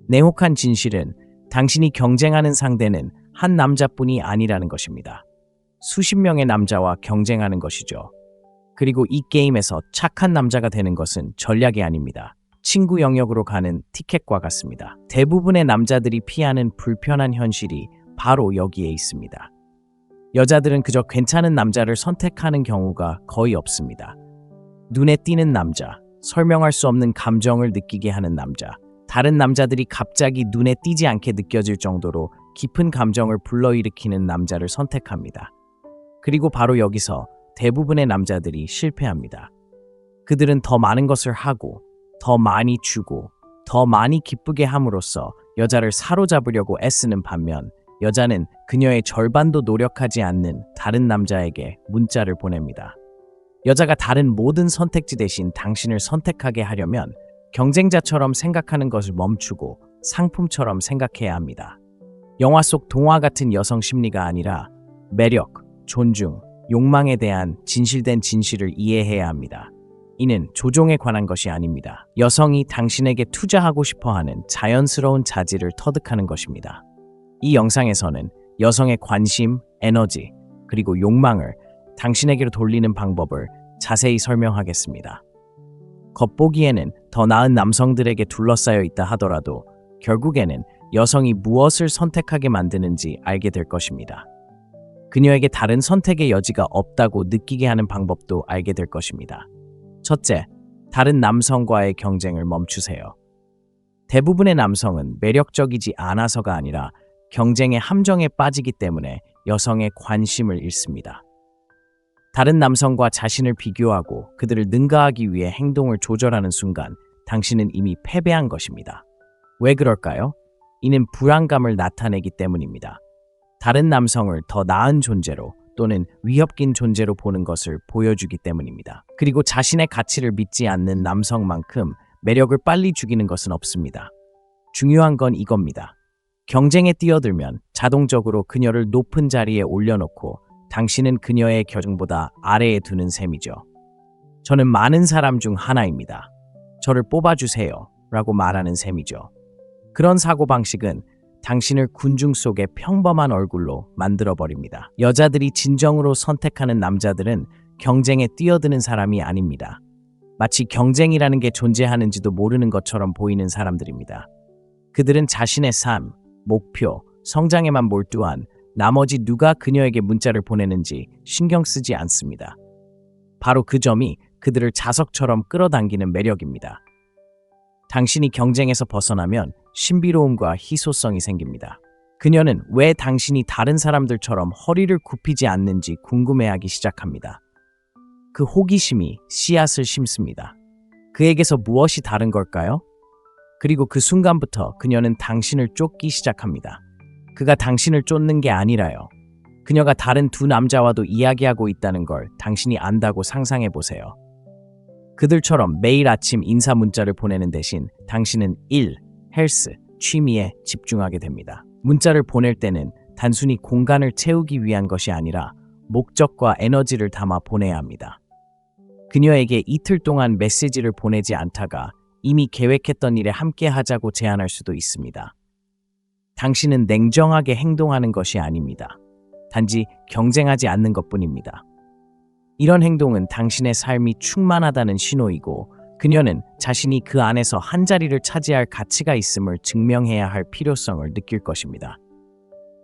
냉혹한 진실은 당신이 경쟁하는 상대는 한 남자뿐이 아니라는 것입니다. 수십 명의 남자와 경쟁하는 것이죠. 그리고 이 게임에서 착한 남자가 되는 것은 전략이 아닙니다. 친구 영역으로 가는 티켓과 같습니다. 대부분의 남자들이 피하는 불편한 현실이 바로 여기에 있습니다. 여자들은 그저 괜찮은 남자를 선택하는 경우가 거의 없습니다. 눈에 띄는 남자, 설명할 수 없는 감정을 느끼게 하는 남자, 다른 남자들이 갑자기 눈에 띄지 않게 느껴질 정도로 깊은 감정을 불러일으키는 남자를 선택합니다. 그리고 바로 여기서 대부분의 남자들이 실패합니다. 그들은 더 많은 것을 하고, 더 많이 주고, 더 많이 기쁘게 함으로써 여자를 사로잡으려고 애쓰는 반면 여자는 그녀의 절반도 노력하지 않는 다른 남자에게 문자를 보냅니다. 여자가 다른 모든 선택지 대신 당신을 선택하게 하려면 경쟁자처럼 생각하는 것을 멈추고 상품처럼 생각해야 합니다. 영화 속 동화 같은 여성 심리가 아니라 매력, 존중, 욕망에 대한 진실된 진실을 이해해야 합니다. 이는 조종에 관한 것이 아닙니다. 여성이 당신에게 투자하고 싶어하는 자연스러운 자질을 터득하는 것입니다. 이 영상에서는 여성의 관심, 에너지, 그리고 욕망을 당신에게로 돌리는 방법을 자세히 설명하겠습니다. 겉보기에는 더 나은 남성들에게 둘러싸여 있다 하더라도 결국에는 여성이 무엇을 선택하게 만드는지 알게 될 것입니다. 그녀에게 다른 선택의 여지가 없다고 느끼게 하는 방법도 알게 될 것입니다. 첫째, 다른 남성과의 경쟁을 멈추세요. 대부분의 남성은 매력적이지 않아서가 아니라 경쟁의 함정에 빠지기 때문에 여성의 관심을 잃습니다. 다른 남성과 자신을 비교하고 그들을 능가하기 위해 행동을 조절하는 순간 당신은 이미 패배한 것입니다. 왜 그럴까요? 이는 불안감을 나타내기 때문입니다. 다른 남성을 더 나은 존재로 또는 위협긴 존재로 보는 것을 보여주기 때문입니다. 그리고 자신의 가치를 믿지 않는 남성만큼 매력을 빨리 죽이는 것은 없습니다. 중요한 건 이겁니다. 경쟁에 뛰어들면 자동적으로 그녀를 높은 자리에 올려놓고 당신은 그녀의 결정보다 아래에 두는 셈이죠. 저는 많은 사람 중 하나입니다. 저를 뽑아주세요 라고 말하는 셈이죠. 그런 사고방식은 당신을 군중 속의 평범한 얼굴로 만들어버립니다. 여자들이 진정으로 선택하는 남자들은 경쟁에 뛰어드는 사람이 아닙니다. 마치 경쟁이라는 게 존재하는지도 모르는 것처럼 보이는 사람들입니다. 그들은 자신의 삶, 목표, 성장에만 몰두한 나머지 누가 그녀에게 문자를 보내는지 신경 쓰지 않습니다. 바로 그 점이 그들을 자석처럼 끌어당기는 매력입니다. 당신이 경쟁에서 벗어나면 신비로움과 희소성이 생깁니다. 그녀는 왜 당신이 다른 사람들처럼 허리를 굽히지 않는지 궁금해하기 시작합니다. 그 호기심이 씨앗을 심습니다. 그에게서 무엇이 다른 걸까요? 그리고 그 순간부터 그녀는 당신을 쫓기 시작합니다. 그가 당신을 쫓는 게 아니라요. 그녀가 다른 두 남자와도 이야기하고 있다는 걸 당신이 안다고 상상해 보세요. 그들처럼 매일 아침 인사 문자를 보내는 대신 당신은 일, 헬스, 취미에 집중하게 됩니다. 문자를 보낼 때는 단순히 공간을 채우기 위한 것이 아니라 목적과 에너지를 담아 보내야 합니다. 그녀에게 이틀 동안 메시지를 보내지 않다가 이미 계획했던 일에 함께 하자고 제안할 수도 있습니다. 당신은 냉정하게 행동하는 것이 아닙니다. 단지 경쟁하지 않는 것뿐입니다. 이런 행동은 당신의 삶이 충만하다는 신호이고 그녀는 자신이 그 안에서 한 자리를 차지할 가치가 있음을 증명해야 할 필요성을 느낄 것입니다.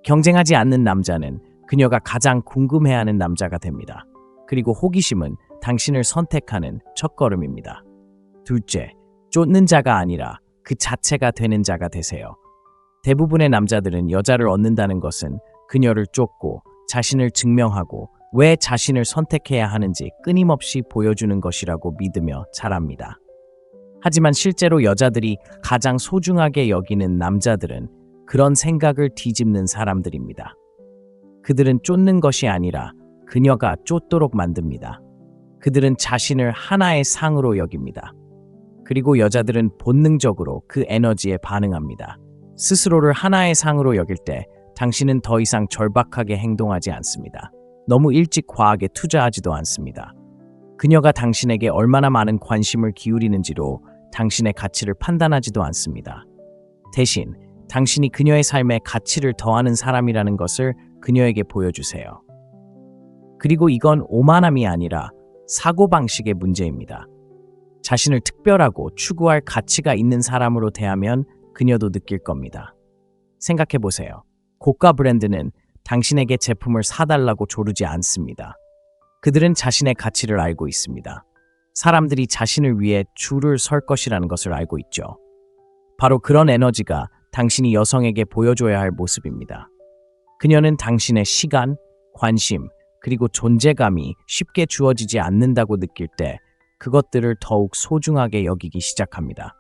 경쟁하지 않는 남자는 그녀가 가장 궁금해하는 남자가 됩니다. 그리고 호기심은 당신을 선택하는 첫걸음입니다. 둘째, 쫓는 자가 아니라 그 자체가 되는 자가 되세요. 대부분의 남자들은 여자를 얻는다는 것은 그녀를 쫓고 자신을 증명하고 왜 자신을 선택해야 하는지 끊임없이 보여주는 것이라고 믿으며 자랍니다. 하지만 실제로 여자들이 가장 소중하게 여기는 남자들은 그런 생각을 뒤집는 사람들입니다. 그들은 쫓는 것이 아니라 그녀가 쫓도록 만듭니다. 그들은 자신을 하나의 상으로 여깁니다. 그리고 여자들은 본능적으로 그 에너지에 반응합니다. 스스로를 하나의 상으로 여길 때 당신은 더 이상 절박하게 행동하지 않습니다. 너무 일찍 과하게 투자하지도 않습니다. 그녀가 당신에게 얼마나 많은 관심을 기울이는지로 당신의 가치를 판단하지도 않습니다. 대신 당신이 그녀의 삶에 가치를 더하는 사람이라는 것을 그녀에게 보여주세요. 그리고 이건 오만함이 아니라 사고방식의 문제입니다. 자신을 특별하고 추구할 가치가 있는 사람으로 대하면 그녀도 느낄 겁니다. 생각해보세요. 고가 브랜드는 당신에게 제품을 사달라고 조르지 않습니다. 그들은 자신의 가치를 알고 있습니다. 사람들이 자신을 위해 줄을 설 것이라는 것을 알고 있죠. 바로 그런 에너지가 당신이 여성에게 보여줘야 할 모습입니다. 그녀는 당신의 시간, 관심, 그리고 존재감이 쉽게 주어지지 않는다고 느낄 때 그것들을 더욱 소중하게 여기기 시작합니다.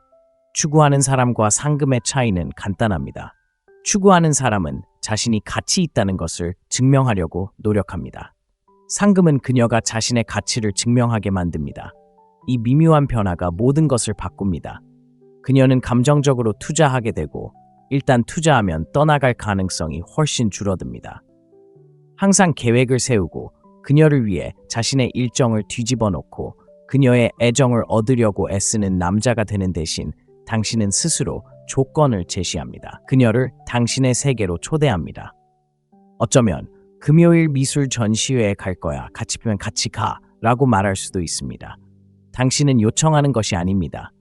추구하는 사람과 상금의 차이는 간단합니다. 추구하는 사람은 자신이 가치 있다는 것을 증명하려고 노력합니다. 상금은 그녀가 자신의 가치를 증명하게 만듭니다. 이 미묘한 변화가 모든 것을 바꿉니다. 그녀는 감정적으로 투자하게 되고 일단 투자하면 떠나갈 가능성이 훨씬 줄어듭니다. 항상 계획을 세우고 그녀를 위해 자신의 일정을 뒤집어 놓고 그녀의 애정을 얻으려고 애쓰는 남자가 되는 대신 당신은 스스로 조건을 제시합니다. 그녀를 당신의 세계로 초대합니다. 어쩌면 금요일 미술 전시회에 갈 거야. 같이 보면 같이 가 라고 말할 수도 있습니다. 당신은 요청하는 것이 아닙니다.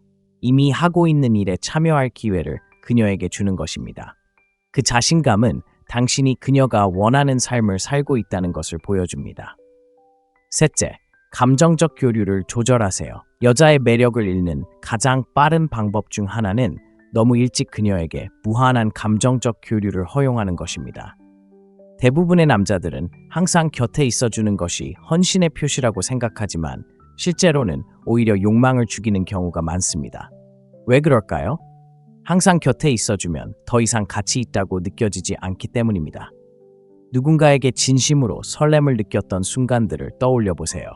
이미 하고 있는 일에 참여할 기회를 그녀에게 주는 것입니다. 그 자신감은 당신이 그녀가 원하는 삶을 살고 있다는 것을 보여줍니다. 셋째, 감정적 교류를 조절하세요. 여자의 매력을 잃는 가장 빠른 방법 중 하나는 너무 일찍 그녀에게 무한한 감정적 교류를 허용하는 것입니다. 대부분의 남자들은 항상 곁에 있어주는 것이 헌신의 표시라고 생각하지만 실제로는 오히려 욕망을 죽이는 경우가 많습니다. 왜 그럴까요? 항상 곁에 있어주면 더 이상 가치 있다고 느껴지지 않기 때문입니다. 누군가에게 진심으로 설렘을 느꼈던 순간들을 떠올려 보세요.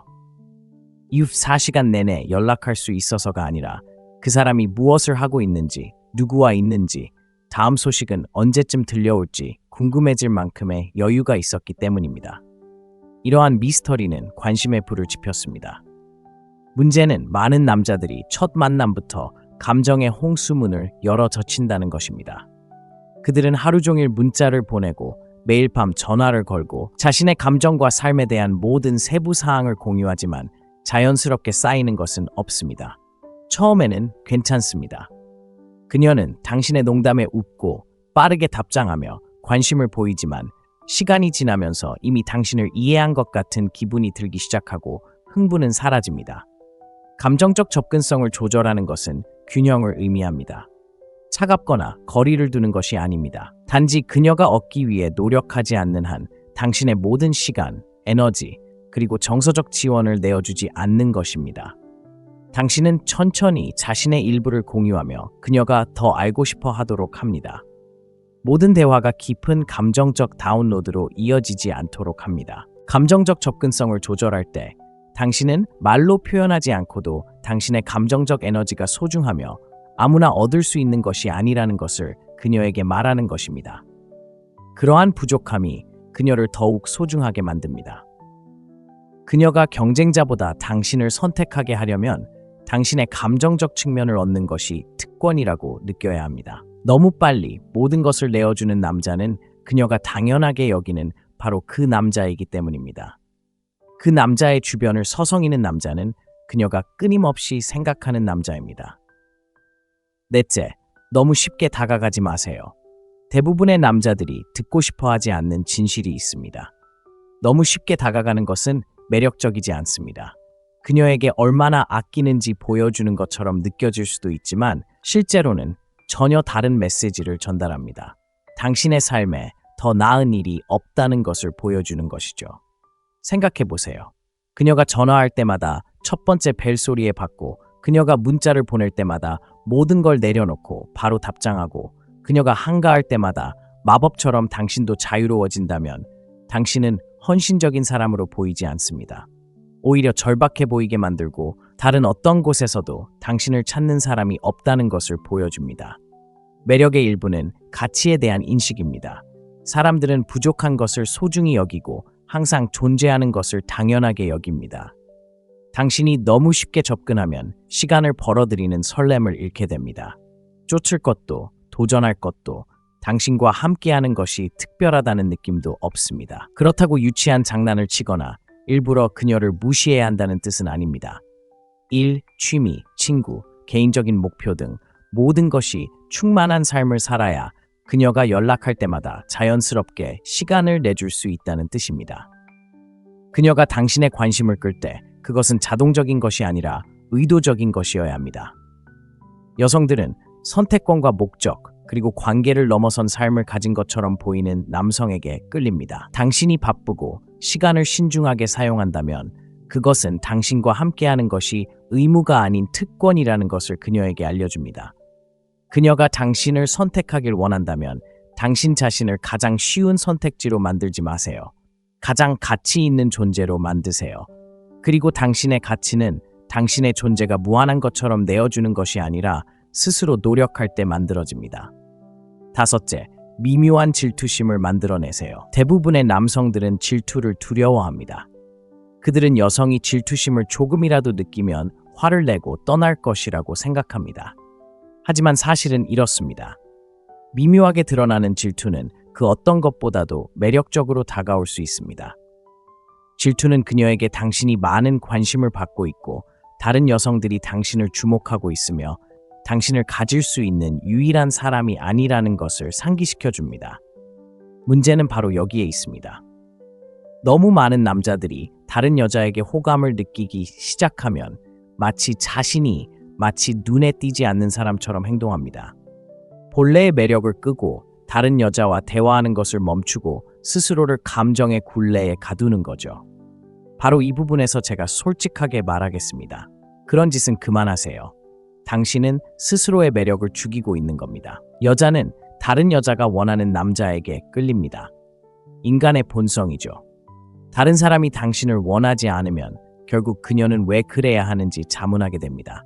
24시간 내내 연락할 수 있어서가 아니라 그 사람이 무엇을 하고 있는지, 누구와 있는지, 다음 소식은 언제쯤 들려올지 궁금해질 만큼의 여유가 있었기 때문입니다. 이러한 미스터리는 관심의 불을 지폈습니다. 문제는 많은 남자들이 첫 만남부터 감정의 홍수문을 열어 젖힌다는 것입니다. 그들은 하루 종일 문자를 보내고 매일 밤 전화를 걸고 자신의 감정과 삶에 대한 모든 세부 사항을 공유하지만 자연스럽게 쌓이는 것은 없습니다. 처음에는 괜찮습니다. 그녀는 당신의 농담에 웃고 빠르게 답장하며 관심을 보이지만 시간이 지나면서 이미 당신을 이해한 것 같은 기분이 들기 시작하고 흥분은 사라집니다. 감정적 접근성을 조절하는 것은 균형을 의미합니다. 차갑거나 거리를 두는 것이 아닙니다. 단지 그녀가 얻기 위해 노력하지 않는 한 당신의 모든 시간, 에너지, 그리고 정서적 지원을 내어주지 않는 것입니다. 당신은 천천히 자신의 일부를 공유하며 그녀가 더 알고 싶어 하도록 합니다. 모든 대화가 깊은 감정적 다운로드로 이어지지 않도록 합니다. 감정적 접근성을 조절할 때 당신은 말로 표현하지 않고도 당신의 감정적 에너지가 소중하며 아무나 얻을 수 있는 것이 아니라는 것을 그녀에게 말하는 것입니다. 그러한 부족함이 그녀를 더욱 소중하게 만듭니다. 그녀가 경쟁자보다 당신을 선택하게 하려면 당신의 감정적 측면을 얻는 것이 특권이라고 느껴야 합니다. 너무 빨리 모든 것을 내어주는 남자는 그녀가 당연하게 여기는 바로 그 남자이기 때문입니다. 그 남자의 주변을 서성이는 남자는 그녀가 끊임없이 생각하는 남자입니다. 넷째, 너무 쉽게 다가가지 마세요. 대부분의 남자들이 듣고 싶어 하지 않는 진실이 있습니다. 너무 쉽게 다가가는 것은 매력적이지 않습니다. 그녀에게 얼마나 아끼는지 보여주는 것처럼 느껴질 수도 있지만 실제로는 전혀 다른 메시지를 전달합니다. 당신의 삶에 더 나은 일이 없다는 것을 보여주는 것이죠. 생각해 보세요. 그녀가 전화할 때마다 첫 번째 벨소리에 받고, 그녀가 문자를 보낼 때마다 모든 걸 내려놓고 바로 답장하고, 그녀가 한가할 때마다 마법처럼 당신도 자유로워진다면 당신은 헌신적인 사람으로 보이지 않습니다. 오히려 절박해 보이게 만들고 다른 어떤 곳에서도 당신을 찾는 사람이 없다는 것을 보여줍니다. 매력의 일부는 가치에 대한 인식입니다. 사람들은 부족한 것을 소중히 여기고 항상 존재하는 것을 당연하게 여깁니다. 당신이 너무 쉽게 접근하면 시간을 벌어들이는 설렘을 잃게 됩니다. 쫓을 것도 도전할 것도 당신과 함께하는 것이 특별하다는 느낌도 없습니다. 그렇다고 유치한 장난을 치거나 일부러 그녀를 무시해야 한다는 뜻은 아닙니다. 일, 취미, 친구, 개인적인 목표 등 모든 것이 충만한 삶을 살아야 그녀가 연락할 때마다 자연스럽게 시간을 내줄 수 있다는 뜻입니다. 그녀가 당신의 관심을 끌 때 그것은 자동적인 것이 아니라 의도적인 것이어야 합니다. 여성들은 선택권과 목적, 그리고 관계를 넘어선 삶을 가진 것처럼 보이는 남성에게 끌립니다. 당신이 바쁘고 시간을 신중하게 사용한다면 그것은 당신과 함께하는 것이 의무가 아닌 특권이라는 것을 그녀에게 알려줍니다. 그녀가 당신을 선택하길 원한다면 당신 자신을 가장 쉬운 선택지로 만들지 마세요. 가장 가치 있는 존재로 만드세요. 그리고 당신의 가치는 당신의 존재가 무한한 것처럼 내어주는 것이 아니라 스스로 노력할 때 만들어집니다. 다섯째, 미묘한 질투심을 만들어내세요. 대부분의 남성들은 질투를 두려워합니다. 그들은 여성이 질투심을 조금이라도 느끼면 화를 내고 떠날 것이라고 생각합니다. 하지만 사실은 이렇습니다. 미묘하게 드러나는 질투는 그 어떤 것보다도 매력적으로 다가올 수 있습니다. 질투는 그녀에게 당신이 많은 관심을 받고 있고 다른 여성들이 당신을 주목하고 있으며 당신을 가질 수 있는 유일한 사람이 아니라는 것을 상기시켜 줍니다. 문제는 바로 여기에 있습니다. 너무 많은 남자들이 다른 여자에게 호감을 느끼기 시작하면 마치 눈에 띄지 않는 사람처럼 행동합니다. 본래의 매력을 끄고 다른 여자와 대화하는 것을 멈추고 스스로를 감정의 굴레에 가두는 거죠. 바로 이 부분에서 제가 솔직하게 말하겠습니다. 그런 짓은 그만하세요. 당신은 스스로의 매력을 죽이고 있는 겁니다. 여자는 다른 여자가 원하는 남자에게 끌립니다. 인간의 본성이죠. 다른 사람이 당신을 원하지 않으면 결국 그녀는 왜 그래야 하는지 자문하게 됩니다.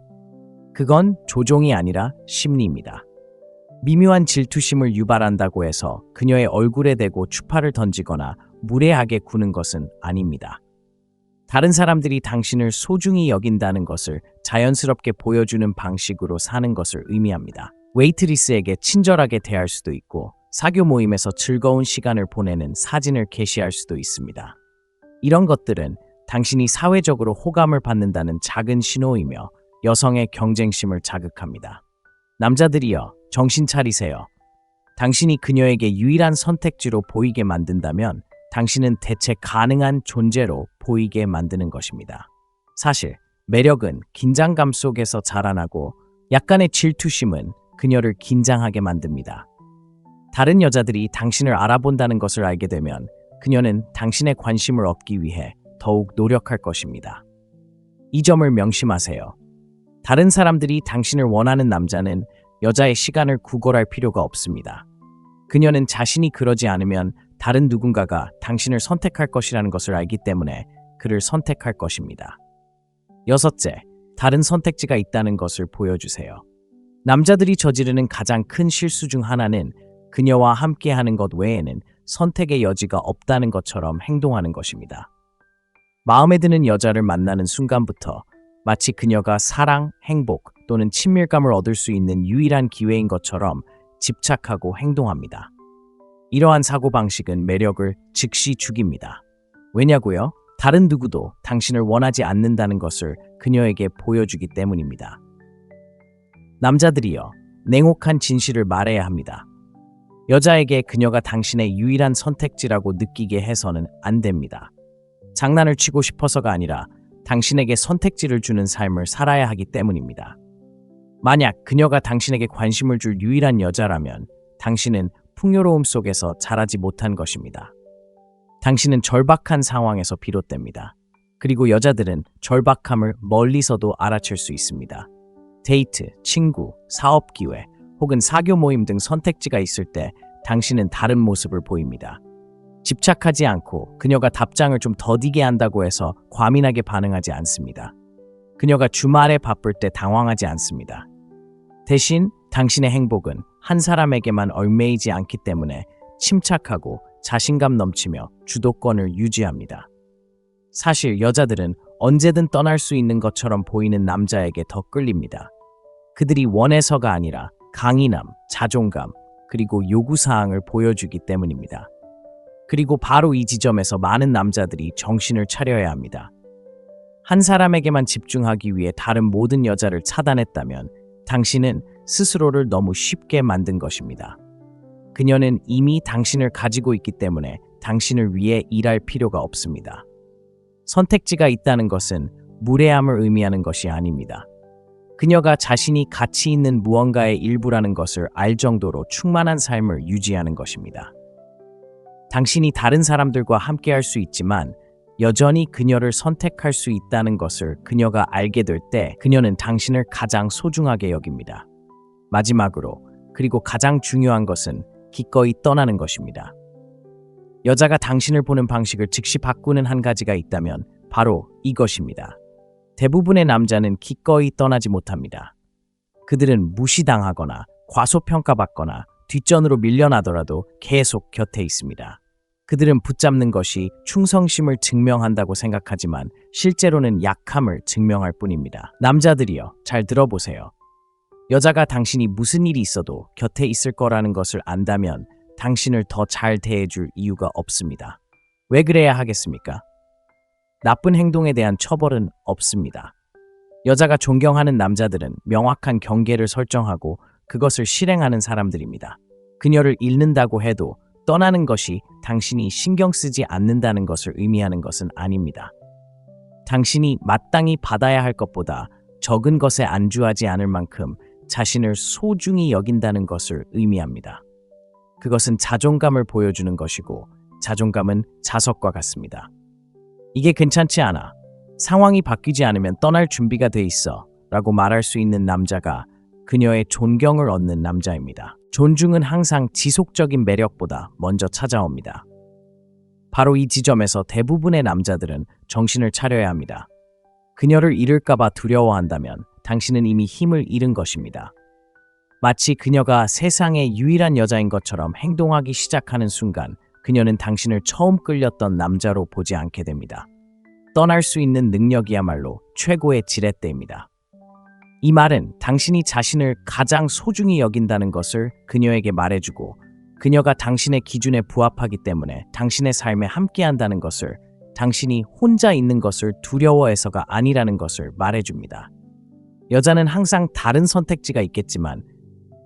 그건 조종이 아니라 심리입니다. 미묘한 질투심을 유발한다고 해서 그녀의 얼굴에 대고 추파를 던지거나 무례하게 구는 것은 아닙니다. 다른 사람들이 당신을 소중히 여긴다는 것을 자연스럽게 보여주는 방식으로 사는 것을 의미합니다. 웨이트리스에게 친절하게 대할 수도 있고 사교 모임에서 즐거운 시간을 보내는 사진을 게시할 수도 있습니다. 이런 것들은 당신이 사회적으로 호감을 받는다는 작은 신호이며 여성의 경쟁심을 자극합니다. 남자들이여, 정신 차리세요. 당신이 그녀에게 유일한 선택지로 보이게 만든다면 당신은 대체 가능한 존재로 보이게 만드는 것입니다. 사실 매력은 긴장감 속에서 자라나고 약간의 질투심은 그녀를 긴장하게 만듭니다. 다른 여자들이 당신을 알아본다는 것을 알게 되면 그녀는 당신의 관심을 얻기 위해 더욱 노력할 것입니다. 이 점을 명심하세요. 다른 사람들이 당신을 원하는 남자는 여자의 시간을 구걸할 필요가 없습니다. 그녀는 자신이 그러지 않으면 다른 누군가가 당신을 선택할 것이라는 것을 알기 때문에 그를 선택할 것입니다. 여섯째, 다른 선택지가 있다는 것을 보여주세요. 남자들이 저지르는 가장 큰 실수 중 하나는 그녀와 함께하는 것 외에는 선택의 여지가 없다는 것처럼 행동하는 것입니다. 마음에 드는 여자를 만나는 순간부터 마치 그녀가 사랑, 행복 또는 친밀감을 얻을 수 있는 유일한 기회인 것처럼 집착하고 행동합니다. 이러한 사고방식은 매력을 즉시 죽입니다. 왜냐고요? 다른 누구도 당신을 원하지 않는다는 것을 그녀에게 보여주기 때문입니다. 남자들이여, 냉혹한 진실을 말해야 합니다. 여자에게 그녀가 당신의 유일한 선택지라고 느끼게 해서는 안 됩니다. 장난을 치고 싶어서가 아니라 당신에게 선택지를 주는 삶을 살아야 하기 때문입니다. 만약 그녀가 당신에게 관심을 줄 유일한 여자라면 당신은 풍요로움 속에서 자라지 못한 것입니다. 당신은 절박한 상황에서 비롯됩니다. 그리고 여자들은 절박함을 멀리서도 알아챌 수 있습니다. 데이트, 친구, 사업 기회, 혹은 사교 모임 등 선택지가 있을 때 당신은 다른 모습을 보입니다. 집착하지 않고 그녀가 답장을 좀 더디게 한다고 해서 과민하게 반응하지 않습니다. 그녀가 주말에 바쁠 때 당황하지 않습니다. 대신 당신의 행복은 한 사람에게만 얽매이지 않기 때문에 침착하고 자신감 넘치며 주도권을 유지합니다. 사실 여자들은 언제든 떠날 수 있는 것처럼 보이는 남자에게 더 끌립니다. 그들이 원해서가 아니라 강인함, 자존감, 그리고 요구사항을 보여주기 때문입니다. 그리고 바로 이 지점에서 많은 남자들이 정신을 차려야 합니다. 한 사람에게만 집중하기 위해 다른 모든 여자를 차단했다면 당신은 스스로를 너무 쉽게 만든 것입니다. 그녀는 이미 당신을 가지고 있기 때문에 당신을 위해 일할 필요가 없습니다. 선택지가 있다는 것은 무례함을 의미하는 것이 아닙니다. 그녀가 자신이 가치 있는 무언가의 일부라는 것을 알 정도로 충만한 삶을 유지하는 것입니다. 당신이 다른 사람들과 함께할 수 있지만 여전히 그녀를 선택할 수 있다는 것을 그녀가 알게 될 때 그녀는 당신을 가장 소중하게 여깁니다. 마지막으로, 그리고 가장 중요한 것은 기꺼이 떠나는 것입니다. 여자가 당신을 보는 방식을 즉시 바꾸는 한 가지가 있다면 바로 이것입니다. 대부분의 남자는 기꺼이 떠나지 못합니다. 그들은 무시당하거나 과소평가받거나 뒷전으로 밀려나더라도 계속 곁에 있습니다. 그들은 붙잡는 것이 충성심을 증명한다고 생각하지만 실제로는 약함을 증명할 뿐입니다. 남자들이여, 잘 들어보세요. 여자가 당신이 무슨 일이 있어도 곁에 있을 거라는 것을 안다면 당신을 더 잘 대해줄 이유가 없습니다. 왜 그래야 하겠습니까? 나쁜 행동에 대한 처벌은 없습니다. 여자가 존경하는 남자들은 명확한 경계를 설정하고 그것을 실행하는 사람들입니다. 그녀를 잃는다고 해도 떠나는 것이 당신이 신경 쓰지 않는다는 것을 의미하는 것은 아닙니다. 당신이 마땅히 받아야 할 것보다 적은 것에 안주하지 않을 만큼 자신을 소중히 여긴다는 것을 의미합니다. 그것은 자존감을 보여주는 것이고 자존감은 자석과 같습니다. 이게 괜찮지 않아. 상황이 바뀌지 않으면 떠날 준비가 돼 있어 라고 말할 수 있는 남자가 그녀의 존경을 얻는 남자입니다. 존중은 항상 지속적인 매력보다 먼저 찾아옵니다. 바로 이 지점에서 대부분의 남자들은 정신을 차려야 합니다. 그녀를 잃을까봐 두려워한다면 당신은 이미 힘을 잃은 것입니다. 마치 그녀가 세상의 유일한 여자인 것처럼 행동하기 시작하는 순간 그녀는 당신을 처음 끌렸던 남자로 보지 않게 됩니다. 떠날 수 있는 능력이야말로 최고의 지렛대입니다. 이 말은 당신이 자신을 가장 소중히 여긴다는 것을 그녀에게 말해주고 그녀가 당신의 기준에 부합하기 때문에 당신의 삶에 함께한다는 것을, 당신이 혼자 있는 것을 두려워해서가 아니라는 것을 말해줍니다. 여자는 항상 다른 선택지가 있겠지만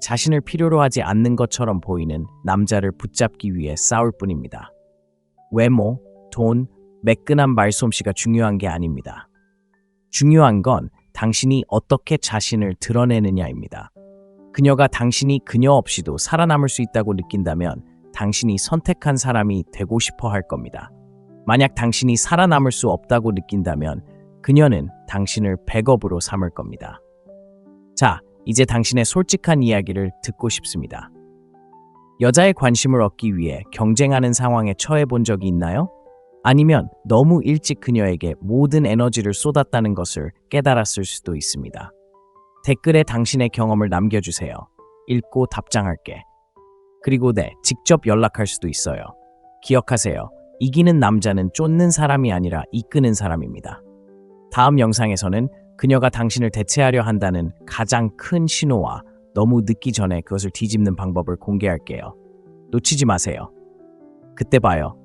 자신을 필요로 하지 않는 것처럼 보이는 남자를 붙잡기 위해 싸울 뿐입니다. 외모, 돈, 매끈한 말솜씨가 중요한 게 아닙니다. 중요한 건 당신이 어떻게 자신을 드러내느냐입니다. 그녀가 당신이 그녀 없이도 살아남을 수 있다고 느낀다면 당신이 선택한 사람이 되고 싶어 할 겁니다. 만약 당신이 살아남을 수 없다고 느낀다면 그녀는 당신을 백업으로 삼을 겁니다. 자, 이제 당신의 솔직한 이야기를 듣고 싶습니다. 여자의 관심을 얻기 위해 경쟁하는 상황에 처해 본 적이 있나요? 아니면 너무 일찍 그녀에게 모든 에너지를 쏟았다는 것을 깨달았을 수도 있습니다. 댓글에 당신의 경험을 남겨주세요. 읽고 답장할게. 그리고 직접 연락할 수도 있어요. 기억하세요. 이기는 남자는 쫓는 사람이 아니라 이끄는 사람입니다. 다음 영상에서는 그녀가 당신을 대체하려 한다는 가장 큰 신호와 너무 늦기 전에 그것을 뒤집는 방법을 공개할게요. 놓치지 마세요. 그때 봐요.